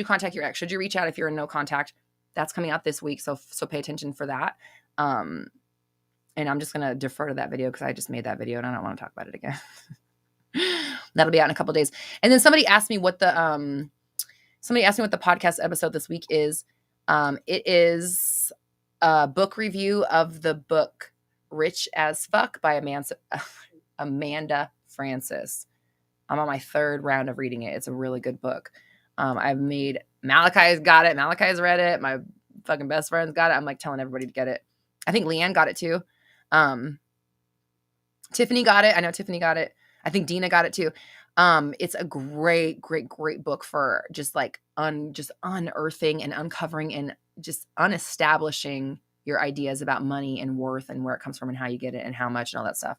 contact your ex? Should you reach out if you're in no contact? That's coming out this week. So pay attention for that. And I'm just going to defer to that video because I just made that video and I don't want to talk about it again. That'll be out in a couple of days. And then somebody asked me what the podcast episode this week is. It is a book review of the book Rich as Fuck by Amanda Francis. I'm on my third round of reading it. It's a really good book. Malachi's got it. Malachi's read it. My fucking best friend's got it. I'm like telling everybody to get it. I think Leanne got it too. Tiffany got it. I know Tiffany got it. I think Dina got it too. It's a great book for just like unearthing and uncovering and just unestablishing your ideas about money and worth and where it comes from and how you get it and how much and all that stuff.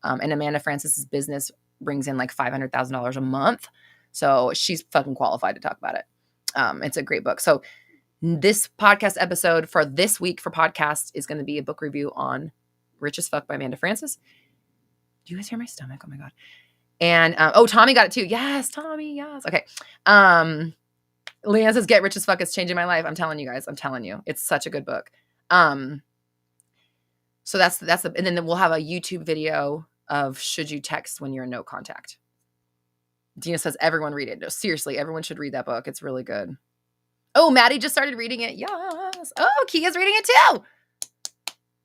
And Amanda Francis's business brings in like $500,000 a month. So she's fucking qualified to talk about it. It's a great book. So this podcast episode for this week for podcast is going to be a book review on Rich as Fuck by Amanda Francis. Do you guys hear my stomach? Oh my God. And, Tommy got it too. Yes, Tommy. Yes. Okay. Leanne says, Get Rich as Fuck is changing my life. I'm telling you guys. I'm telling you. It's such a good book. So that's and then we'll have a YouTube video of should you text when you're in no contact. Dina says, everyone read it. No, seriously, everyone should read that book. It's really good. Oh, Maddie just started reading it. Yes. Oh, Kia's reading it too.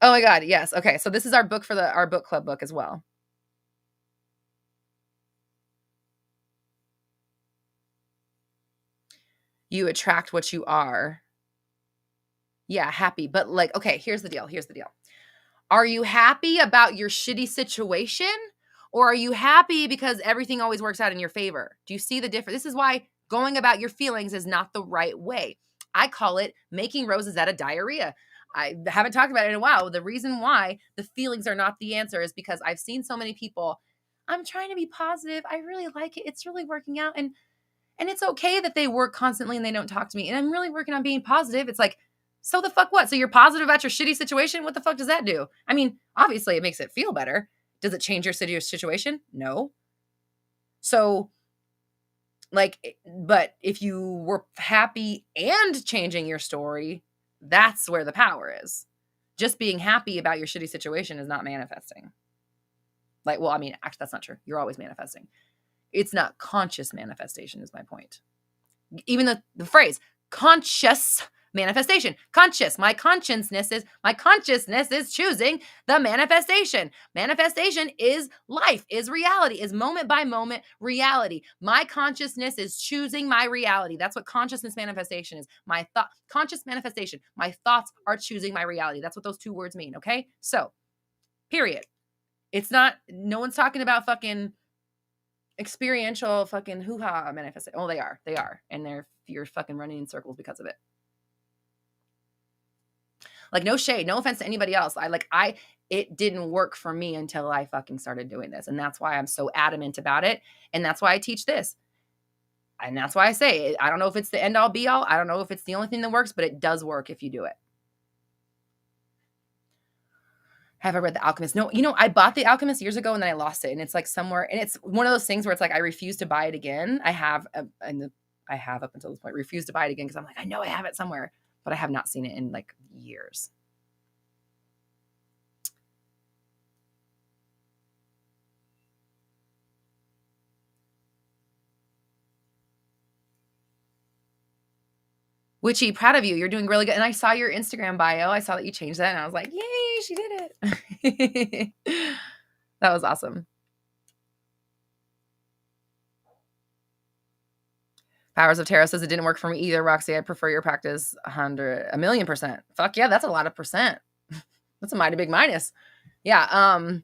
Oh my God. Yes. Okay. So this is our book for our book club book as well. You attract what you are. Yeah, happy. But like, okay, here's the deal. Are you happy about your shitty situation? Or are you happy because everything always works out in your favor? Do you see the difference? This is why going about your feelings is not the right way. I call it making roses out of diarrhea. I haven't talked about it in a while. The reason why the feelings are not the answer is because I've seen so many people, I'm trying to be positive. I really like it. It's really working out. And it's okay that they work constantly and they don't talk to me. And I'm really working on being positive. It's like, so the fuck what? So you're positive about your shitty situation? What the fuck does that do? I mean, obviously it makes it feel better. Does it change your situation? No. So like, but if you were happy and changing your story, that's where the power is. Just being happy about your shitty situation is not manifesting. Like, well, I mean, actually, that's not true. You're always manifesting. It's not conscious manifestation is my point. Even the phrase conscious manifestation, conscious, my consciousness is choosing the manifestation. Manifestation is life, is reality, is moment by moment reality. My consciousness is choosing my reality. That's what consciousness manifestation is. Conscious manifestation. My thoughts are choosing my reality. That's what those two words mean. Okay. So period. It's not, no one's talking about fucking experiential fucking hoo-ha manifestation. Oh, they are. And you're fucking running in circles because of it. Like, no shade, no offense to anybody else. It didn't work for me until I fucking started doing this. And that's why I'm so adamant about it. And that's why I teach this. And that's why I say, I don't know if it's the end all be all. I don't know if it's the only thing that works, but it does work if you do it. Have I read The Alchemist? No, I bought The Alchemist years ago and then I lost it. And it's like somewhere, and it's one of those things where it's like, I refuse to buy it again. I have up until this point refused to buy it again because I'm like, I know I have it somewhere, but I have not seen it in like years. Witchy, proud of you. You're doing really good. And I saw your Instagram bio. I saw that you changed that and I was like, yay, she did it. That was awesome. Powers of Tarot says it didn't work for me either, Roxy. I prefer your practice 1,000,000%. Fuck yeah, that's a lot of percent. That's a mighty big minus. Yeah.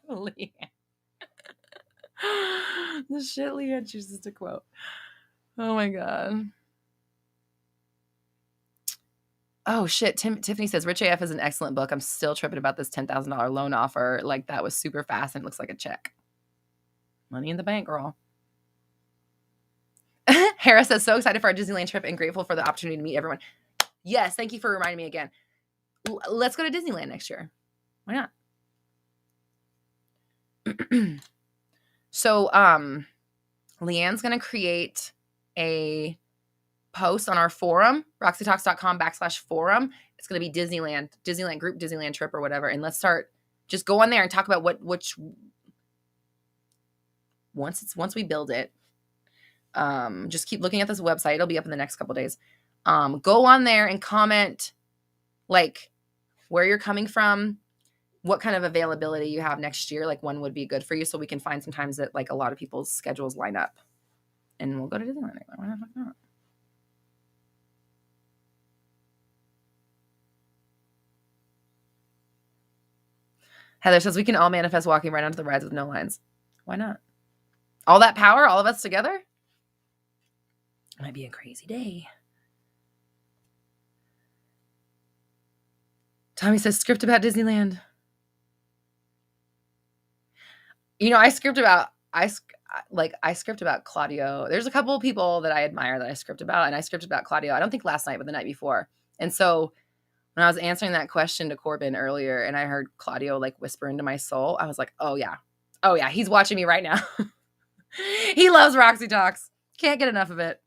Leanne. The shit Leanne chooses to quote. Oh my God. Oh shit. Tiffany says Rich AF is an excellent book. I'm still tripping about this $10,000 loan offer. Like, that was super fast and it looks like a check. Money in the bank, girl. Hera says, so excited for our Disneyland trip and grateful for the opportunity to meet everyone. Yes, thank you for reminding me again. Let's go to Disneyland next year. Why not? So, Leanne's going to create a post on our forum, roxytalks.com/forum. It's going to be Disneyland group, Disneyland trip or whatever. And let's just go on there and talk about once we build it, just keep looking at this website. It'll be up in the next couple days. Go on there and comment like where you're coming from, what kind of availability you have next year, like when would be good for you, so we can find some times that like a lot of people's schedules line up, and we'll go to Disneyland. Why the fuck not? Heather says we can all manifest walking right onto the rides with no lines. Why not? All that power, all of us together? It might be a crazy day. Tommy says script about Disneyland. I script about Claudio. There's a couple of people that I admire that I script about, and I scripted about Claudio. I don't think last night, but the night before. And so when I was answering that question to Corbin earlier and I heard Claudio like whisper into my soul, I was like, oh yeah, he's watching me right now. He loves Roxy Talks. Can't get enough of it.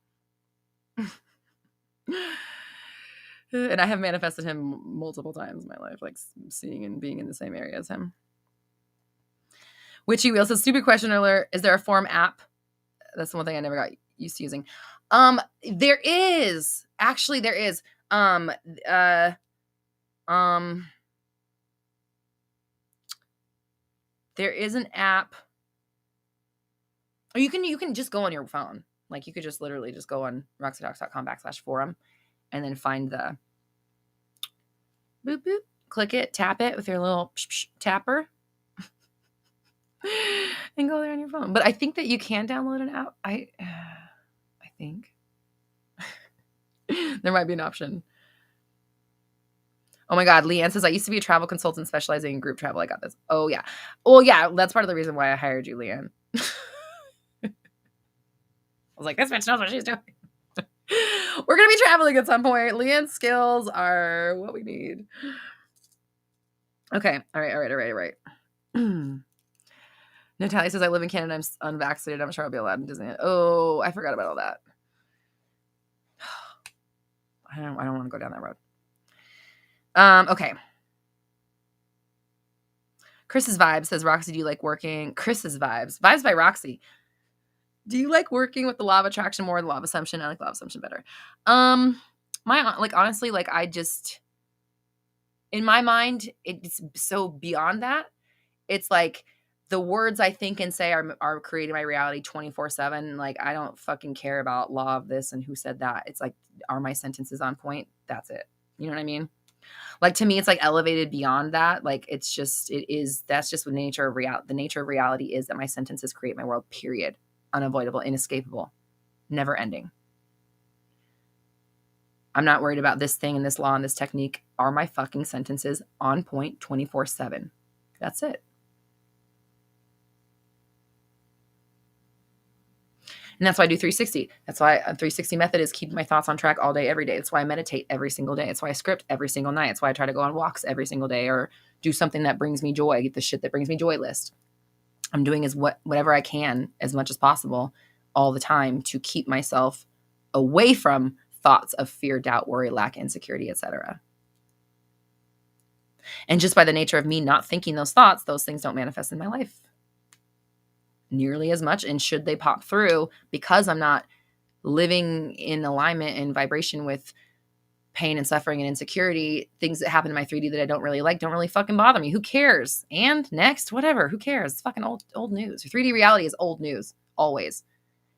And I have manifested him multiple times in my life, like seeing and being in the same area as him. Witchy Wheel says, stupid question alert. Is there a form app? That's the one thing I never got used to using. There is. Actually, there is. There is an app. Or you can just go on your phone. Like you could just literally just go on roxytalks.com/forum and then find the boop boop, click it, tap it with your little tapper and go there on your phone. But I think that you can download an app. I think there might be an option. Oh my God, Leanne says, I used to be a travel consultant specializing in group travel. I got this. Oh yeah. Well, yeah, that's part of the reason why I hired you, Leanne. I was like, this bitch knows what she's doing. We're going to be traveling at some point. Leanne's skills are what we need. Okay. All right. Natalia says, I live in Canada. I'm unvaccinated. I'm sure I'll be allowed in Disney. Oh, I forgot about all that. I don't want to go down that road. Okay. Chris's Vibe says, Roxy, do you like working? Chris's Vibes by Roxy. Do you like working with the law of attraction more than the law of assumption? I like law of assumption better. Honestly, I just, in my mind, it's so beyond that. It's like the words I think and say are creating my reality 24/7. Like, I don't fucking care about law of this and who said that. It's like, are my sentences on point? That's it. You know what I mean? Like, to me, it's like elevated beyond that. Like, that's just the nature of reality. The nature of reality is that my sentences create my world, period. Unavoidable, inescapable, never ending. I'm not worried about this thing and this law and this technique. Are my fucking sentences on point 24/7? That's it. And that's why I do 360. That's why a 360 method is keeping my thoughts on track all day, every day. That's why I meditate every single day. That's why I script every single night. That's why I try to go on walks every single day or do something that brings me joy. Get the shit that brings me joy list. I'm doing whatever I can as much as possible all the time to keep myself away from thoughts of fear, doubt, worry, lack, insecurity, etc. And just by the nature of me not thinking those thoughts, those things don't manifest in my life nearly as much. And should they pop through, because I'm not living in alignment and vibration with pain and suffering and insecurity, things that happen in my 3D that I don't really like don't really fucking bother me. Who cares? And next, whatever, who cares? It's fucking old news. Your 3D reality is old news, always.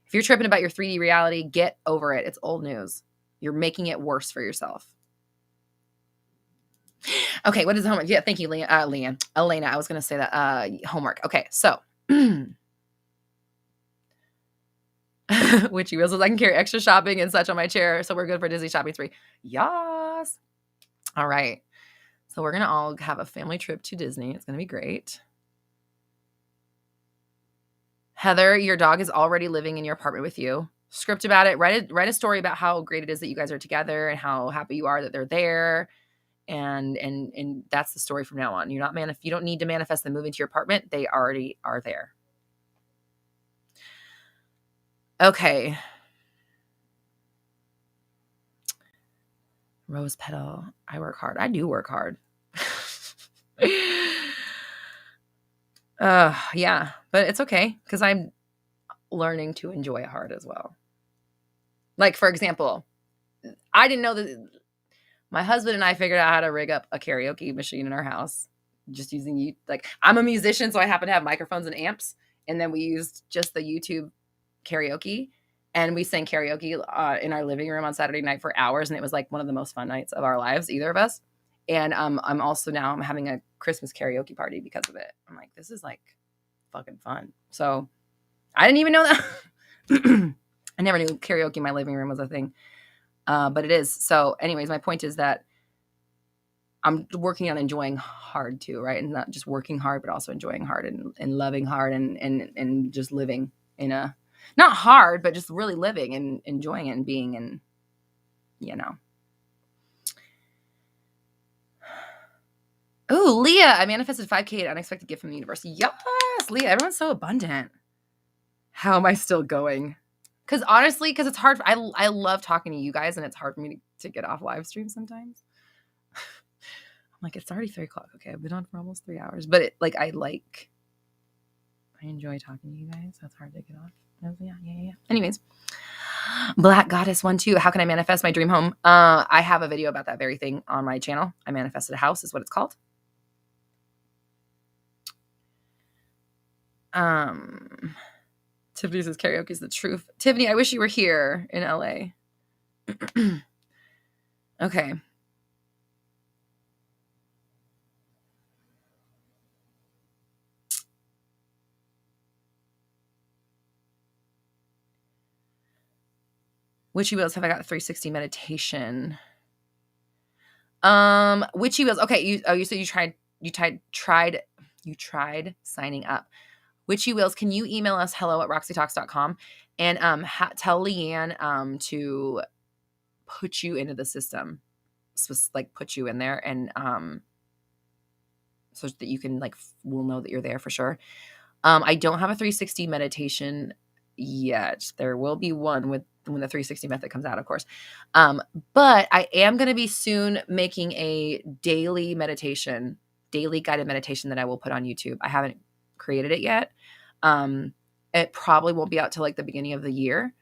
If you're tripping about your 3D reality, get over it. It's old news. You're making it worse for yourself. Okay, what is the homework? Yeah, thank you, Leanne. Elena, I was going to say that. Homework. Okay, so. Witchy Wheels says, I can carry extra shopping and such on my chair, so we're good for Disney shopping spree. Yas. All right. So we're going to all have a family trip to Disney. It's going to be great. Heather, your dog is already living in your apartment with you. Script about it. Write a story about how great it is that you guys are together and how happy you are that they're there. And that's the story from now on. You don't need to manifest them moving to your apartment. They already are there. Okay. Rose Petal. I work hard. I do work hard. Yeah, but it's okay because I'm learning to enjoy hard as well. Like, for example, I didn't know that my husband and I figured out how to rig up a karaoke machine in our house just using I'm a musician, so I happen to have microphones and amps, and then we used just the YouTube karaoke, and we sang karaoke in our living room on Saturday night for hours, and it was like one of the most fun nights of our lives, either of us. And I'm having a Christmas karaoke party because of it. I'm like, this is like fucking fun. So I didn't even know that. I never knew karaoke in my living room was a thing, but it is. So anyways, my point is that I'm working on enjoying hard too, right? And not just working hard, but also enjoying hard and loving hard and just living in a, not hard, but just really living and enjoying it and being, and Oh, Leah, I manifested 5K, an unexpected gift from the universe. Yes, Leah, everyone's so abundant. How am I still going? Because honestly, because it's hard. I love talking to you guys, and it's hard for me to get off live stream sometimes. I'm like, it's already 3:00. Okay, I've been on for almost 3 hours, but I enjoy talking to you guys. That's hard to get off. Yeah. Anyways, Black Goddess 1-2. How can I manifest my dream home? I have a video about that very thing on my channel. I manifested a house is what it's called. Tiffany says karaoke is the truth. Tiffany, I wish you were here in LA. Okay. Witchy wheels, have I got 360 meditation? Witchy wheels. Okay, you said you tried signing up. Witchy wheels, can you email us hello@roxytalks.com and tell Leanne to put you into the system. So, put you in there and so that you can we'll know that you're there for sure. I don't have a 360 meditation yet. There will be one when the 360 method comes out, of course. But I am going to be soon making a daily guided meditation that I will put on YouTube. I haven't created it yet. It probably won't be out till the beginning of the year.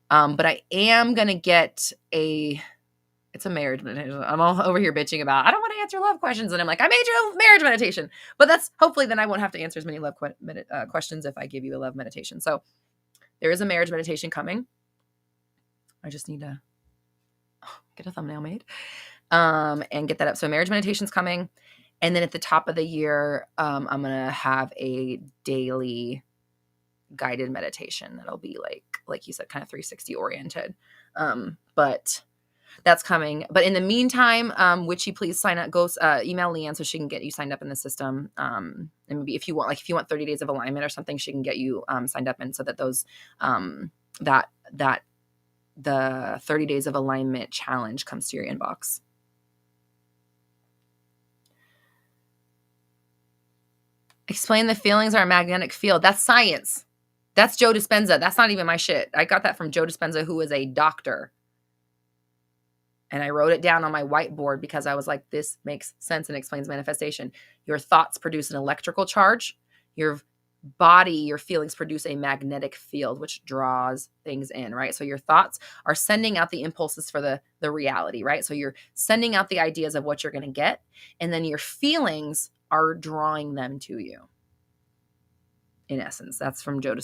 But I am going to get it's a marriage meditation. I'm all over here bitching about, I don't want to answer love questions. And I'm like, I made you a marriage meditation. But that's hopefully then I won't have to answer as many love questions if I give you a love meditation. So there is a marriage meditation coming. I just need to get a thumbnail made and get that up. So marriage meditation's coming. And then at the top of the year, I'm going to have a daily guided meditation that'll be like you said, kind of 360 oriented. But that's coming. But in the meantime, Witchy, please sign up. Go email Leanne so she can get you signed up in the system. And maybe if you want 30 days of alignment or something, she can get you signed up, and so that those that the 30 days of alignment challenge comes to your inbox. Explain the feelings are a magnetic field. That's science. That's Joe Dispenza. That's not even my shit. I got that from Joe Dispenza, who is a doctor. And I wrote it down on my whiteboard because I was like, this makes sense and explains manifestation. Your thoughts produce an electrical charge. Your body, your feelings produce a magnetic field, which draws things in, right? So your thoughts are sending out the impulses for the reality, right? So you're sending out the ideas of what you're going to get. And then your feelings are drawing them to you. In essence, that's from Joey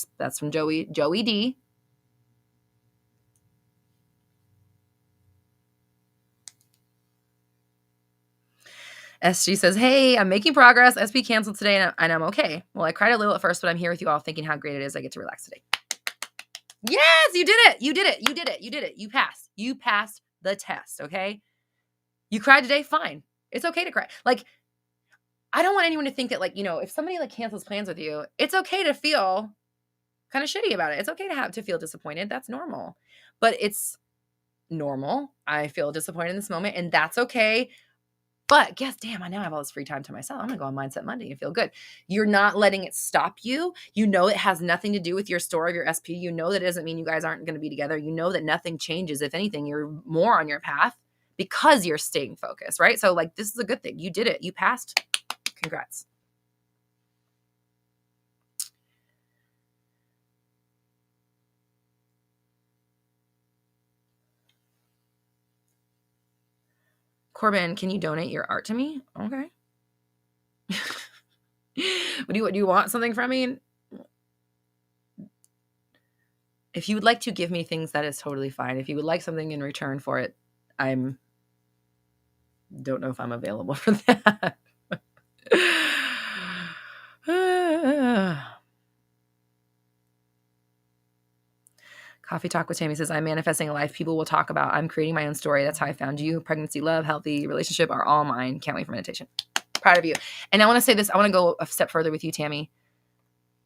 D. SG says, hey, I'm making progress. SP canceled today and I'm okay. Well, I cried a little at first, but I'm here with you all thinking how great it is I get to relax today. Yes, you did it. You did it. You did it. You did it. You passed. You passed the test, okay? You cried today? Fine. It's okay to cry. I don't want anyone to think that, if somebody, cancels plans with you, it's okay to feel kind of shitty about it. It's okay to feel disappointed. That's normal. But it's normal. I feel disappointed in this moment, and that's okay. But guess, damn, I now have all this free time to myself. I'm going to go on Mindset Monday and feel good. You're not letting it stop you. You know it has nothing to do with your story of your SP. You know that it doesn't mean you guys aren't going to be together. You know that nothing changes. If anything, you're more on your path because you're staying focused, right? So, this is a good thing. You did it. You passed. Congrats. Corbin, can you donate your art to me? Okay. Do you want something from me? If you would like to give me things, that is totally fine. If you would like something in return for it, don't know if I'm available for that. Coffee Talk with Tammy says, I'm manifesting a life people will talk about. I'm creating my own story. That's how I found you. Pregnancy, love, healthy relationship are all mine. Can't wait for meditation. Proud of you. And I want to say this. I want to go a step further with you, Tammy.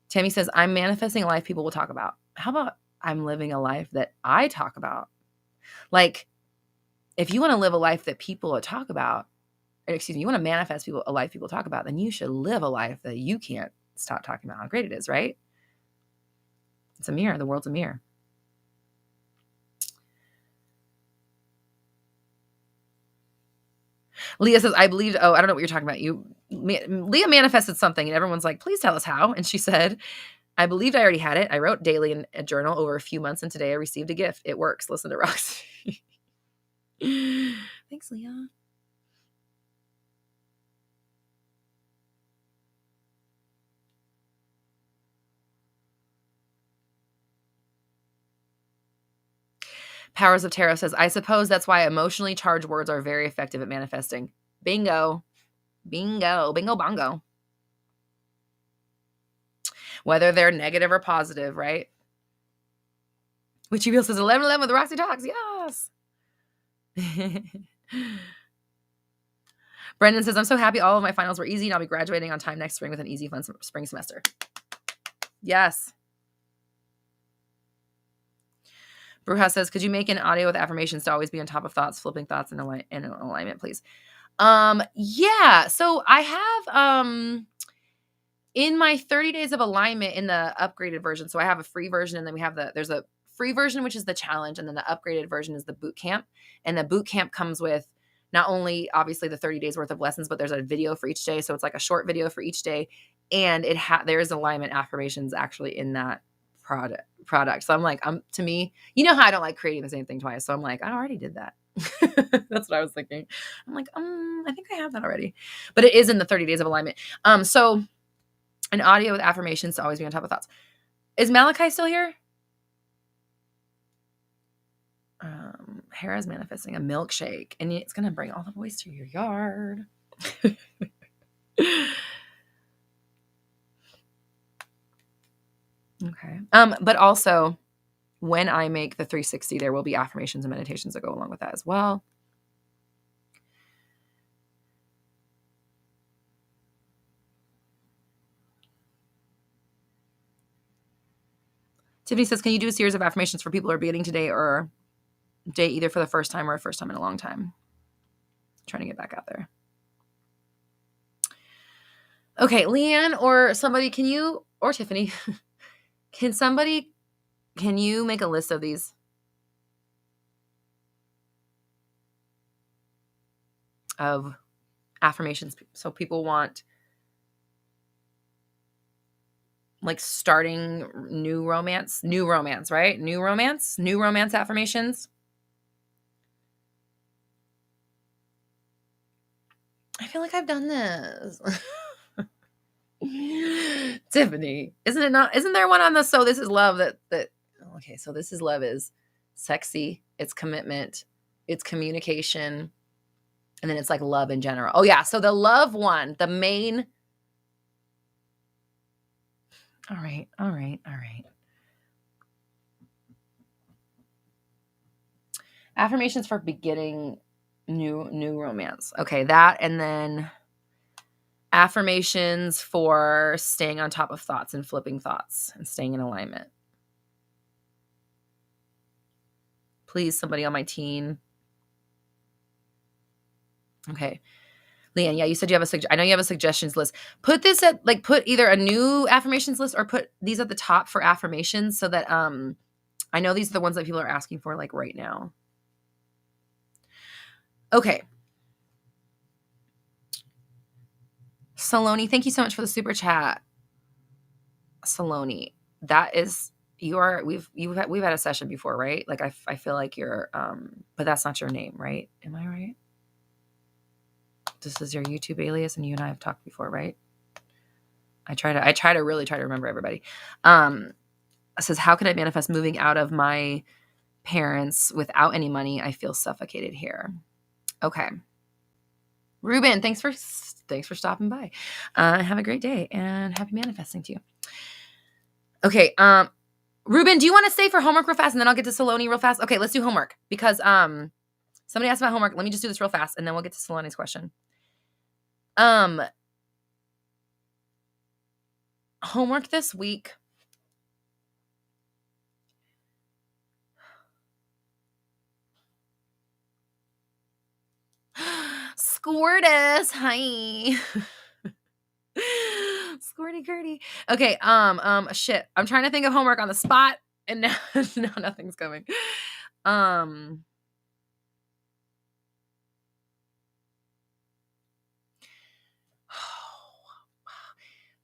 Tammy says, I'm manifesting a life people will talk about. How about I'm living a life that I talk about? If you want to live a life that people will talk about, you want to manifest a life people talk about, then you should live a life that you can't stop talking about how great it is, right? It's a mirror. The world's a mirror. Leah says, I believed, I don't know what you're talking about. Leah manifested something and everyone's like, please tell us how. And she said, I believed I already had it. I wrote daily in a journal over a few months and today I received a gift. It works. Listen to Roxy. Thanks, Leah. Powers of Tarot says, I suppose that's why emotionally charged words are very effective at manifesting. Bingo. Bingo. Bingo bongo. Whether they're negative or positive, right? Which you says 11/11 with Roxy Talks. Yes. Brendan says, I'm so happy all of my finals were easy and I'll be graduating on time next spring with an easy, fun spring semester. Yes. Bruja says, could you make an audio with affirmations to always be on top of thoughts, flipping thoughts in alignment, please? Yeah. So I have in my 30 days of alignment in the upgraded version. So I have a free version and then there's a free version, which is the challenge. And then the upgraded version is the boot camp. And the boot camp comes with not only obviously the 30 days worth of lessons, but there's a video for each day. So it's like a short video for each day. And there's alignment affirmations actually in that product. So I'm like, to me, you know how I don't like creating the same thing twice. So I'm like, I already did that. That's what I was thinking. I'm like, I think I have that already, but it is in the 30 days of alignment. So an audio with affirmations to always be on top of thoughts. Is Malachi still here? Hera's manifesting a milkshake and it's going to bring all the boys to your yard. Okay. But also when I make the 360, there will be affirmations and meditations that go along with that as well. Tiffany says, can you do a series of affirmations for people who are beginning today or date either for the first time or a first time in a long time? Trying to get back out there. Okay, Leanne or somebody, or Tiffany, can you make a list of these? Of affirmations. So people want like starting new romance, right? New romance affirmations. I feel like I've done this. Tiffany, isn't there one on the So This Is Love that okay, So This Is Love is sexy, it's commitment, it's communication, and then it's like love in general. Oh yeah, so the love one, the main. All right. Affirmations for beginning new romance. Okay, that, and then affirmations for staying on top of thoughts and flipping thoughts and staying in alignment. Please, somebody on my team. Okay. Leanne, yeah, you said you have I know you have a suggestions list. Put this put either a new affirmations list or put these at the top for affirmations so that I know these are the ones that people are asking for like right now. Okay. Saloni, thank you so much for the super chat. Saloni, that is we've had a session before, right? Like I feel like you're but that's not your name, right? Am I right? This is your YouTube alias and you and I have talked before, right? I try to really try to remember everybody. It says, how can I manifest moving out of my parents without any money? I feel suffocated here. Okay. Ruben, thanks for stopping by. Have a great day and happy manifesting to you. Okay. Ruben, do you want to stay for homework real fast and then I'll get to Saloni real fast? Okay, let's do homework because somebody asked about homework. Let me just do this real fast and then we'll get to Saloni's question. Homework this week. Squirtus, hi. Squirty Gertie. Okay, shit. I'm trying to think of homework on the spot, and now, now nothing's coming.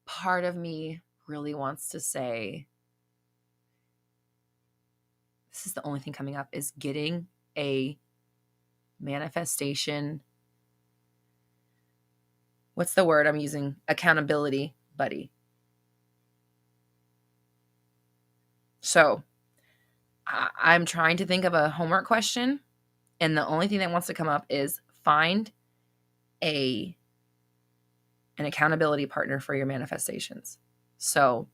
Part of me really wants to say, this is the only thing coming up, is getting a manifestation. What's the word I'm using? Accountability buddy. So I'm trying to think of a homework question, and the only thing that wants to come up is find an accountability partner for your manifestations. So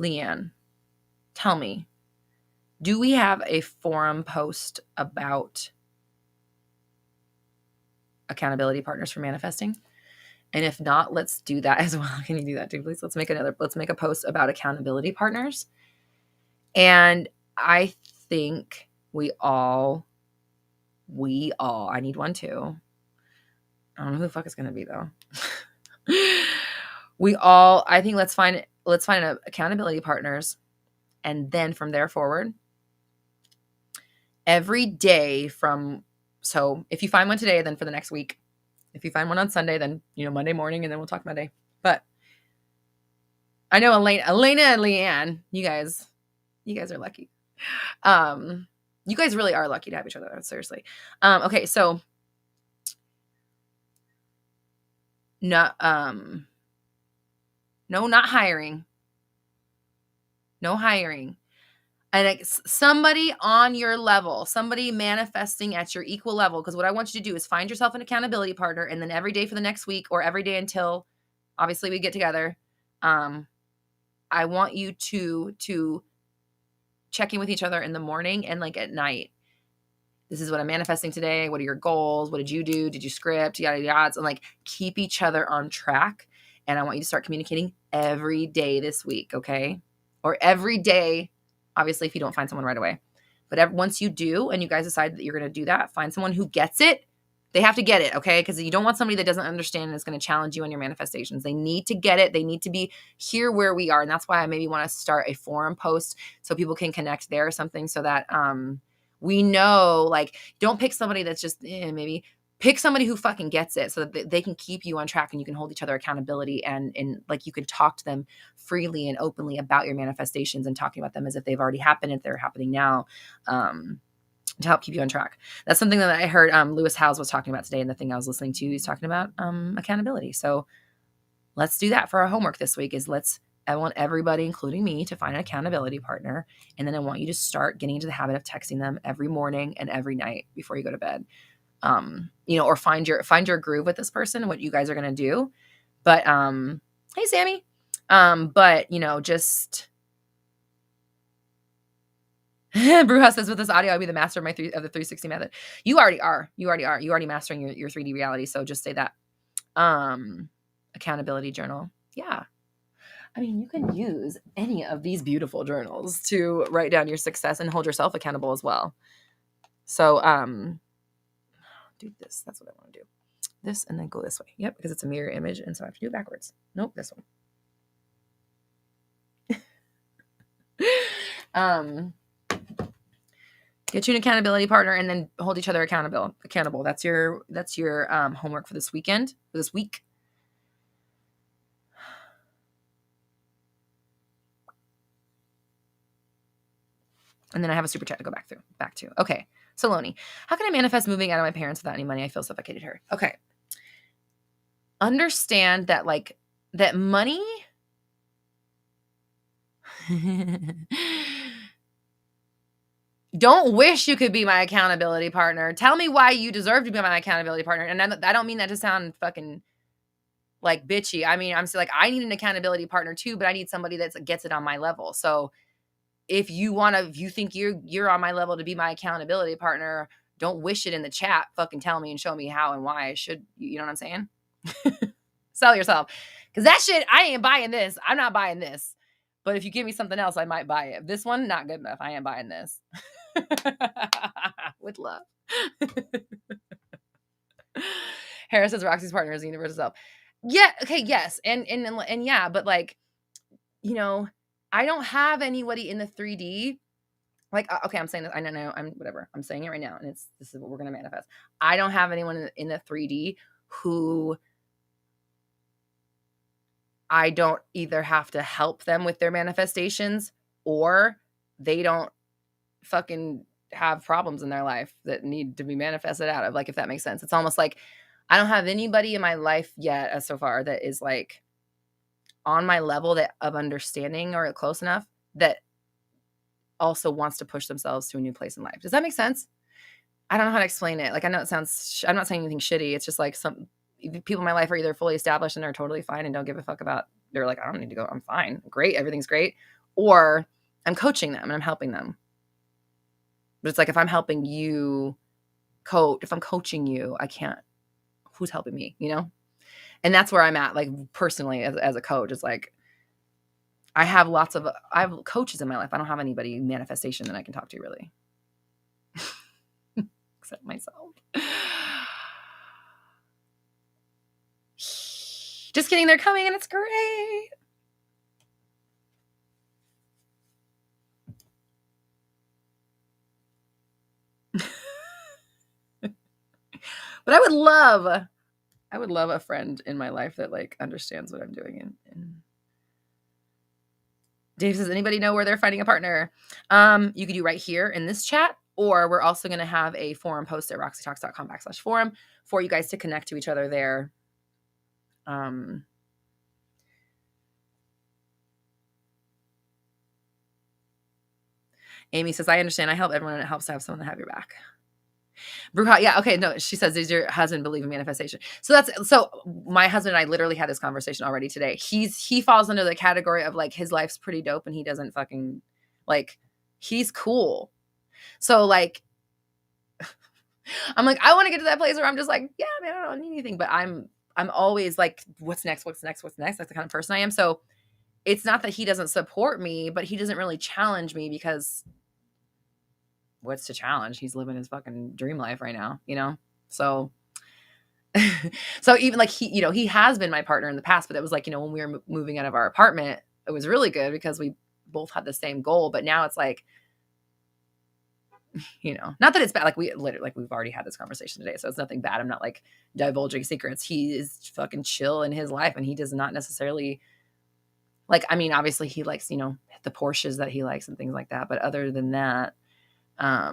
Leanne, tell me, do we have a forum post about accountability partners for manifesting? And if not, let's do that as well. Can you do that too, please? Let's make a post about accountability partners. And I think we all, I need one too. I don't know who the fuck it's going to be though. I think let's find accountability partners. And then from there forward, every day so if you find one today, then for the next week, if you find one on Sunday, then, Monday morning, and then we'll talk Monday. But I know Elena and Leanne, you guys are lucky. You guys really are lucky to have each other. Seriously. Okay. So not hiring. No hiring. And somebody on your level, somebody manifesting at your equal level. Because what I want you to do is find yourself an accountability partner, and then every day for the next week, or every day until obviously we get together, I want you to check in with each other in the morning and like at night. This is what I'm manifesting today. What are your goals? What did you do? Did you script? Yada, yada. And like keep each other on track. And I want you to start communicating every day this week. Okay. Or every day. Obviously, if you don't find someone right away. But once you do, and you guys decide that you're going to do that, find someone who gets it. They have to get it, okay? Because you don't want somebody that doesn't understand and is going to challenge you on your manifestations. They need to get it. They need to be here where we are. And that's why I maybe want to start a forum post so people can connect there or something, so that we know, like, don't pick somebody that's just maybe. Pick somebody who fucking gets it, so that they can keep you on track, and you can hold each other accountability, and like you can talk to them freely and openly about your manifestations, and talking about them as if they've already happened, if they're happening now, to help keep you on track. That's something that I heard Lewis Howes was talking about today, and the thing I was listening to, he's talking about accountability. So let's do that for our homework this week. I want everybody, including me, to find an accountability partner, and then I want you to start getting into the habit of texting them every morning and every night before you go to bed. Or find your groove with this person, what you guys are going to do. But, hey, Sammy. But, just Bruja says, with this audio, I'll be the master of the 360 method. You already are. You already mastering your 3D reality. So just say that. Accountability journal. Yeah. I mean, you can use any of these beautiful journals to write down your success and hold yourself accountable as well. So, do this. That's what I want to do. This, and then go this way. Yep, because it's a mirror image, and so I have to do it backwards. Nope, this one. Get you an accountability partner, and then hold each other accountable. That's your homework for this week. And then I have a super chat to go back to. Okay. Saloni, how can I manifest moving out of my parents without any money? I feel suffocated here. Okay. Understand that, like, that money don't wish you could be my accountability partner. Tell me why you deserve to be my accountability partner. And I don't mean that to sound fucking like bitchy. I mean, I'm still like, I need an accountability partner too, but I need somebody that gets it on my level. So if you think you're on my level to be my accountability partner, don't wish it in the chat. Fucking tell me and show me how and why I should. You know what I'm saying? Sell yourself. Because that shit, I ain't buying this. I'm not buying this. But if you give me something else, I might buy it. This one, not good enough. I ain't buying this. With love. Harris says Roxy's partner is the universe itself. Yeah. Okay. Yes. And yeah, but like, you know, I don't have anybody in the 3D. Like, okay, I'm saying this. I know. I'm whatever. I'm saying it right now, and this is what we're gonna manifest. I don't have anyone in the 3D who I don't either have to help them with their manifestations or they don't fucking have problems in their life that need to be manifested out of. Like, if that makes sense. It's almost like I don't have anybody in my life yet as so far that is like on my level that of understanding or close enough that also wants to push themselves to a new place in life. Does that make sense? I don't know how to explain it. Like, I know it sounds, I'm not saying anything shitty. It's just like some people in my life are either fully established and are totally fine and don't give a fuck about, they're like, I don't need to go. I'm fine. Great. Everything's great. Or I'm coaching them and I'm helping them. But it's like, if I'm helping you if I'm coaching you, I can't, who's helping me, you know? And that's where I'm at. Like, personally, as a coach, it's like, I have coaches in my life. I don't have anybody manifestation that I can talk to really. Except myself. Just kidding. They're coming and it's great. But I would love a friend in my life that like understands what I'm doing. And Dave says, anybody know where they're finding a partner? You could do right here in this chat, or we're also going to have a forum post at roxytalks.com/forum for you guys to connect to each other there. Amy says, I understand. I help everyone and it helps to have someone to have your back. Bruja, yeah, okay, no, she says, does your husband believe in manifestation? So my husband and I literally had this conversation already today. He falls under the category of like, his life's pretty dope and he doesn't fucking, like, he's cool. So like, I'm like, I want to get to that place where I'm just like, yeah, man, I don't need anything, but I'm always like, what's next? That's the kind of person I am. So it's not that he doesn't support me, but he doesn't really challenge me because what's to challenge? He's living his fucking dream life right now, you know? So, so even like he has been my partner in the past, but it was like, when we were moving out of our apartment, it was really good because we both had the same goal. But now it's like, not that it's bad. Like we've already had this conversation today. So it's nothing bad. I'm not like divulging secrets. He is fucking chill in his life and he does not necessarily like, I mean, obviously he likes, the Porsches that he likes and things like that. But other than that, yeah.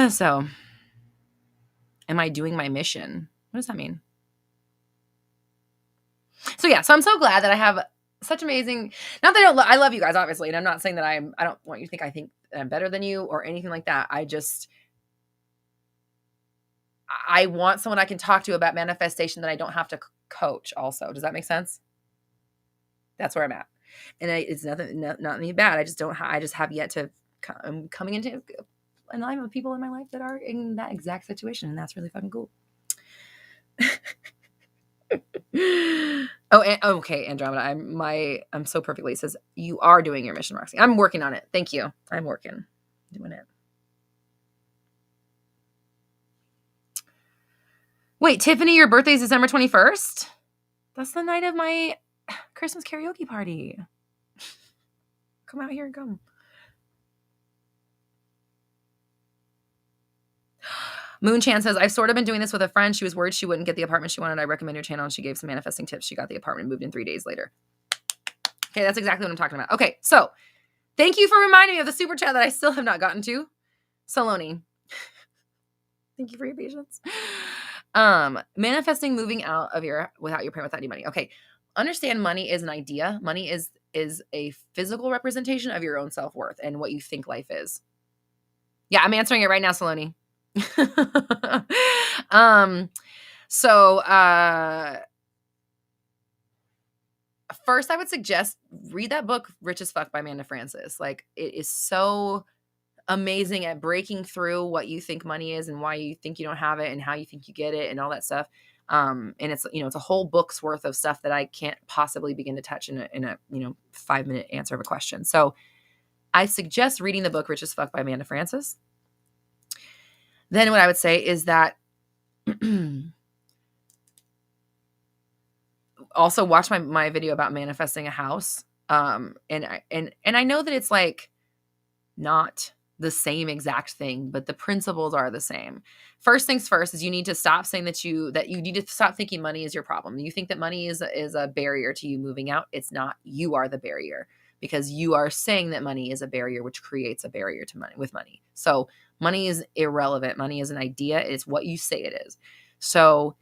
So am I doing my mission? What does that mean? So yeah, so I'm so glad that I have such amazing, not that I love you guys, obviously. And I'm not saying that I don't want you to think I think I'm better than you or anything like that. I want someone I can talk to about manifestation that I don't have to coach also. Does that make sense? That's where I'm at. And it's not any bad. I just have yet to, I'm coming into alignment with people in my life that are in that exact situation. And that's really fucking cool. Okay, Andromeda. I'm so perfectly. It says you are doing your mission, Roxy. I'm working on it. Thank you. I'm doing it. Wait, Tiffany, your birthday is December 21st? That's the night of my Christmas karaoke party. Come out here and come. Moonchan says, I've sort of been doing this with a friend. She was worried she wouldn't get the apartment she wanted. I recommend your channel and she gave some manifesting tips. She got the apartment, moved in 3 days later. Okay, that's exactly what I'm talking about. Okay, so thank you for reminding me of the super chat that I still have not gotten to. Saloni. Thank you for your patience. Manifesting moving out of without your parent without any money. Okay. Understand money is an idea. Money is a physical representation of your own self-worth and what you think life is. Yeah, I'm answering it right now, Saloni. First I would suggest read that book, Rich as Fuck by Amanda Francis. Like, it is so amazing at breaking through what you think money is and why you think you don't have it and how you think you get it and all that stuff. And it's, it's a whole book's worth of stuff that I can't possibly begin to touch in a 5-minute answer of a question. So I suggest reading the book Rich as Fuck by Amanda Frances. Then what I would say is that also watch my video about manifesting a house. And I know that it's like not the same exact thing, but the principles are the same. First things first is you need to stop saying that you need to stop thinking money is your problem. You think that money is a barrier to you moving out. It's not. You are the barrier, because you are saying that money is a barrier, which creates a barrier to money with money. So money is irrelevant. Money is an idea. It's what you say it is. So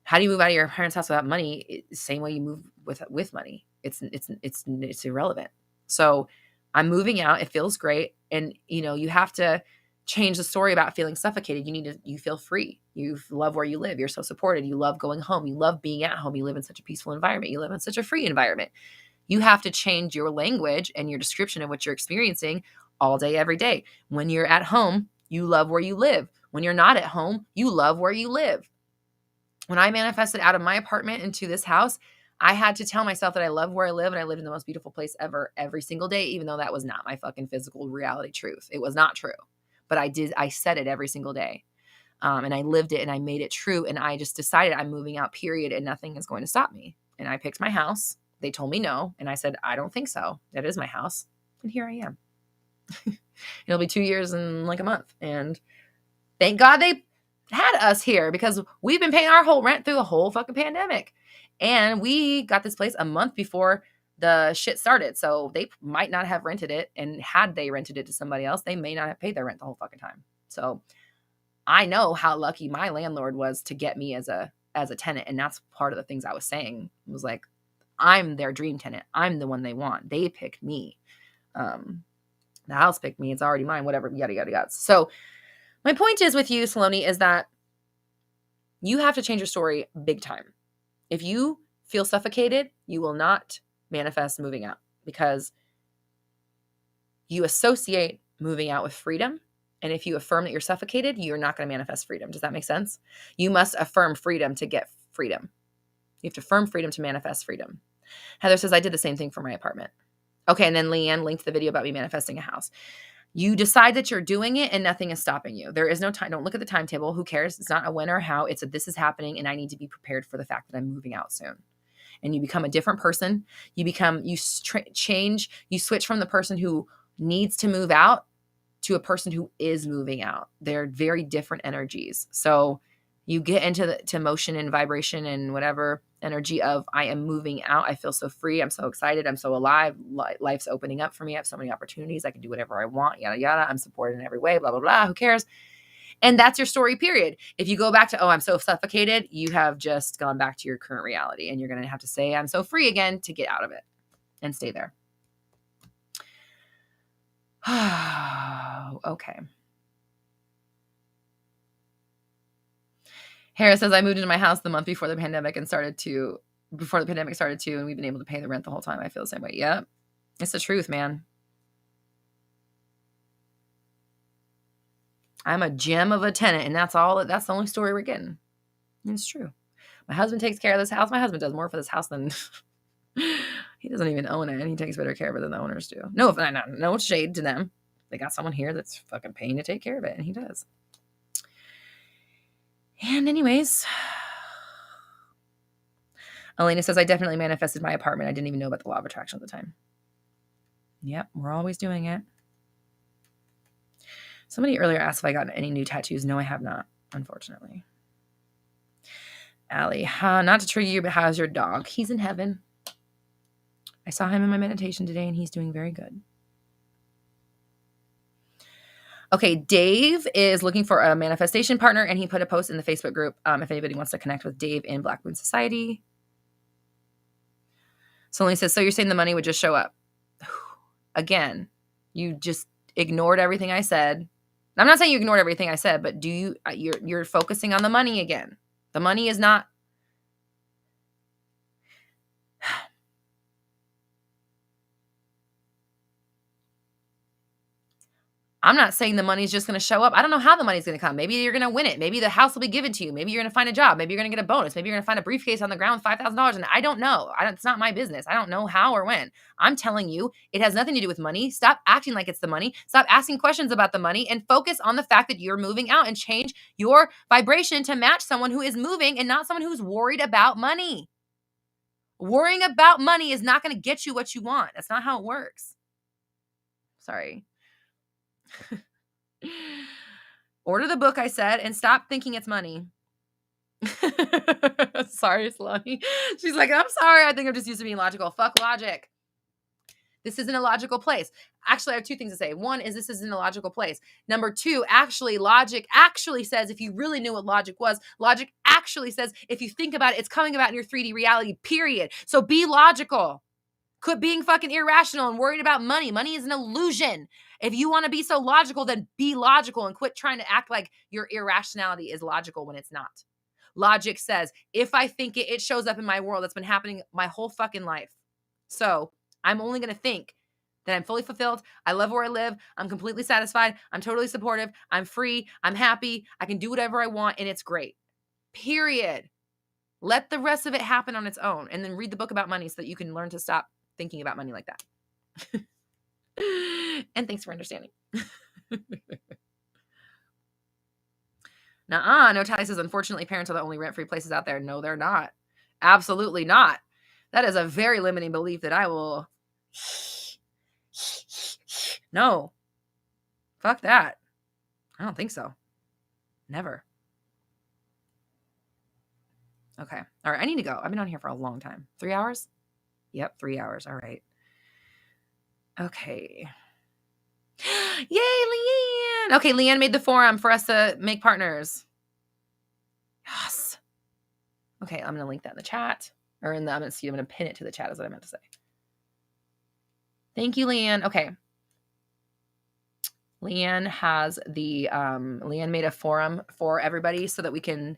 how do you move out of your parents' house without money? It's the same way you move with money. It's irrelevant. So I'm moving out. It feels great. And you have to change the story about feeling suffocated. You feel free. You love where you live. You're so supported. You love going home. You love being at home. You live in such a peaceful environment. You live in such a free environment. You have to change your language and your description of what you're experiencing all day, every day. When you're at home, you love where you live. When you're not at home, you love where you live. When I manifested out of my apartment into this house, I had to tell myself that I love where I live and I lived in the most beautiful place ever every single day, even though that was not my fucking physical reality truth. It was not true. But I said it every single day. And I lived it and I made it true. And I just decided I'm moving out, period. And nothing is going to stop me. And I picked my house. They told me no. And I said, I don't think so. That is my house. And here I am. It'll be 2 years and like a month. And thank God they had us here, because we've been paying our whole rent through the whole fucking pandemic. And we got this place a month before the shit started. So they might not have rented it. And had they rented it to somebody else, they may not have paid their rent the whole fucking time. So I know how lucky my landlord was to get me as a tenant. And that's part of the things I was saying. It was like, I'm their dream tenant. I'm the one they want. They picked me. The house picked me. It's already mine, whatever, yada, yada, yada. So my point is with you, Saloni, is that you have to change your story big time. If you feel suffocated, you will not manifest moving out, because you associate moving out with freedom. And if you affirm that you're suffocated, you're not going to manifest freedom. Does that make sense? You must affirm freedom to get freedom. You have to affirm freedom to manifest freedom. Heather says, I did the same thing for my apartment. Okay, and then Leanne linked the video about me manifesting a house. You decide that you're doing it and nothing is stopping you. There is no time. Don't look at the timetable. Who cares? It's not a when or how. It's a this is happening and I need to be prepared for the fact that I'm moving out soon. And you become a different person. You change. You switch from the person who needs to move out to a person who is moving out. They're very different energies. So you get into motion and vibration and whatever energy of I am moving out. I feel so free. I'm so excited. I'm so alive. Life's opening up for me. I have so many opportunities. I can do whatever I want. Yada, yada. I'm supported in every way. Blah, blah, blah. Who cares? And that's your story, period. If you go back to, I'm so suffocated, you have just gone back to your current reality. And you're going to have to say, I'm so free again to get out of it and stay there. Okay. Harris says, I moved into my house the month before the pandemic started too, and we've been able to pay the rent the whole time. I feel the same way. Yep. It's the truth, man. I'm a gem of a tenant, and that's the only story we're getting. It's true. My husband takes care of this house. My husband does more for this house than he doesn't even own it, and he takes better care of it than the owners do. No shade to them. They got someone here that's fucking paying to take care of it, and he does. And anyways, Elena says, I definitely manifested my apartment. I didn't even know about the law of attraction at the time. Yep, we're always doing it. Somebody earlier asked if I got any new tattoos. No, I have not, unfortunately. Allie, not to trigger you, but how's your dog? He's in heaven. I saw him in my meditation today, and he's doing very good. Okay, Dave is looking for a manifestation partner, and he put a post in the Facebook group if anybody wants to connect with Dave in Black Moon Society. Celine says, so you're saying the money would just show up? Again, you just ignored everything I said. I'm not saying you ignored everything I said, but you're focusing on the money again. The money is not. I'm not saying the money's just going to show up. I don't know how the money's going to come. Maybe you're going to win it. Maybe the house will be given to you. Maybe you're going to find a job. Maybe you're going to get a bonus. Maybe you're going to find a briefcase on the ground with $5,000. And I don't know. It's not my business. I don't know how or when. I'm telling you, it has nothing to do with money. Stop acting like it's the money. Stop asking questions about the money and focus on the fact that you're moving out and change your vibration to match someone who is moving and not someone who's worried about money. Worrying about money is not going to get you what you want. That's not how it works. Sorry. Order the book, I said, and stop thinking it's money. Sorry, Salami. She's like, I'm sorry. I think I'm just used to being logical. Fuck logic. This isn't a logical place. Actually, I have two things to say. One is this isn't a logical place. Number two, actually, logic actually says if you really knew what logic was, logic actually says if you think about it, it's coming about in your 3D reality, period. So be logical. Quit being fucking irrational and worried about money. Money is an illusion. If you want to be so logical, then be logical and quit trying to act like your irrationality is logical when it's not. Logic says, if I think it, it shows up in my world. That's been happening my whole fucking life. So I'm only going to think that I'm fully fulfilled. I love where I live. I'm completely satisfied. I'm totally supportive. I'm free. I'm happy. I can do whatever I want and it's great. Period. Let the rest of it happen on its own and then read the book about money so that you can learn to stop thinking about money like that. And thanks for understanding. Nuh-uh. No, Tally says, unfortunately, parents are the only rent-free places out there. No, they're not. Absolutely not. That is a very limiting belief that I will... No. Fuck that. I don't think so. Never. Okay. All right. I need to go. I've been on here for a long time. 3 hours? Yep, 3 hours. All right. Okay. Yay, Leanne. Okay, Leanne made the forum for us to make partners. Yes. Okay, I'm going to link that in the chat. Or I'm going to pin it to the chat is what I meant to say. Thank you, Leanne. Okay. Leanne has the, Leanne made a forum for everybody so that we can,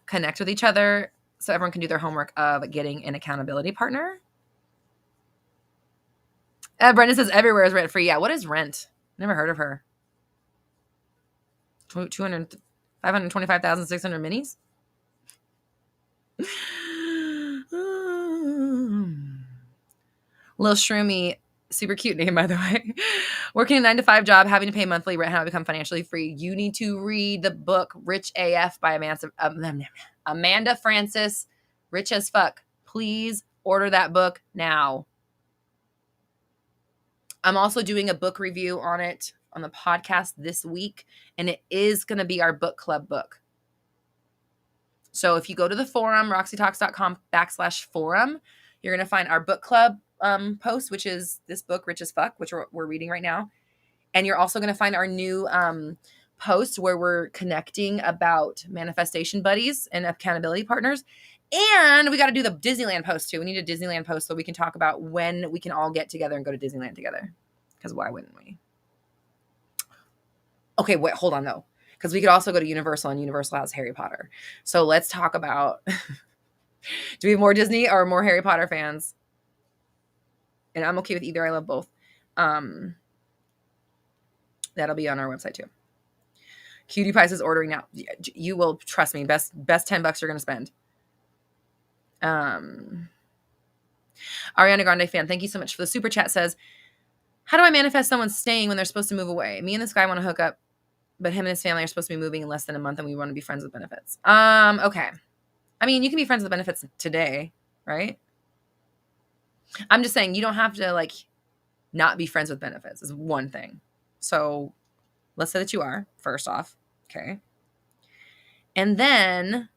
connect with each other so everyone can do their homework of getting an accountability partner. Brenda says everywhere is rent free. Yeah, what is rent? Never heard of her. 525,600 minis? Lil Shroomy, super cute name, by the way. Working a 9-to-5 job, having to pay monthly rent, how to become financially free. You need to read the book Rich AF by Amanda Francis, Rich as Fuck. Please order that book now. I'm also doing a book review on it on the podcast this week, and it is going to be our book club book. So if you go to the forum, roxytalks.com/forum, you're going to find our book club post, which is this book, Rich as Fuck, which we're reading right now. And you're also going to find our new post where we're connecting about manifestation buddies and accountability partners. And we got to do the Disneyland post too. We need a Disneyland post so we can talk about when we can all get together and go to Disneyland together. Because why wouldn't we? Okay, wait, hold on though. Because we could also go to Universal, and Universal has Harry Potter. So let's talk about, do we have more Disney or more Harry Potter fans? And I'm okay with either. I love both. That'll be on our website too. Cutie Pies is ordering now. You will trust me. Best $10 you're going to spend. Ariana Grande fan, thank you so much for the super chat. Says, how do I manifest someone staying when they're supposed to move away? Me and this guy want to hook up, but him and his family are supposed to be moving in less than a month, and we want to be friends with benefits. Okay. I mean, you can be friends with benefits today, right? I'm just saying you don't have to like not be friends with benefits is one thing. So let's say that you are, first off. Okay. And then,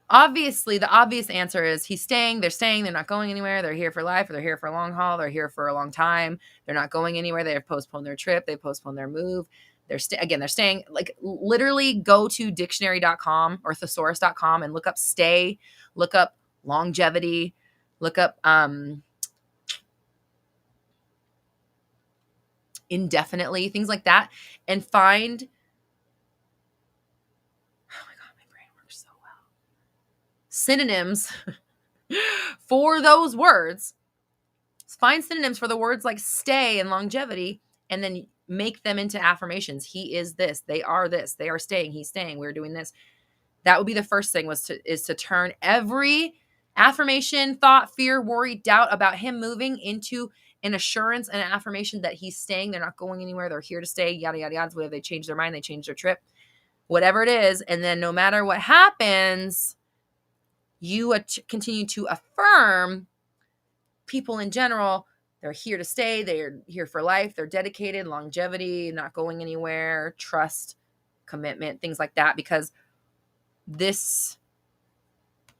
obviously the obvious answer is he's staying, they're not going anywhere. They're here for life, or they're here for a long haul. They're here for a long time. They're not going anywhere. They have postponed their trip. They postponed their move. They're staying. Like literally go to dictionary.com or thesaurus.com and look up stay, look up longevity, look up indefinitely, things like that, and find, oh my God, my brain synonyms for those words. Find synonyms for the words like stay and longevity, and then make them into affirmations. He is this. They are this. They are staying. He's staying. We're doing this. That would be the first thing, is to turn every affirmation, thought, fear, worry, doubt about him moving into an assurance and an affirmation that he's staying. They're not going anywhere. They're here to stay. Yada, yada, yada. Whether they change their mind, they change their trip, whatever it is. And then no matter what happens, you continue to affirm people in general. They're here to stay. They're here for life. They're dedicated, longevity, not going anywhere, trust, commitment, things like that. Because this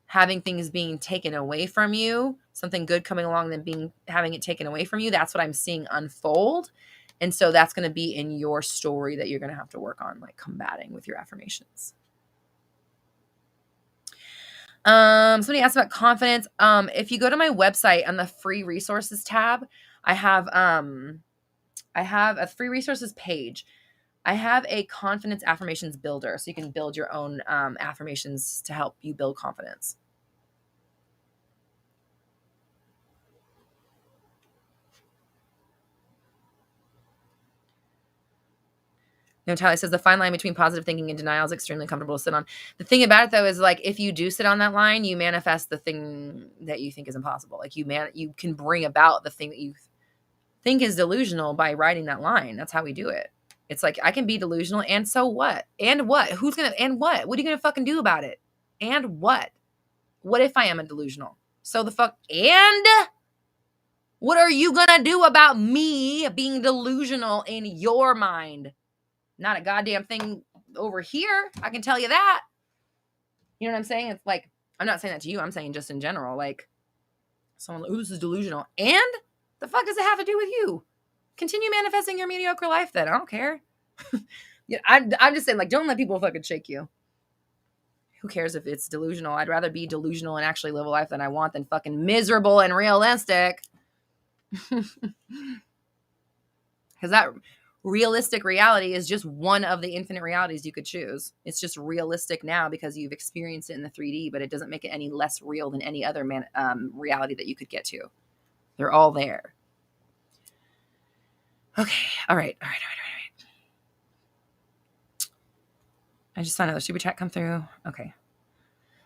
having things being taken away from you, something good coming along, then having it taken away from you, that's what I'm seeing unfold. And so that's going to be in your story that you're going to have to work on, like combating with your affirmations. Somebody asked about confidence. If you go to my website on the free resources tab, I have a free resources page. I have a confidence affirmations builder, so you can build your own affirmations to help you build confidence. Natalia says the fine line between positive thinking and denial is extremely comfortable to sit on. The thing about it, though, is like if you do sit on that line, you manifest the thing that you think is impossible. Like you can bring about the thing that you think is delusional by writing that line. That's how we do it. It's like, I can be delusional, and so what? And what? Who's gonna, and what? What are you gonna fucking do about it? And what? What if I am a delusional? So the fuck, and what are you gonna do about me being delusional in your mind? Not a goddamn thing over here. I can tell you that. You know what I'm saying? It's like, I'm not saying that to you. I'm saying just in general, like someone, oh, this is delusional. And the fuck does it have to do with you? Continue manifesting your mediocre life then. I don't care. Yeah, I'm just saying, like, don't let people fucking shake you. Who cares if it's delusional? I'd rather be delusional and actually live a life that I want than fucking miserable and realistic. Because that realistic reality is just one of the infinite realities you could choose. It's just realistic now because you've experienced it in the 3D, but it doesn't make it any less real than any other reality that you could get to. They're all there. Okay. All right. I just saw another super chat come through. Okay.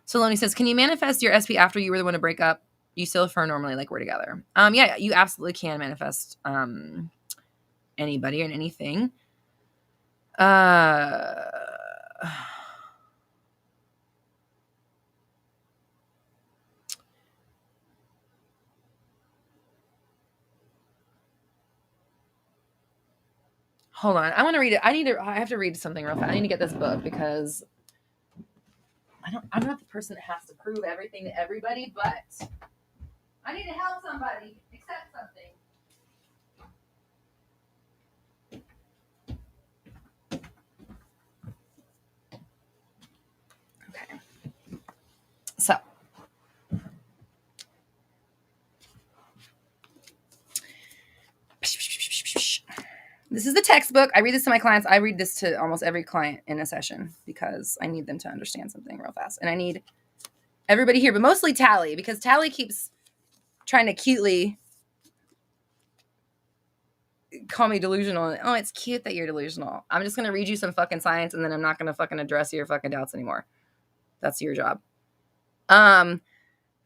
Saloni says, can you manifest your SP after you were the one to break up? You still affirm normally like we're together. Yeah, you absolutely can manifest anybody and anything. Hold on. I want to read it. I have to read something real fast. I need to get this book because I'm not the person that has to prove everything to everybody, but I need to help somebody accept something. Okay. So, this is the textbook. I read this to my clients. I read this to almost every client in a session because I need them to understand something real fast. And I need everybody here, but mostly Tally, because Tally keeps trying to cutely call me delusional. Oh, it's cute that you're delusional. I'm just going to read you some fucking science, and then I'm not going to fucking address your fucking doubts anymore. That's your job.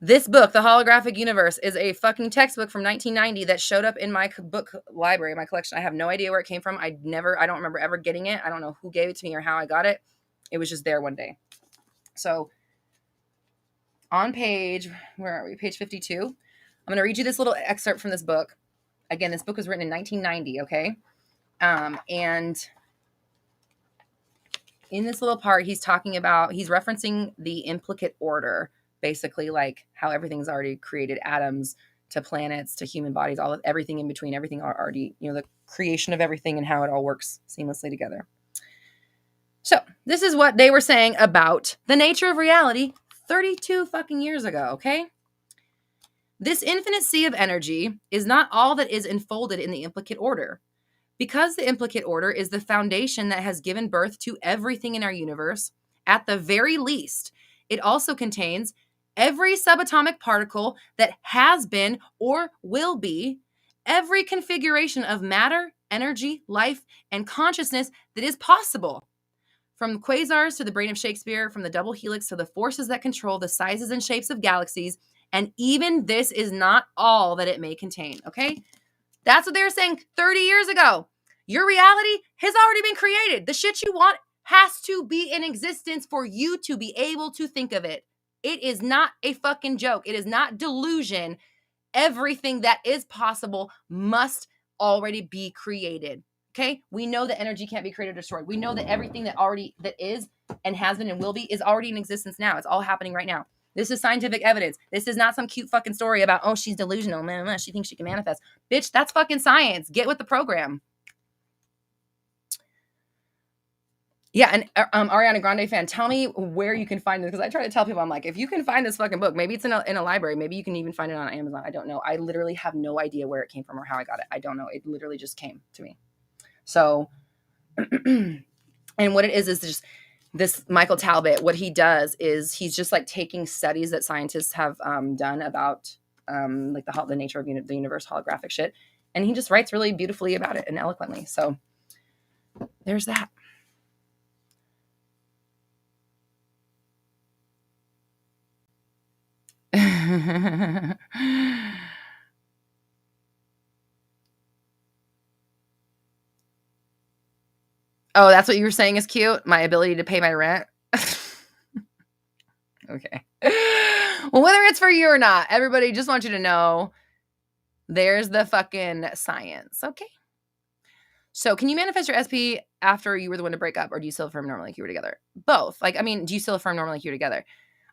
This book, The Holographic Universe, is a fucking textbook from 1990 that showed up in my book library, my collection. I have no idea where it came from. I don't remember ever getting it. I don't know who gave it to me or how I got it. It was just there one day. So on page, where are we? Page 52. I'm going to read you this little excerpt from this book. Again, this book was written in 1990, okay? And in this little part, he's referencing the implicate order, basically like how everything's already created, atoms to planets to human bodies, everything in between, everything already, the creation of everything and how it all works seamlessly together. So this is what they were saying about the nature of reality 32 fucking years ago, okay? This infinite sea of energy is not all that is enfolded in the implicate order. Because the implicate order is the foundation that has given birth to everything in our universe, at the very least, it also contains every subatomic particle that has been or will be, every configuration of matter, energy, life, and consciousness that is possible. From quasars to the brain of Shakespeare, from the double helix to the forces that control the sizes and shapes of galaxies, and even this is not all that it may contain, okay? That's what they were saying 30 years ago. Your reality has already been created. The shit you want has to be in existence for you to be able to think of it. It is not a fucking joke. It is not delusion. Everything that is possible must already be created. Okay? We know that energy can't be created or destroyed. We know that everything that is and has been and will be is already in existence now. It's all happening right now. This is scientific evidence. This is not some cute fucking story about, oh, she's delusional, man. She thinks she can manifest. Bitch, that's fucking science. Get with the program. Yeah, and Ariana Grande fan, tell me where you can find this, because I try to tell people, I'm like, if you can find this fucking book, maybe it's in a library, maybe you can even find it on Amazon. I don't know. I literally have no idea where it came from or how I got it. I don't know. It literally just came to me. So, and what it is just this Michael Talbot. What he does is he's just like taking studies that scientists have done about like the nature of the universe, holographic shit, and he just writes really beautifully about it and eloquently. So there's that. Oh, that's what you were saying is cute? My ability to pay my rent? Okay. Well, whether it's for you or not, everybody just want you to know there's the fucking science. Okay. So can you manifest your SP after you were the one to break up, or do you still affirm normally like you were together? Both. Like, I mean, do you still affirm normally like you were together?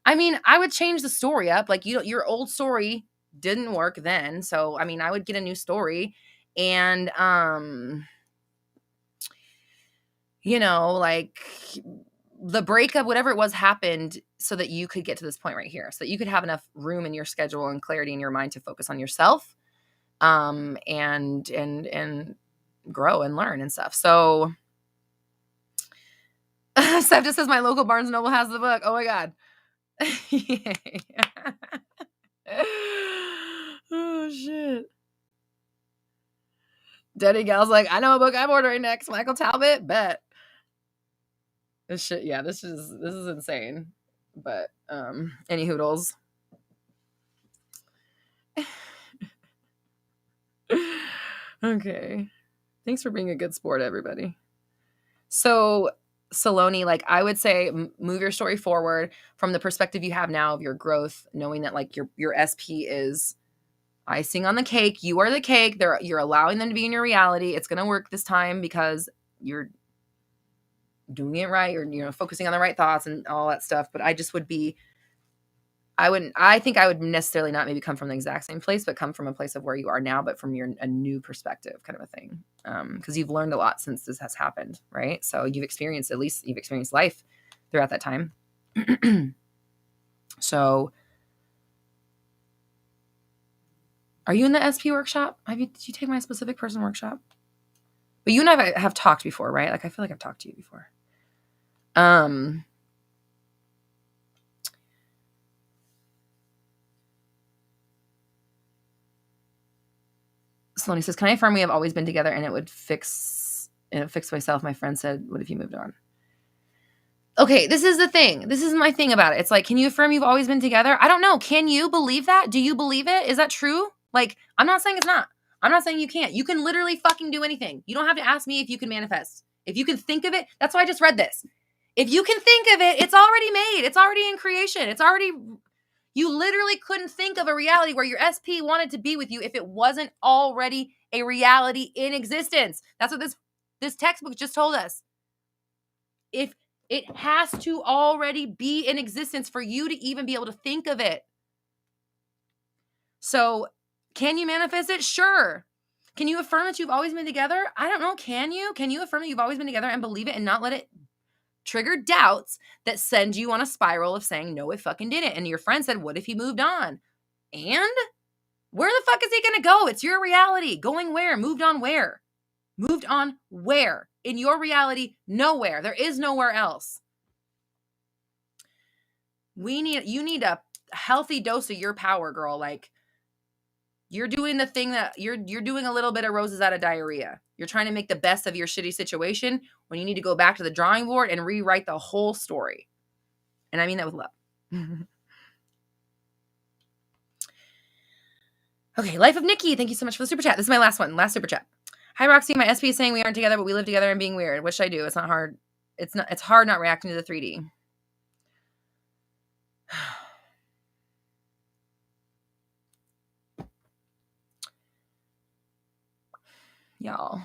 I mean, I would change the story up. Like, your old story didn't work then. So, I mean, I would get a new story and, like the breakup, whatever it was, happened so that you could get to this point right here, so that you could have enough room in your schedule and clarity in your mind to focus on yourself, and grow and learn and stuff. So Steph just says my local Barnes & Noble has the book. Oh my God. Oh shit. Daddy Gal's like, I know a book I'm ordering next. Michael Talbot, bet. This shit, yeah, this is insane. But any hoodles. Okay. Thanks for being a good sport, everybody. So, Saloni, like, I would say move your story forward from the perspective you have now of your growth, knowing that like your SP is icing on the cake. You are the cake. You're allowing them to be in your reality. It's going to work this time because you're doing it right. You're focusing on the right thoughts and all that stuff. But I just would be, I think I would necessarily not maybe come from the exact same place, but come from a place of where you are now, but from a new perspective kind of a thing. Because you've learned a lot since this has happened, right? So you've experienced life throughout that time. So are you in the SP workshop? Did you take my specific person workshop? But you and I have talked before, right? Like, I feel like I've talked to you before. Saloni says, can I affirm we have always been together and it fixed myself? My friend said, what if you moved on? Okay, this is the thing. This is my thing about it. It's like, can you affirm you've always been together? I don't know. Can you believe that? Do you believe it? Is that true? Like, I'm not saying it's not. I'm not saying you can't. You can literally fucking do anything. You don't have to ask me if you can manifest. If you can think of it, that's why I just read this. If you can think of it, it's already made. It's already in creation. You literally couldn't think of a reality where your SP wanted to be with you if it wasn't already a reality in existence. That's what this textbook just told us. If it has to already be in existence for you to even be able to think of it. So, can you manifest it? Sure. Can you affirm that you've always been together? I don't know. Can you? Can you affirm that you've always been together and believe it and not let it trigger doubts that send you on a spiral of saying, no, it fucking didn't. And your friend said, what if he moved on? And where the fuck is he going to go? It's your reality. Going where? Moved on where? Moved on where? In your reality, nowhere. There is nowhere else. You need to healthy dose of your power, girl. Like, you're doing the thing that you're doing a little bit of roses out of diarrhea. You're trying to make the best of your shitty situation when you need to go back to the drawing board and rewrite the whole story. And I mean that with love. Okay, Life of Nikki. Thank you so much for the super chat. This is my last one. Last super chat. Hi, Roxy. My SP is saying we aren't together, but we live together and being weird. What should I do? It's not hard. It's hard not reacting to the 3D. Y'all.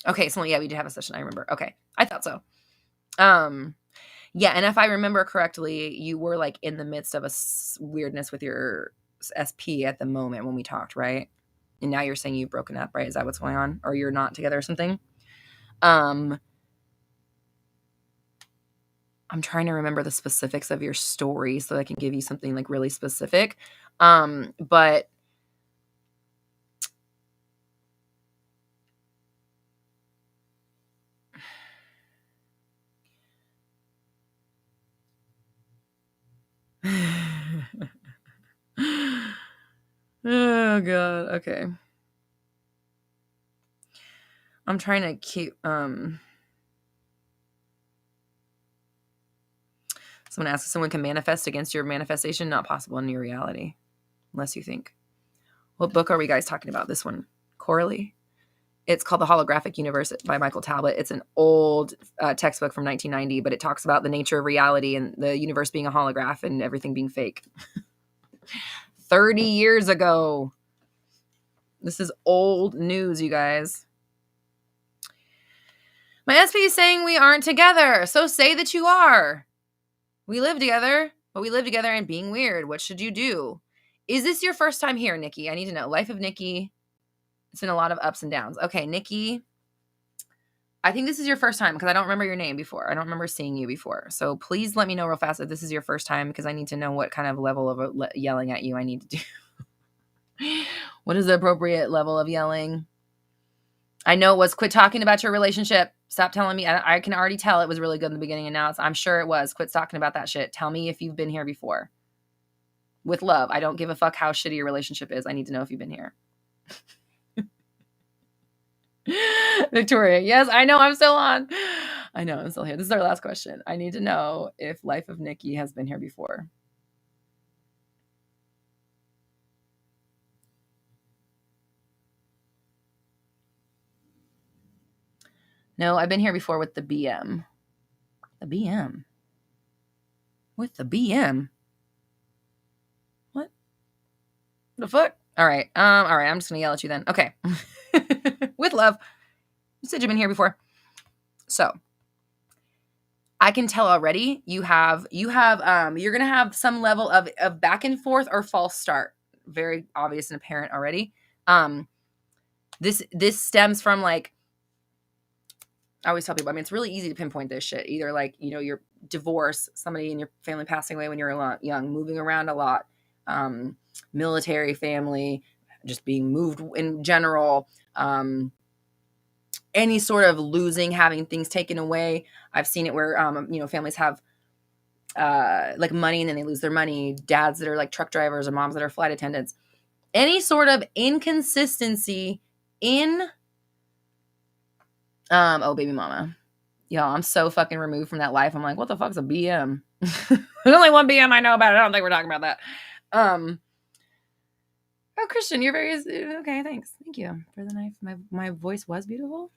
Okay, so yeah, we did have a session. I remember. Okay, I thought so. Yeah, and if I remember correctly, you were like in the midst of a weirdness with your SP at the moment when we talked, right? And now you're saying you've broken up, right? Is that what's going on, or you're not together or something? I'm trying to remember the specifics of your story so that I can give you something like really specific. But oh god, okay. I'm trying to keep someone asks if someone can manifest against your manifestation. Not possible in your reality, unless you think. What book are we guys talking about? This one, Coralie. It's called The Holographic Universe by Michael Talbot. It's an old textbook from 1990, but it talks about the nature of reality and the universe being a holograph and everything being fake. 30 years ago. This is old news, you guys. My SP is saying we aren't together, so say that you are. We live together, but we live together and being weird. What should you do? Is this your first time here, Nikki? I need to know. Life of Nikki. It's been a lot of ups and downs. Okay, Nikki. I think this is your first time because I don't remember your name before. I don't remember seeing you before. So please let me know real fast if this is your first time because I need to know what kind of level of yelling at you I need to do. What is the appropriate level of yelling? I know it was quit talking about your relationship. Stop telling me. I can already tell it was really good in the beginning and now I'm sure it was. Quit talking about that shit. Tell me if you've been here before. With love. I don't give a fuck how shitty your relationship is. I need to know if you've been here. Victoria, yes, I know I'm still on. I know I'm still here. This is our last question. I need to know if Life of Nikki has been here before. No, I've been here before with the BM. The BM? With the BM? What? The fuck? All right. I'm just gonna yell at you then. Okay. With love. You said you've been here before. So I can tell already you're gonna have some level of back and forth or false start. Very obvious and apparent already. This stems from like I always tell people, I mean, it's really easy to pinpoint this shit. Either like, your divorce, somebody in your family passing away when you're young, moving around a lot, military family, just being moved in general, any sort of losing, having things taken away. I've seen it where, families have like money and then they lose their money. Dads that are like truck drivers or moms that are flight attendants. Any sort of inconsistency in baby mama. Y'all, I'm so fucking removed from that life. I'm like, what the fuck's a BM? There's only one BM I know about. I don't think we're talking about that. Oh, Christian, you're very okay. Thanks. Thank you for the knife. My voice was beautiful.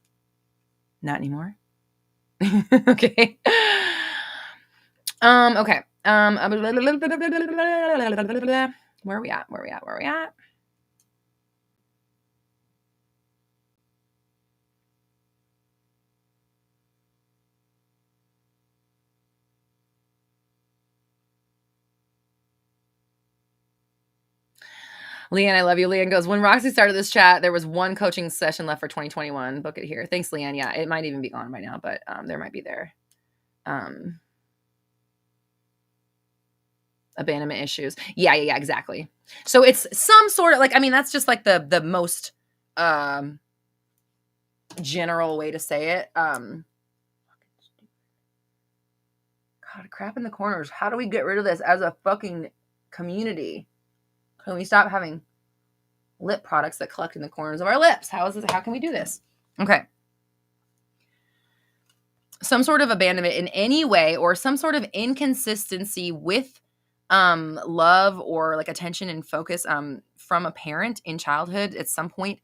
Not anymore. Okay. Okay. Where are we at? Leanne, I love you. Leanne goes, when Roxy started this chat, there was one coaching session left for 2021. Book it here. Thanks, Leanne. Yeah, it might even be gone by now, but there might be there. Abandonment issues. Yeah, exactly. So it's some sort of like, I mean, that's just like the most general way to say it. God, crap in the corners. How do we get rid of this as a fucking community? Can we stop having lip products that collect in the corners of our lips? How can we do this? Okay. Some sort of abandonment in any way, or some sort of inconsistency with love or like attention and focus from a parent in childhood at some point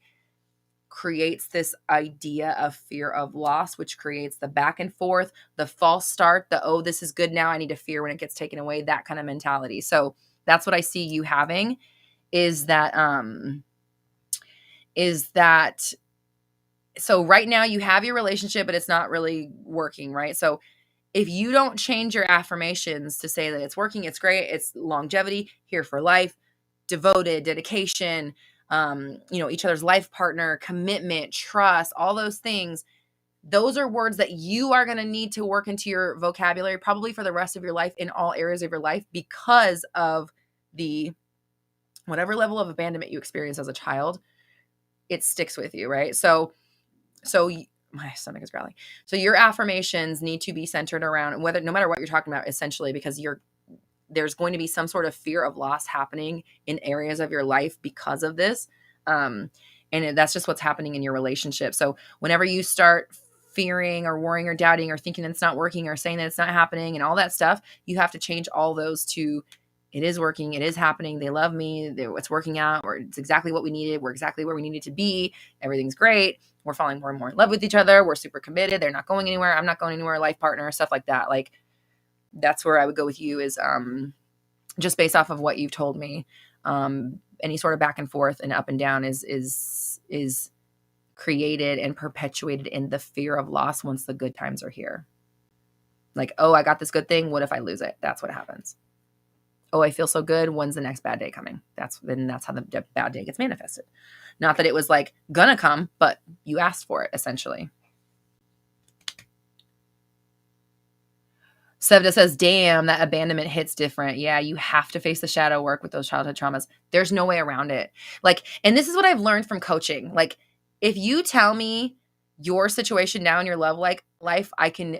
creates this idea of fear of loss, which creates the back and forth, the false start, the, oh, this is good now, I need to fear when it gets taken away, that kind of mentality. So that's what I see you having, is that so right now you have your relationship, but it's not really working, right? So if you don't change your affirmations to say that it's working, it's great, it's longevity, here for life, devoted, dedication, each other's life partner, commitment, trust, all those things, those are words that you are going to need to work into your vocabulary probably for the rest of your life in all areas of your life, because of the whatever level of abandonment you experience as a child, it sticks with you, right? So my stomach is growling. So your affirmations need to be centered around no matter what you're talking about, essentially, because there's going to be some sort of fear of loss happening in areas of your life because of this. And that's just what's happening in your relationship. So whenever you start fearing or worrying or doubting or thinking that it's not working or saying that it's not happening and all that stuff, you have to change all those to, it is working, it is happening, they love me, it's working out, or it's exactly what we needed, we're exactly where we needed to be, everything's great, we're falling more and more in love with each other, we're super committed, they're not going anywhere, I'm not going anywhere, life partner, stuff like that. Like, that's where I would go with you, is just based off of what you've told me. Any sort of back and forth and up and down is created and perpetuated in the fear of loss once the good times are here. Like, oh, I got this good thing, what if I lose it? That's what happens. Oh, I feel so good, when's the next bad day coming? That's how the bad day gets manifested. Not that it was like gonna come, but you asked for it, essentially. Sevda says, damn, that abandonment hits different. Yeah, you have to face the shadow work with those childhood traumas. There's no way around it. Like, and this is what I've learned from coaching. Like, if you tell me your situation now in your love life, I can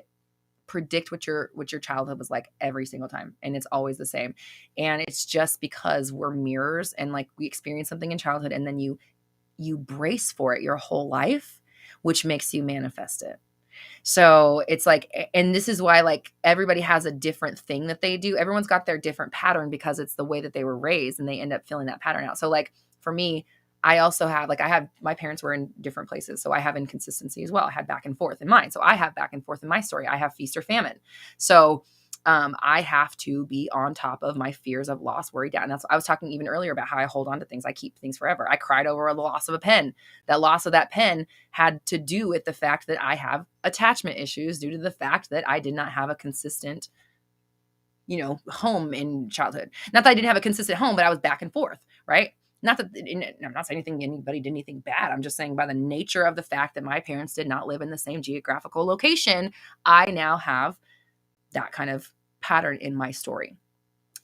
predict what your childhood was like every single time, and it's always the same. And it's just because we're mirrors, and like we experience something in childhood and then you brace for it your whole life, which makes you manifest it. So it's like, and this is why like everybody has a different thing that they do. Everyone's got their different pattern because it's the way that they were raised, and they end up filling that pattern out. So like for me, I also have, my parents were in different places. So I have inconsistency as well. I had back and forth in mine. So I have back and forth in my story. I have feast or famine. So I have to be on top of my fears of loss, worry, doubt. And that's, I was talking even earlier about how I hold on to things. I keep things forever. I cried over the loss of a pen. That loss of that pen had to do with the fact that I have attachment issues due to the fact that I did not have a consistent, home in childhood. Not that I didn't have a consistent home, but I was back and forth, right? Not that, I'm not saying anybody did anything bad. I'm just saying by the nature of the fact that my parents did not live in the same geographical location, I now have that kind of pattern in my story.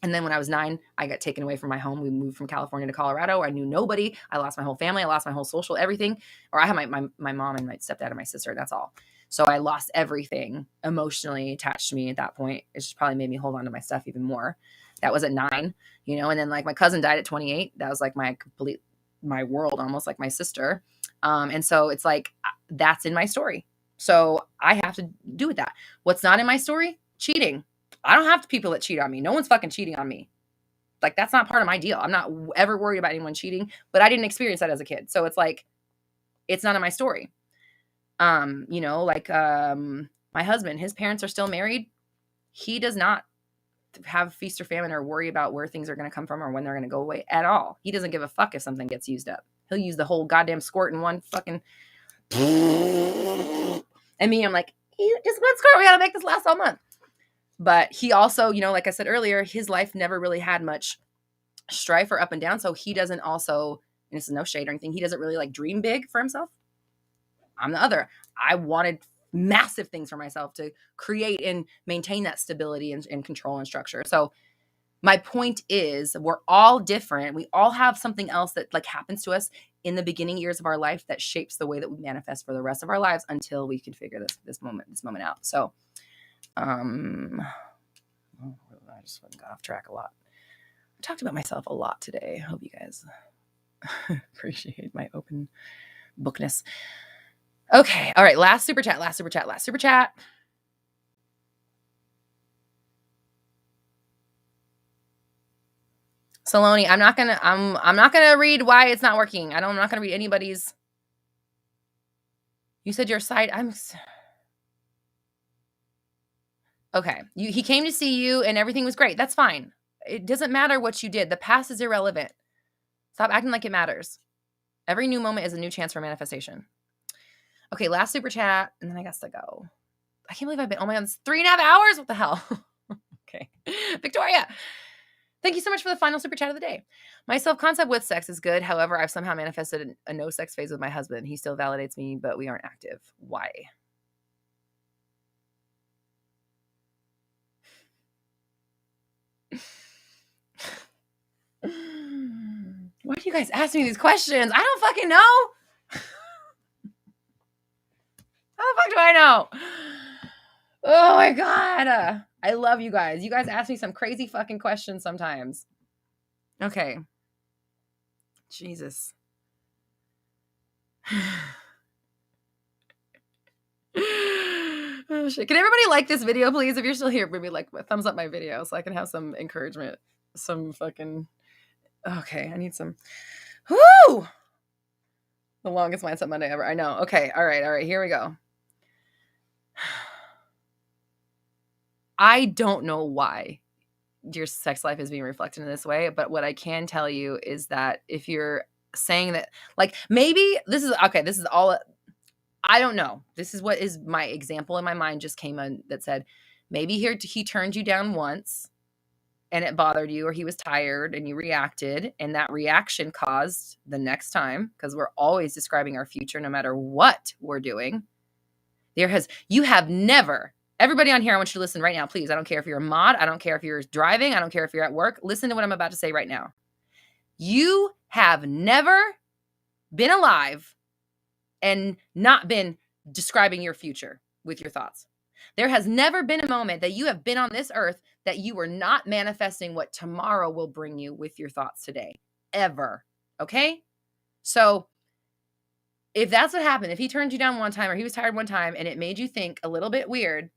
And then when I was 9, I got taken away from my home. We moved from California to Colorado. I knew nobody. I lost my whole family. I lost my whole social everything. Or I had my mom and my stepdad and my sister. That's all. So I lost everything emotionally attached to me at that point. It just probably made me hold on to my stuff even more. That was at 9, and then like my cousin died at 28. That was like my world, almost like my sister. And so it's like, that's in my story. So I have to do with that. What's not in my story? Cheating. I don't have people that cheat on me. No one's fucking cheating on me. Like, that's not part of my deal. I'm not ever worried about anyone cheating, but I didn't experience that as a kid. So it's like, it's not in my story. My husband, his parents are still married. He does not have feast or famine or worry about where things are going to come from or when they're going to go away at all. He doesn't give a fuck if something gets used up. He'll use the whole goddamn squirt in one fucking. And me, I'm like, just one squirt. We got to make this last all month. But he also, like I said earlier, his life never really had much strife or up and down. So he doesn't also, and this is no shade or anything, he doesn't really like dream big for himself. I'm the other. I wanted massive things for myself to create and maintain that stability and control and structure. So My point is, we're all different. We all have something else that like happens to us in the beginning years of our life that shapes the way that we manifest for the rest of our lives until we can figure this moment out. So, I just got off track a lot. I talked about myself a lot today. I hope you guys appreciate my open bookness. Okay. All right. Last super chat. Saloni, I'm not gonna read why it's not working. I'm not gonna read anybody's. You said your site. Okay. He came to see you and everything was great. That's fine. It doesn't matter what you did. The past is irrelevant. Stop acting like it matters. Every new moment is a new chance for manifestation. Okay, last super chat, and then I guess to go. I can't believe I've been, oh my God, it's 3.5 hours. What the hell? Okay. Victoria, thank you so much for the final super chat of the day. My self-concept with sex is good. However, I've somehow manifested a no sex phase with my husband. He still validates me, but we aren't active. Why? Why do you guys ask me these questions? I don't fucking know. How the fuck do I know? Oh my God. I love you guys. You guys ask me some crazy fucking questions sometimes. Okay. Jesus. Oh shit. Can everybody like this video, please? If you're still here, maybe like thumbs up my video so I can have some encouragement. Some fucking. Okay, I need some. Whoo! The longest Mindset Monday ever. I know. Okay. All right. Here we go. I don't know why your sex life is being reflected in this way, but what I can tell you is that if you're saying that, like, maybe this is all, I don't know. This is what is my example in my mind just came on that said, maybe he turned you down once and it bothered you, or he was tired and you reacted, and that reaction caused the next time, because we're always describing our future no matter what we're doing. You have never, everybody on here, I want you to listen right now, please. I don't care if you're a mod. I don't care if you're driving. I don't care if you're at work. Listen to what I'm about to say right now. You have never been alive and not been describing your future with your thoughts. There has never been a moment that you have been on this earth that you were not manifesting what tomorrow will bring you with your thoughts today. Ever. Okay? So if that's what happened, if he turned you down one time or he was tired one time and it made you think a little bit weird,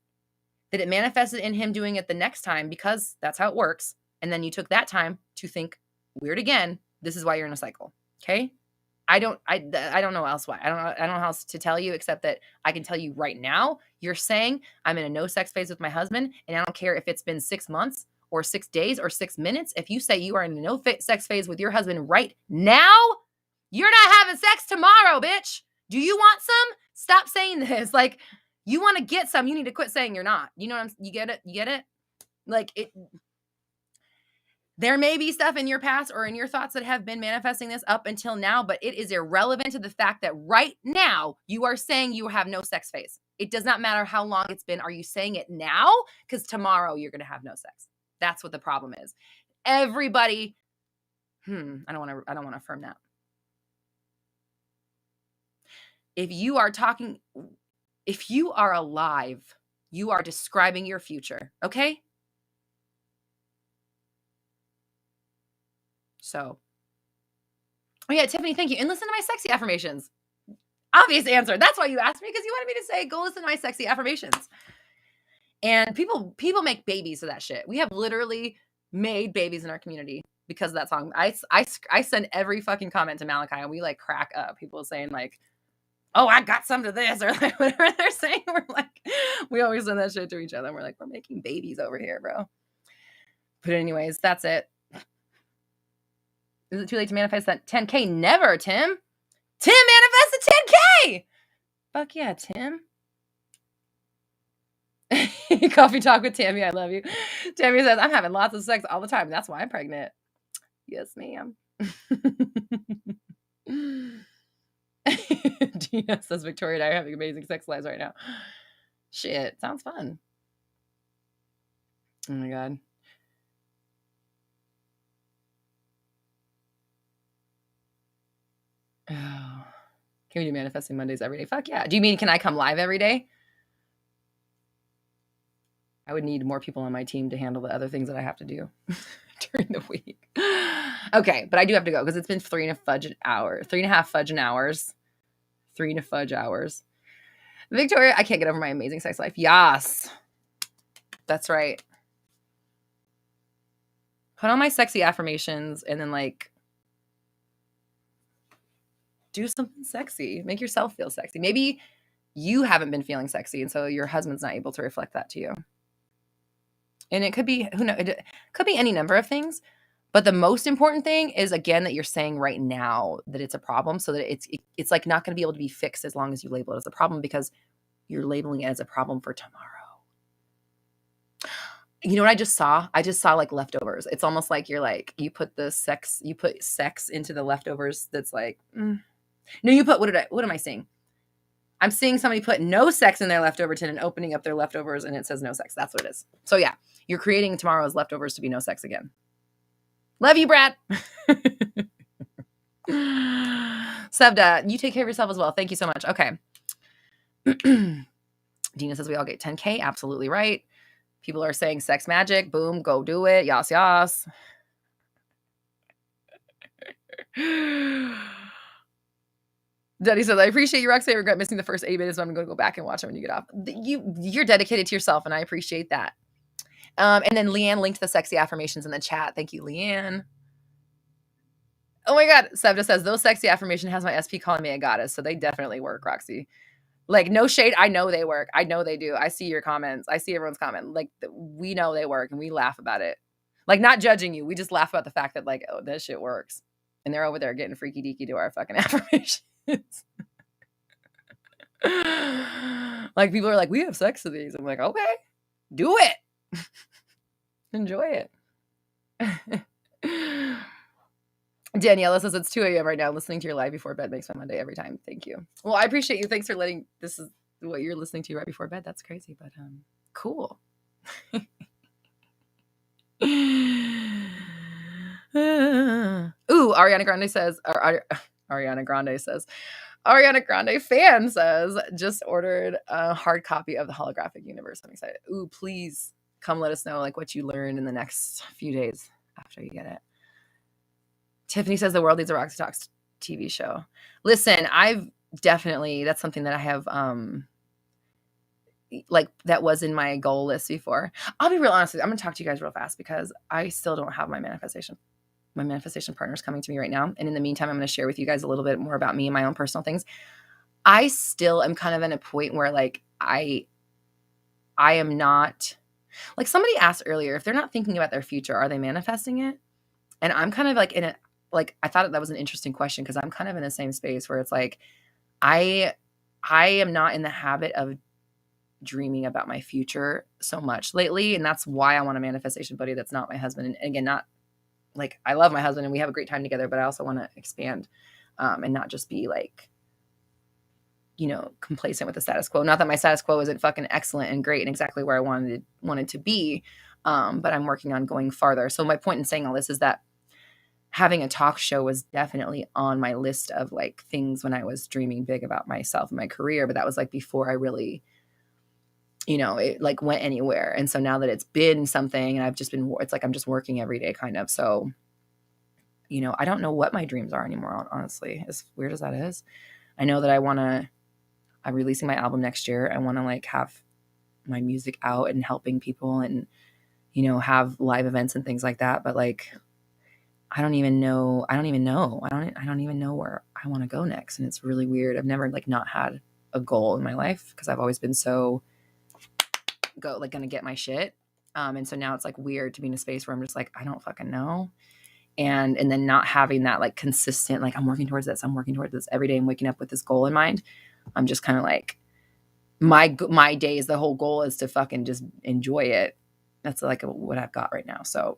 that it manifested in him doing it the next time because that's how it works, and then you took that time to think weird again, this is why you're in a cycle. Okay? I don't know else why. I don't know how else to tell you except that I can tell you right now, you're saying I'm in a no sex phase with my husband, and I don't care if it's been 6 months or 6 days or 6 minutes. If you say you are in a no sex phase with your husband right now, you're not having sex tomorrow, bitch. Do you want some? Stop saying this. Like, you want to get some, you need to quit saying you're not. You know what you get it? You get it? Like, there may be stuff in your past or in your thoughts that have been manifesting this up until now, but it is irrelevant to the fact that right now you are saying you have no sex phase. It does not matter how long it's been. Are you saying it now? Because tomorrow you're going to have no sex. That's what the problem is. Everybody, I don't want to affirm that. If you are alive, you are describing your future. Okay? So, oh yeah, Tiffany, thank you. And listen to my sexy affirmations. Obvious answer. That's why you asked me, because you wanted me to say, go listen to my sexy affirmations. And people make babies of that shit. We have literally made babies in our community because of that song. I send every fucking comment to Malachi and we like crack up. People saying like, oh, I got some to this, or like whatever they're saying. We're like, we always send that shit to each other. And we're like, we're making babies over here, bro. But anyways, that's it. Is it too late to manifest that 10K? Never, Tim. Tim manifested 10K. Fuck yeah, Tim. Coffee talk with Tammy. I love you. Tammy says, I'm having lots of sex all the time. That's why I'm pregnant. Yes, ma'am. Dina says, Victoria and I are having amazing sex lives right now. Shit, sounds fun. Oh my God. Oh. Can we do manifesting Mondays every day? Fuck yeah. Do you mean, can I come live every day? I would need more people on my team to handle the other things that I have to do during the week. Okay, but I do have to go because it's been 3.5 fudging hours. 3 fudge hours. Victoria, I can't get over my amazing sex life. Yes. That's right. Put on my sexy affirmations and then like do something sexy. Make yourself feel sexy. Maybe you haven't been feeling sexy and so your husband's not able to reflect that to you. And it could be, who knows, it could be any number of things. But the most important thing is, again, that you're saying right now that it's a problem so that it's like not going to be able to be fixed as long as you label it as a problem because you're labeling it as a problem for tomorrow. You know what I just saw? I just saw like leftovers. It's almost like you're like, you put sex into the leftovers. That's like, no, you put, what am I seeing? I'm seeing somebody put no sex in their leftover tin and opening up their leftovers and it says no sex. That's what it is. So yeah, you're creating tomorrow's leftovers to be no sex again. Love you, Brad. Sevda, you take care of yourself as well. Thank you so much. Okay. Dina says we all get 10K. Absolutely right. People are saying sex magic. Boom, go do it. Yas, yas. Daddy says, I appreciate you, Roxy. I regret missing the first 8 minutes, so I'm going to go back and watch it when you get off. You're dedicated to yourself, and I appreciate that. And then Leanne linked the sexy affirmations in the chat. Thank you, Leanne. Oh my God. Sevda says, those sexy affirmation has my SP calling me a goddess. So they definitely work, Roxy. Like, no shade. I know they work. I know they do. I see your comments. I see everyone's comment. Like, we know they work and we laugh about it. Like, not judging you. We just laugh about the fact that, like, oh, this shit works. And they're over there getting freaky deaky to our fucking affirmations. Like, people are like, we have sex with these. I'm like, okay, do it. Enjoy it. Daniela says it's 2 a.m. right now. Listening to your live before bed makes my Monday every time. Thank you. Well, I appreciate you. Thanks for letting this is what you're listening to right before bed. That's crazy, but cool. Ooh, Ariana Grande says, Ariana Grande fan says, just ordered a hard copy of the Holographic Universe. I'm excited. Ooh, please come let us know like what you learned in the next few days after you get it. Tiffany says the world needs a Roxy Talks TV show. Listen, that's something that I have, like that was in my goal list before. I'll be real honest with you. I'm going to talk to you guys real fast because I still don't have my manifestation partner is coming to me right now. And in the meantime, I'm going to share with you guys a little bit more about me and my own personal things. I still am kind of in a point where like, I am not, like somebody asked earlier, if they're not thinking about their future, are they manifesting it? And I'm kind of like I thought that was an interesting question because I'm kind of in the same space where it's like, I am not in the habit of dreaming about my future so much lately. And that's why I want a manifestation buddy that's not my husband. And again, not like I love my husband and we have a great time together, but I also want to expand and not just be like, complacent with the status quo. Not that my status quo isn't fucking excellent and great and exactly where I wanted to be. But I'm working on going farther. So my point in saying all this is that having a talk show was definitely on my list of like things when I was dreaming big about myself and my career. But that was like before I really, it like went anywhere. And so now that it's been something and it's like I'm just working every day kind of. So, I don't know what my dreams are anymore, honestly, as weird as that is. I know that I'm releasing my album next year. I want to like have my music out and helping people and, have live events and things like that. But like, I don't even know. I don't even know where I want to go next. And it's really weird. I've never like not had a goal in my life because I've always been so going to get my shit. And so now it's like weird to be in a space where I'm just like, I don't fucking know. And then not having that like consistent, like I'm working towards this every day and waking up with this goal in mind. I'm just kind of like my days, the whole goal is to fucking just enjoy it. That's like what I've got right now. So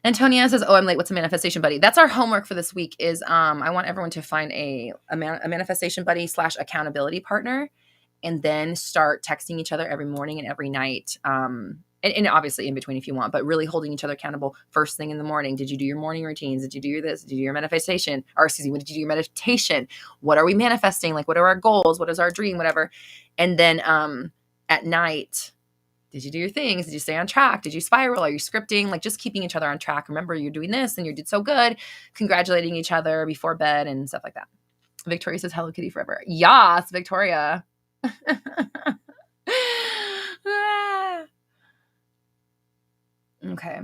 Antonia says, I'm late. What's a manifestation buddy? That's our homework for this week is I want everyone to find a manifestation buddy / accountability partner and then start texting each other every morning and every night. And and obviously in between if you want, but really holding each other accountable first thing in the morning. Did you do your morning routines? Did you do this? Did you do your manifestation? Or excuse me, what did you do your meditation? What are we manifesting? Like, what are our goals? What is our dream? Whatever. And then at night, did you do your things? Did you stay on track? Did you spiral? Are you scripting? Like, just keeping each other on track. Remember, you're doing this and you did so good. Congratulating each other before bed and stuff like that. Victoria says, Hello Kitty forever. Yes, Victoria. Okay.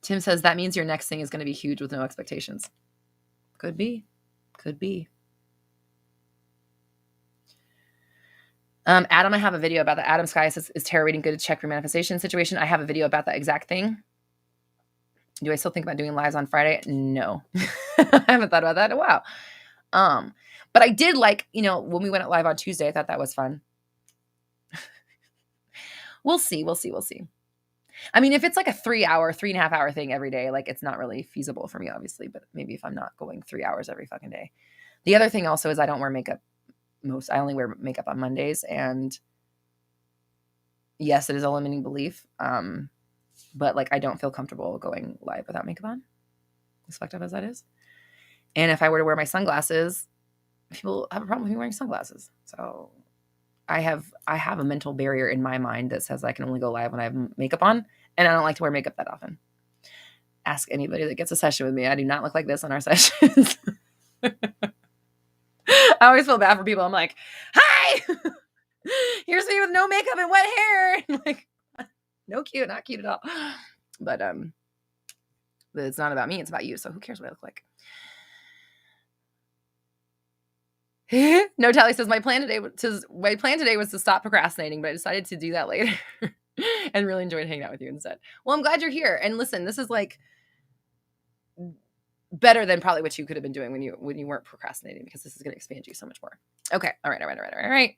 Tim says, that means your next thing is going to be huge with no expectations. Could be. Could be. Adam, I have a video about that. Adam Sky says, is tarot reading good to check your manifestation situation? I have a video about that exact thing. Do I still think about doing lives on Friday? No. I haven't thought about that in a while. But I did like, when we went live on Tuesday, I thought that was fun. We'll see. I mean, if it's like a 3.5 hour thing every day, like it's not really feasible for me, obviously, but maybe if I'm not going 3 hours every fucking day. The other thing also is I don't wear makeup I only wear makeup on Mondays, and yes, it is a limiting belief. But like, I don't feel comfortable going live without makeup on, as fucked up as that is. And if I were to wear my sunglasses, people have a problem with me wearing sunglasses. So I have a mental barrier in my mind that says I can only go live when I have makeup on, and I don't like to wear makeup that often. Ask anybody that gets a session with me. I do not look like this on our sessions. I always feel bad for people. I'm like, hi, here's me with no makeup and wet hair. And like, no cute, not cute at all. But it's not about me. It's about you. So who cares what I look like? No, Tally says, my plan today was to stop procrastinating, but I decided to do that later and really enjoyed hanging out with you instead. Well, I'm glad you're here. And listen, this is like better than probably what you could have been doing when you weren't procrastinating, because this is going to expand you so much more. Okay. All right.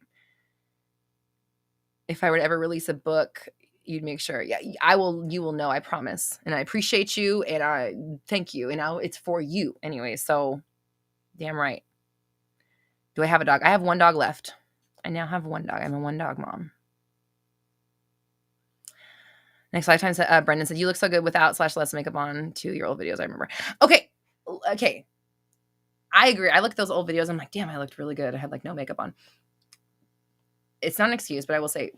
If I were to ever release a book, you'd make sure. Yeah, you will know, I promise. And I appreciate you, and I thank you. And it's for you anyway. So damn right. Do I have a dog? I have one dog left. I now have one dog. I'm a one dog mom. Next lifetime, Brendan said, you look so good without /less makeup on to your old videos. I remember. Okay. I agree. I look at those old videos. I'm like, damn, I looked really good. I had like no makeup on. It's not an excuse, but I will say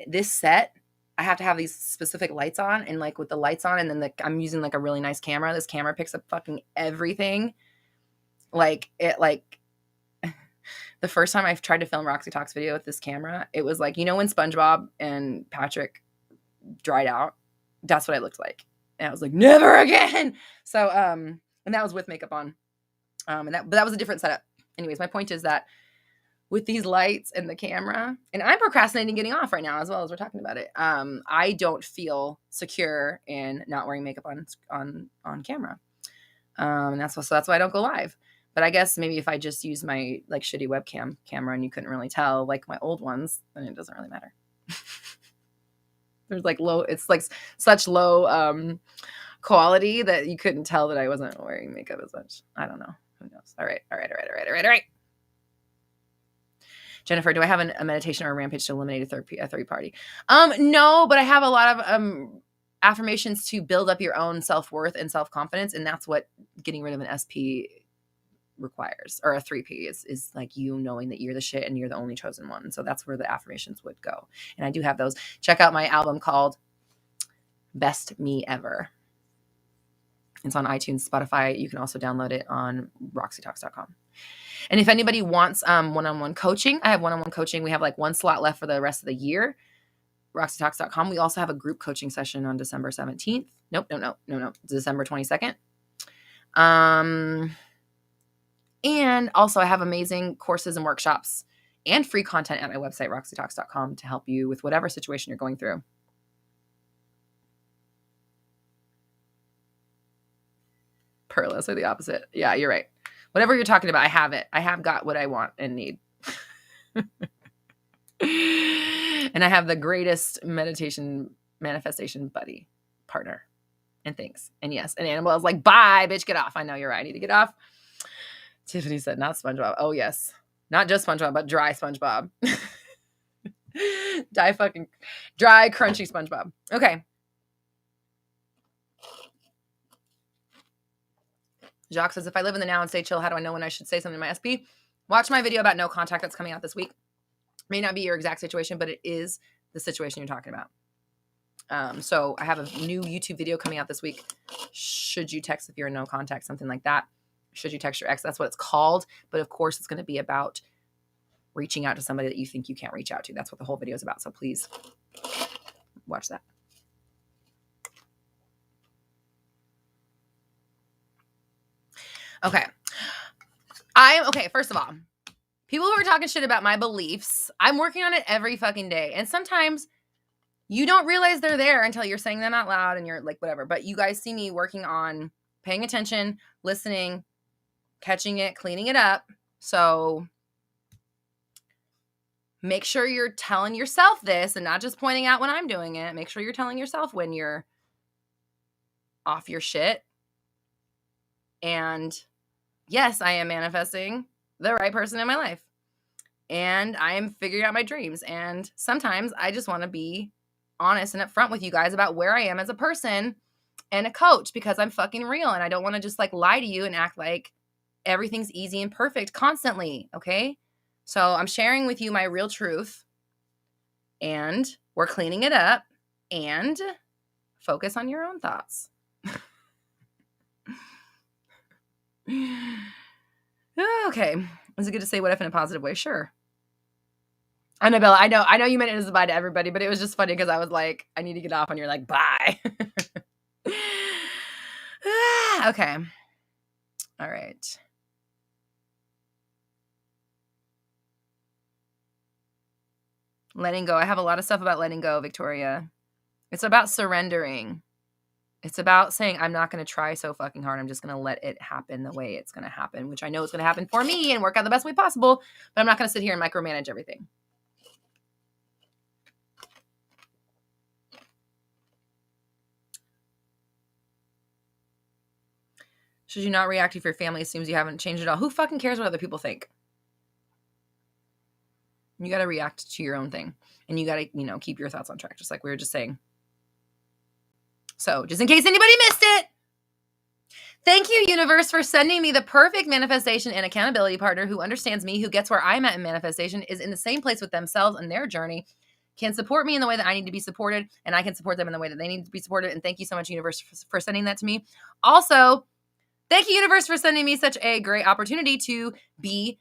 this set, I have to have these specific lights on, and like with the lights on, and then I'm using like a really nice camera. This camera picks up fucking everything. Like the first time I've tried to film Roxy Talks video with this camera, it was like, when SpongeBob and Patrick dried out, that's what I looked like. And I was like, never again. So, and that was with makeup on. But that was a different setup. Anyways, my point is that with these lights and the camera, and I'm procrastinating getting off right now as well as we're talking about it. I don't feel secure in not wearing makeup on camera. And that's why I don't go live. But I guess maybe if I just use my like shitty webcam camera and you couldn't really tell, like my old ones, then it doesn't really matter. There's like it's like such low quality that you couldn't tell that I wasn't wearing makeup as much. I don't know. Who knows? All right. Jennifer, do I have a meditation or a rampage to eliminate a third party? No, but I have a lot of affirmations to build up your own self-worth and self-confidence. And that's what getting rid of an SP requires, or a 3P is like you knowing that you're the shit and you're the only chosen one. So that's where the affirmations would go. And I do have those. Check out my album called Best Me Ever. It's on iTunes, Spotify. You can also download it on roxytalks.com. And if anybody wants one-on-one coaching, I have one-on-one coaching. We have like one slot left for the rest of the year. roxytalks.com. We also have a group coaching session on December 17th. Nope. December 22nd. And also I have amazing courses and workshops and free content at my website, roxytalks.com, to help you with whatever situation you're going through. Perlas are the opposite. Yeah, you're right. Whatever you're talking about, I have it. I have got what I want and need. And I have the greatest manifestation buddy, partner, and things. And yes, an animal is like, bye, bitch, get off. I know you're right. I need to get off. Tiffany said, not SpongeBob. Oh, yes. Not just SpongeBob, but dry SpongeBob. Dry, crunchy SpongeBob. Okay. Jacques says, if I live in the now and stay chill, how do I know when I should say something to my SP? Watch my video about no contact that's coming out this week. May not be your exact situation, but it is the situation you're talking about. So I have a new YouTube video coming out this week. Should you text if you're in no contact, something like that? Should you text your ex? That's what it's called. But of course, it's going to be about reaching out to somebody that you think you can't reach out to. That's what the whole video is about. So please watch that. Okay. First of all, people who are talking shit about my beliefs, I'm working on it every fucking day. And sometimes you don't realize they're there until you're saying them out loud and you're like, whatever. But you guys see me working on paying attention, listening, catching it, cleaning it up. So make sure you're telling yourself this and not just pointing out when I'm doing it. Make sure you're telling yourself when you're off your shit. And yes, I am manifesting the right person in my life. And I am figuring out my dreams. And sometimes I just want to be honest and upfront with you guys about where I am as a person and a coach, because I'm fucking real and I don't want to just like lie to you and act like everything's easy and perfect constantly. Okay. So I'm sharing with you my real truth, and we're cleaning it up, and focus on your own thoughts. Okay. Is it good to say what if in a positive way? Sure. Annabella, I know you meant it as a bye to everybody, but it was just funny because I was like, I need to get off, and you're like, bye. Okay. All right. Letting go. I have a lot of stuff about letting go, Victoria. It's about surrendering. It's about saying, I'm not going to try so fucking hard. I'm just going to let it happen the way it's going to happen, which I know is going to happen for me and work out the best way possible, but I'm not going to sit here and micromanage everything. Should you not react if your family assumes you haven't changed at all? Who fucking cares what other people think? You got to react to your own thing, and you got to, keep your thoughts on track, just like we were just saying. So just in case anybody missed it, thank you, universe, for sending me the perfect manifestation and accountability partner who understands me, who gets where I'm at in manifestation, is in the same place with themselves and their journey, can support me in the way that I need to be supported, and I can support them in the way that they need to be supported. And thank you so much, universe, for sending that to me. Also, thank you, universe, for sending me such a great opportunity to be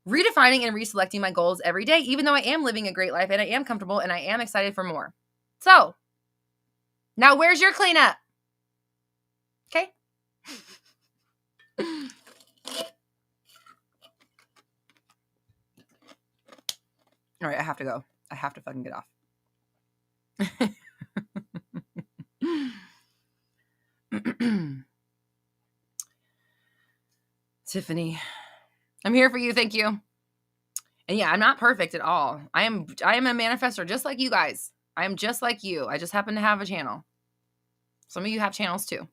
redefining and reselecting my goals every day, even though I am living a great life and I am comfortable and I am excited for more. So now where's your cleanup? Okay. All right, I have to go. I have to fucking get off. Tiffany, I'm here for you. Thank you. And yeah, I'm not perfect at all. I am a manifestor just like you guys. I am just like you. I just happen to have a channel. Some of you have channels too.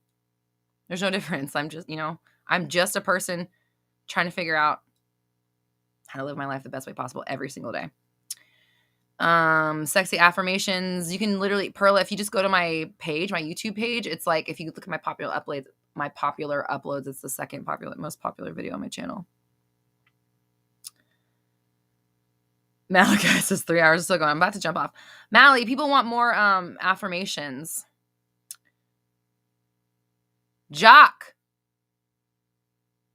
There's no difference. I'm just a person trying to figure out how to live my life the best way possible every single day. Sexy affirmations. You can literally, Perla, if you just go to my page, my YouTube page, it's like, if you look at my popular uploads, it's the second most popular video on my channel. Malachi says 3 hours is still going. I'm about to jump off. Mally, people want more affirmations. Jock,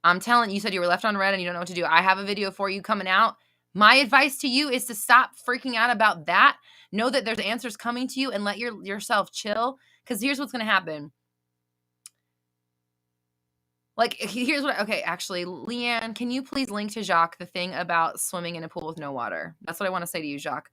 I'm telling you, said you were left on red and you don't know what to do. I have a video for you coming out. My advice to you is to stop freaking out about that. Know that there's answers coming to you and let yourself chill. Because here's what's going to happen. Actually, Leanne, can you please link to Jacques the thing about swimming in a pool with no water? That's what I want to say to you, Jacques.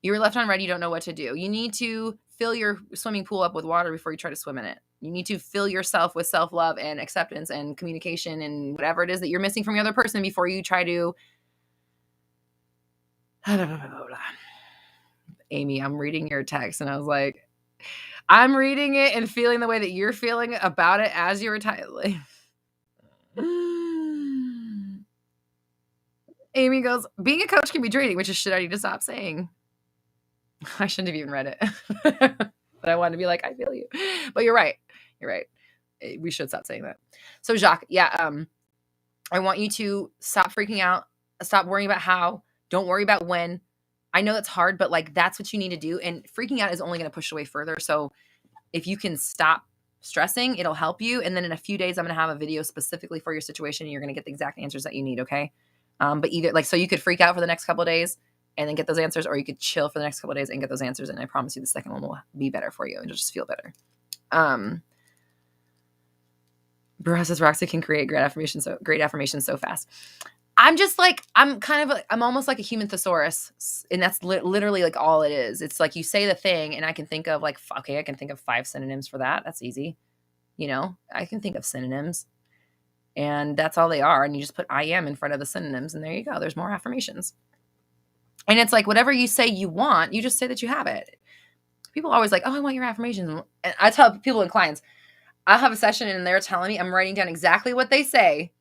You were left on red. You don't know what to do. You need to fill your swimming pool up with water before you try to swim in it. You need to fill yourself with self-love and acceptance and communication and whatever it is that you're missing from the other person before you try to... Amy, I'm reading your text and I was like, I'm reading it and feeling the way that you're feeling about it as you were Amy goes, being a coach can be draining, which is shit I need to stop saying. I shouldn't have even read it. But I wanted to be like, I feel you. But you're right. You're right. We should stop saying that. So Jacques, yeah, I want you to stop freaking out. Stop worrying about how. Don't worry about when. I know it's hard, but like that's what you need to do. And freaking out is only going to push away further. So if you can stop stressing, it'll help you. And then in a few days, I'm going to have a video specifically for your situation. And you're going to get the exact answers that you need. Okay. But either like, so you could freak out for the next couple of days and then get those answers, or you could chill for the next couple of days and get those answers. And I promise you the second one will be better for you and you'll just feel better. Bruja says Roxy can create great affirmations so fast. I'm just like, I'm almost like a human thesaurus. And that's literally like all it is. It's like you say the thing and I can think of like, okay, I can think of 5 synonyms for that. That's easy. You know, I can think of synonyms and that's all they are. And you just put I am in front of the synonyms and there you go. There's more affirmations. And it's like, whatever you say you want, you just say that you have it. People are always like, oh, I want your affirmations. And I tell people and clients, I'll have a session and they're telling me, I'm writing down exactly what they say.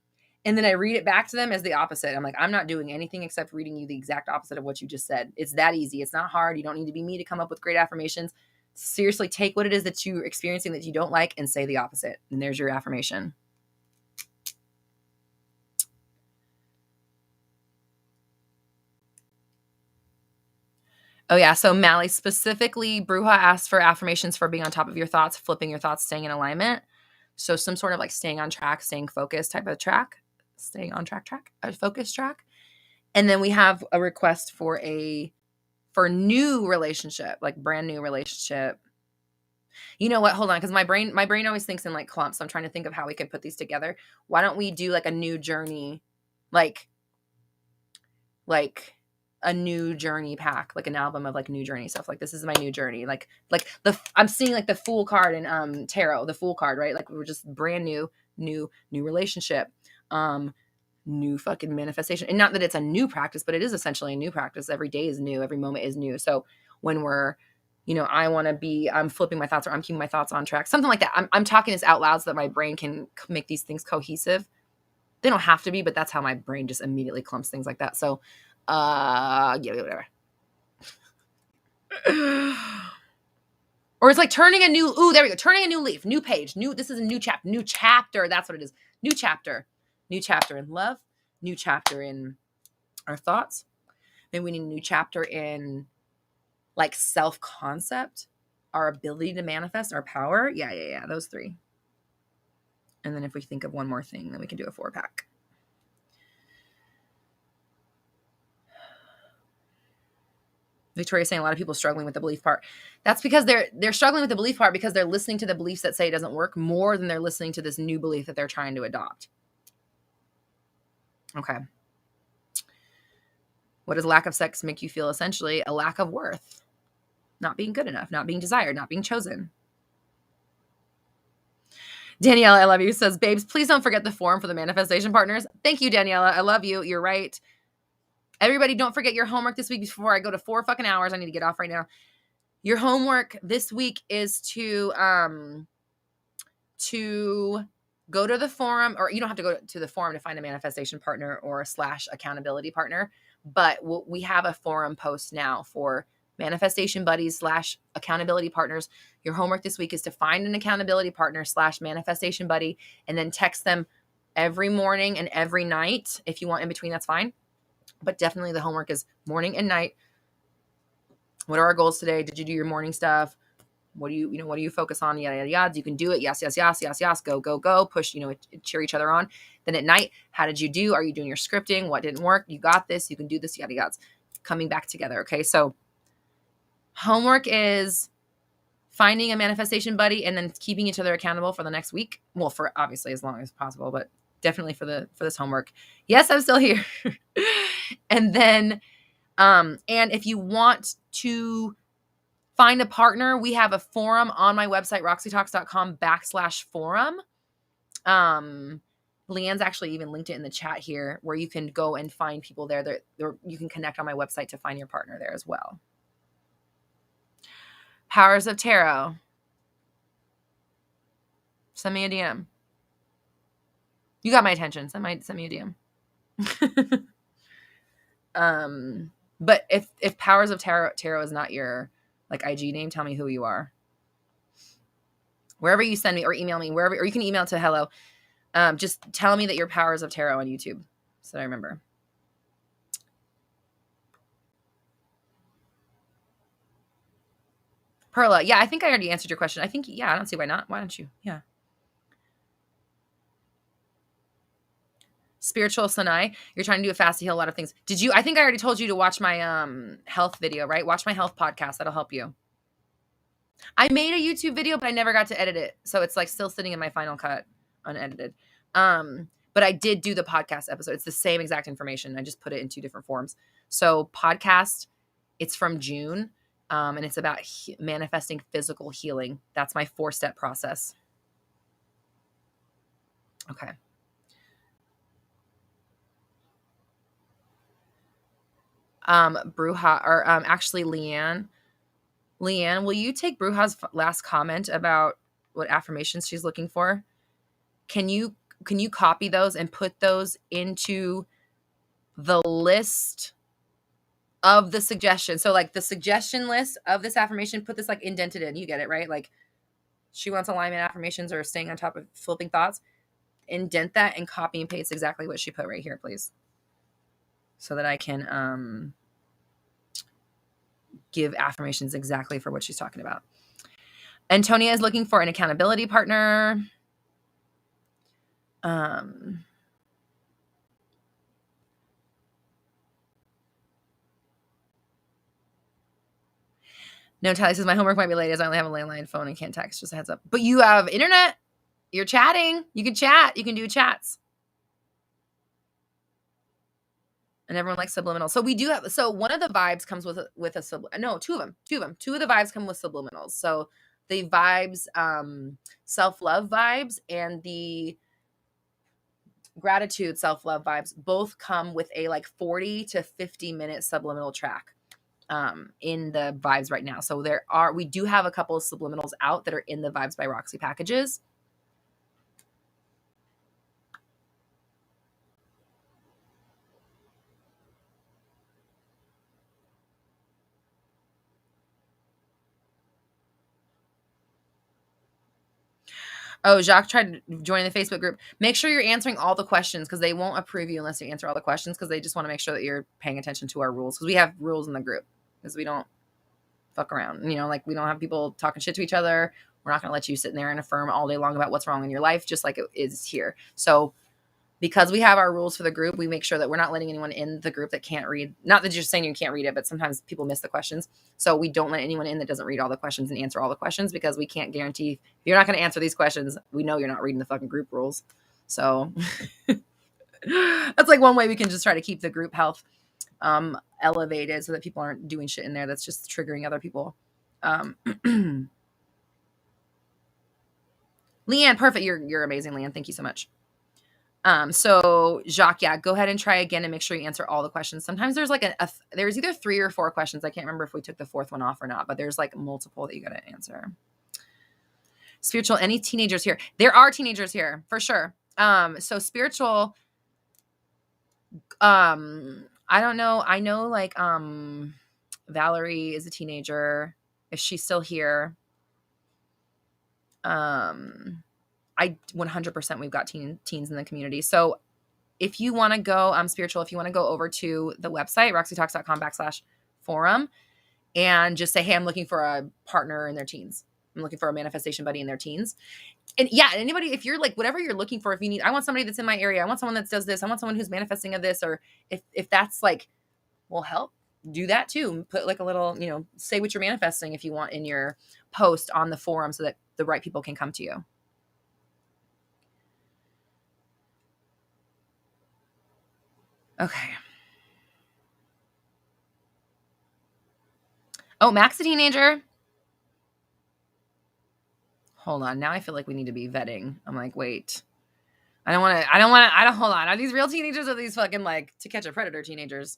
And then I read it back to them as the opposite. I'm like, I'm not doing anything except reading you the exact opposite of what you just said. It's that easy. It's not hard. You don't need to be me to come up with great affirmations. Seriously, take what it is that you're experiencing that you don't like and say the opposite. And there's your affirmation. Oh, yeah. So Mally, specifically, Bruja asked for affirmations for being on top of your thoughts, flipping your thoughts, staying in alignment. So some sort of like staying on track, staying focused type of track, staying on track, a focus track. And then we have a request for new relationship, like brand new relationship. You know what? Hold on. Cause my brain always thinks in like clumps. So I'm trying to think of how we can put these together. Why don't we do like a new journey, like a new journey pack, like an album of like new journey stuff. Like this is my new journey. Like I'm seeing like the Fool card in tarot, the Fool card, right? Like we're just brand new relationship, new fucking manifestation. And not that it's a new practice, but it is essentially a new practice. Every day is new. Every moment is new. So when we're, I'm flipping my thoughts or I'm keeping my thoughts on track, something like that. I'm talking this out loud so that my brain can make these things cohesive. They don't have to be, but that's how my brain just immediately clumps things like that. So, yeah, whatever. Or it's like turning a new, there we go. Turning a new leaf, new page, this is a new chapter. That's what it is. New chapter in love, new chapter in our thoughts. Maybe we need a new chapter in like self-concept, our ability to manifest our power. Yeah. Those 3. And then if we think of one more thing, then we can do a 4-pack. Victoria's saying a lot of people struggling with the belief part. That's because they're struggling with the belief part because they're listening to the beliefs that say it doesn't work more than they're listening to this new belief that they're trying to adopt. Okay. What does lack of sex make you feel? Essentially, a lack of worth. Not being good enough, not being desired, not being chosen. Daniela, I love you, says, babes, please don't forget the forum for the manifestation partners. Thank you, Daniela. I love you. You're right. Everybody, don't forget your homework this week before I go to 4 fucking hours. I need to get off right now. Your homework this week is to go to the forum, or you don't have to go to the forum to find a manifestation partner or / accountability partner, but we have a forum post now for manifestation buddies / accountability partners. Your homework this week is to find an accountability partner / manifestation buddy, and then text them every morning and every night. If you want in between, that's fine. But definitely the homework is morning and night. What are our goals today? Did you do your morning stuff? What do you focus on? Yada, yada, yada. You can do it. Yes. Go, go, go. Push, cheer each other on. Then at night, how did you do? Are you doing your scripting? What didn't work? You got this. You can do this. Yada, yada. Coming back together. Okay. So homework is finding a manifestation buddy and then keeping each other accountable for the next week. Well, for obviously as long as possible, but definitely for this homework. Yes, I'm still here. And then, and if you want to find a partner, we have a forum on my website, roxytalks.com/forum. Leanne's actually even linked it in the chat here where you can go and find people there. You can connect on my website to find your partner there as well. Powers of Tarot. Send me a DM. You got my attention. Send me a DM. But if Powers of Tarot is not your like IG name, tell me who you are. Wherever you send me or email me, wherever, or you can email to hello. Just tell me that you're Powers of Tarot on YouTube, so that I remember. Perla, yeah, I think I already answered your question. I think, yeah, I don't see why not. Why don't you? Yeah. Spiritual Sanai, you're trying to do a fast to heal a lot of things. Did you? I think I already told you to watch my health video, right? Watch my health podcast. That'll help you. I made a YouTube video, but I never got to edit it, so it's like still sitting in my Final Cut, unedited. But I did do the podcast episode. It's the same exact information. I just put it in 2 different forms. So podcast, it's from June, and it's about manifesting physical healing. That's my 4-step process. Okay. Bruja, or actually Leanne, will you take Bruja's last comment about what affirmations she's looking for? Can you copy those and put those into the list of the suggestions? So like the suggestion list of this affirmation, put this like indented in. You get it, right? Like she wants alignment affirmations or staying on top of flipping thoughts. Indent that and copy and paste exactly what she put right here, please. So that I can give affirmations exactly for what she's talking about. Antonia is looking for an accountability partner. No, Tally says my homework might be late as I only have a landline phone and can't text. Just a heads up. But you have internet. You're chatting. You can chat. You can do chats. And everyone likes subliminals. So we do have. So one of the vibes comes with a no, 2 of them. 2 of them. 2 of the vibes come with subliminals. So the vibes, self-love vibes, and the gratitude self-love vibes both come with a like 40 to 50 minute subliminal track in the vibes right now. So we do have a couple of subliminals out that are in the Vibes by Roxy packages. Oh, Jacques tried joining the Facebook group. Make sure you're answering all the questions because they won't approve you unless you answer all the questions because they just want to make sure that you're paying attention to our rules because we have rules in the group because we don't fuck around. Like we don't have people talking shit to each other. We're not going to let you sit in there and affirm all day long about what's wrong in your life, just like it is here. So because we have our rules for the group, we make sure that we're not letting anyone in the group that can't read. Not that you're saying you can't read it, but sometimes people miss the questions. So we don't let anyone in that doesn't read all the questions and answer all the questions because we can't guarantee if you're not going to answer these questions, we know you're not reading the fucking group rules. So that's like one way we can just try to keep the group health elevated so that people aren't doing shit in there that's just triggering other people. Leanne, perfect. You're amazing, Leanne. Thank you so much. So Jacques, yeah, go ahead and try again and make sure you answer all the questions. Sometimes there's like there's either 3 or 4 questions. I can't remember if we took the 4th one off or not, but there's like multiple that you got to answer. Spiritual, any teenagers here? There are teenagers here for sure. So spiritual, I don't know. I know like, Valerie is a teenager. Is she still here? I 100% we've got teens in the community. So if you want to go, spiritual, if you want to go over to the website, roxytalks.com/forum and just say, hey, I'm looking for a partner in their teens. I'm looking for a manifestation buddy in their teens. And yeah, anybody, if you're like, whatever you're looking for, if you need, I want somebody that's in my area. I want someone that does this. I want someone who's manifesting of this. Or if that's like, will help, do that too. Put like a little, say what you're manifesting if you want in your post on the forum so that the right people can come to you. Okay. Oh, Mac's a teenager. Hold on. Now I feel like we need to be vetting. I'm like, wait. Hold on. Are these real teenagers or are these fucking like To Catch a Predator teenagers?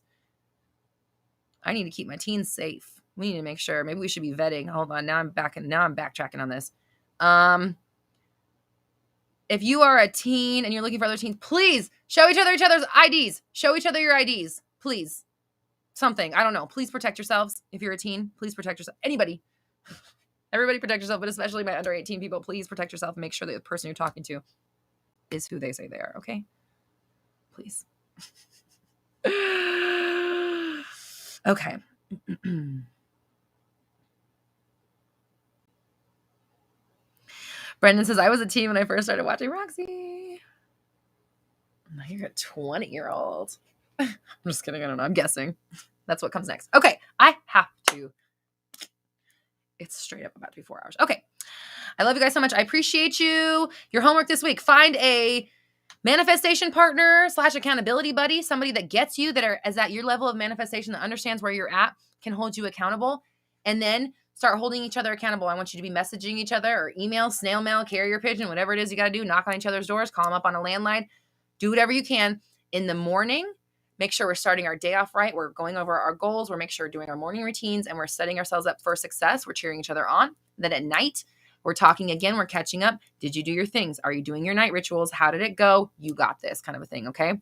I need to keep my teens safe. We need to make sure. Maybe we should be vetting. Hold on. Now I'm backtracking on this. If you are a teen and you're looking for other teens, please show each other's IDs. Show each other your IDs, please. something. I don't know. Please protect yourselves. If you're a teen, please protect yourself. Anybody. Everybody protect yourself, but especially my under 18 people, please protect yourself and make sure that the person you're talking to is who they say they are, okay? Please. Okay. Brendan says, I was a teen when I first started watching Roxy. Now you're a 20-year-old. I'm just kidding. I don't know. I'm guessing. That's what comes next. Okay. I have to. It's straight up about to be 4 hours. Okay. I love you guys so much. I appreciate you. Your homework this week. Find a manifestation partner / accountability buddy, somebody that gets you, that is at your level of manifestation, that understands where you're at, can hold you accountable, and then start holding each other accountable. I want you to be messaging each other or email, snail mail, carrier pigeon, whatever it is you got to do. Knock on each other's doors, call them up on a landline, do whatever you can in the morning. Make sure we're starting our day off right. We're going over our goals. We're making sure we're doing our morning routines, and we're setting ourselves up for success. We're cheering each other on. Then at night, we're talking again. We're catching up. Did you do your things? Are you doing your night rituals? How did it go? You got this, kind of a thing, okay?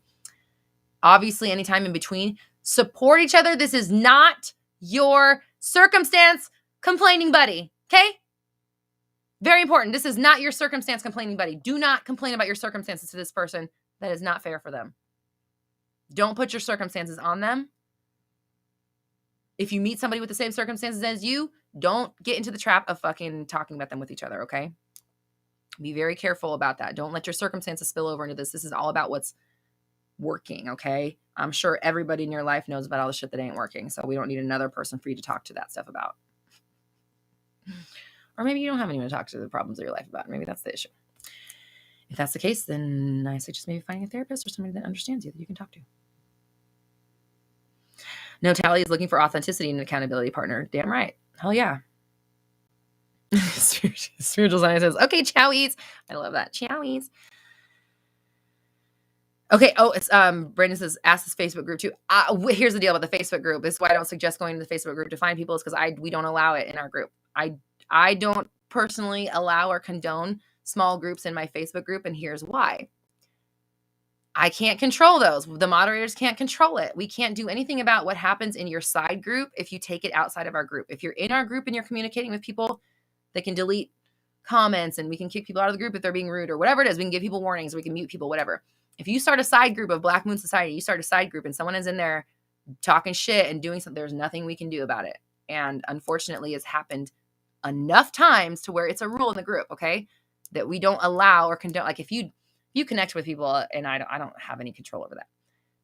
Obviously, anytime in between, support each other. This is not your circumstance complaining buddy, okay? Very important. This is not your circumstance complaining buddy. Do not complain about your circumstances to this person. That is not fair for them. Don't put your circumstances on them. If you meet somebody with the same circumstances as you, don't get into the trap of fucking talking about them with each other, okay? Be very careful about that. Don't let your circumstances spill over into this. This is all about what's working, okay? I'm sure everybody in your life knows about all the shit that ain't working, so we don't need another person for you to talk to that stuff about. Or maybe you don't have anyone to talk to the problems of your life about. Maybe that's the issue. If that's the case, then I suggest maybe finding a therapist or somebody that understands you that you can talk to. No, Tally is looking for authenticity in an accountability partner. Damn right. Hell yeah. Spiritual science says, okay, chowies. I love that. Chowies. Okay. Oh, it's Brandon says, ask this Facebook group too. Here's the deal about the Facebook group. This is why I don't suggest going to the Facebook group to find people, is because we don't allow it in our group. I don't personally allow or condone small groups in my Facebook group, and here's why. I can't control those. The moderators can't control it. We can't do anything about what happens in your side group if you take it outside of our group. If you're in our group and you're communicating with people, they can delete comments and we can kick people out of the group if they're being rude or whatever it is. We can give people warnings. We can mute people, whatever. If you start a side group of Black Moon Society, you start a side group and someone is in there talking shit and doing something, there's nothing we can do about it. And unfortunately, it's happened enough times to where it's a rule in the group, okay, that we don't allow or condone. Like if you connect with people, and I don't have any control over that.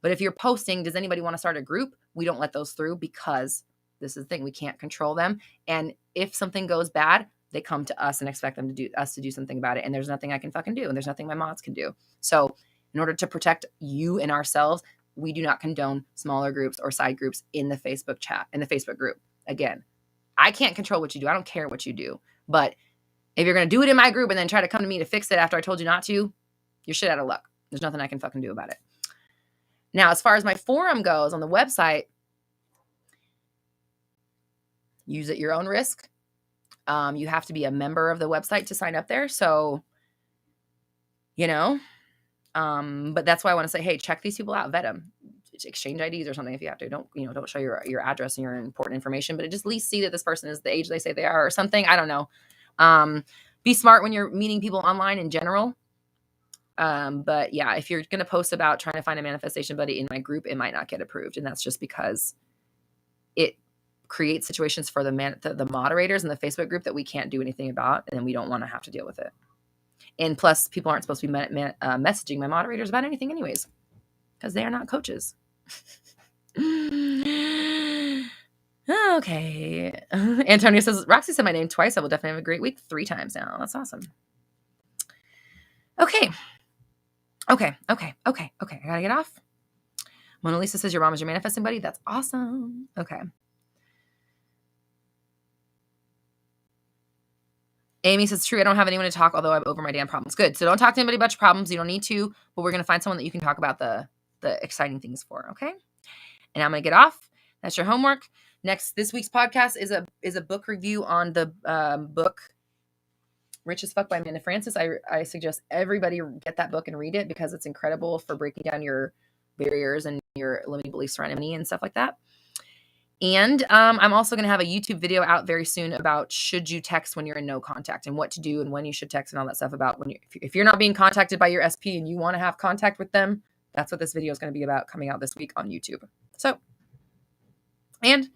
But if you're posting, does anybody want to start a group? We don't let those through because this is the thing. We can't control them. And if something goes bad, they come to us and expect them to do something about it. And there's nothing I can fucking do. And there's nothing my mods can do. So in order to protect you and ourselves, we do not condone smaller groups or side groups in the Facebook chat, in the Facebook group. Again, I can't control what you do. I don't care what you do. But if you're going to do it in my group and then try to come to me to fix it after I told you not to, you're shit out of luck. There's nothing I can fucking do about it. Now, as far as my forum goes on the website, use at your own risk. You have to be a member of the website to sign up there. So, but that's why I want to say, hey, check these people out, vet them, exchange IDs or something if you have to. Don't show your address and your important information, but just at least see that this person is the age they say they are or something. I don't know. Be smart when you're meeting people online in general. But yeah, if you're going to post about trying to find a manifestation buddy in my group, it might not get approved. And that's just because it creates situations for the moderators in the Facebook group that we can't do anything about. And then we don't want to have to deal with it. And plus people aren't supposed to be messaging my moderators about anything anyways, because they are not coaches. Okay. Antonio says, Roxy said my name twice. I will definitely have a great week. 3 times now. That's awesome. Okay. I gotta get off. Mona Lisa says your mom is your manifesting buddy. That's awesome. Okay. Amy says, true, I don't have anyone to talk, although I'm over my damn problems. Good. So don't talk to anybody about your problems. You don't need to, but we're going to find someone that you can talk about the exciting things for, okay? And I'm going to get off. That's your homework. This week's podcast is a book review on the book Rich as Fuck by Amanda Francis. I suggest everybody get that book and read it because it's incredible for breaking down your barriers and your limiting beliefs around money and stuff like that. And I'm also going to have a YouTube video out very soon about should you text when you're in no contact and what to do and when you should text and all that stuff about when if you're not being contacted by your SP and you want to have contact with them. That's what this video is going to be about, coming out this week on YouTube. So, and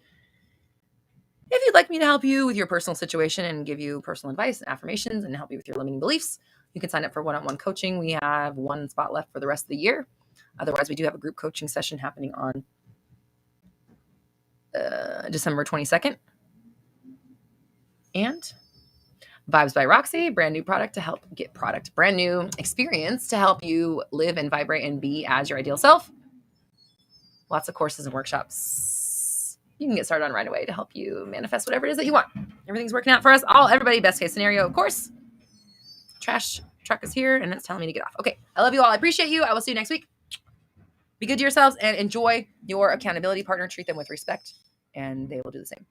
if you'd like me to help you with your personal situation and give you personal advice and affirmations and help you with your limiting beliefs, you can sign up for one-on-one coaching. We have one spot left for the rest of the year. Otherwise, we do have a group coaching session happening on December 22nd. And Vibes by Roxy, brand new product to help get brand new experience to help you live and vibrate and be as your ideal self. Lots of courses and workshops you can get started on right away to help you manifest whatever it is that you want. Everything's working out for us all. Everybody, best case scenario, of course. Trash truck is here and it's telling me to get off. Okay, I love you all. I appreciate you. I will see you next week. Be good to yourselves and enjoy your accountability partner. Treat them with respect and they will do the same.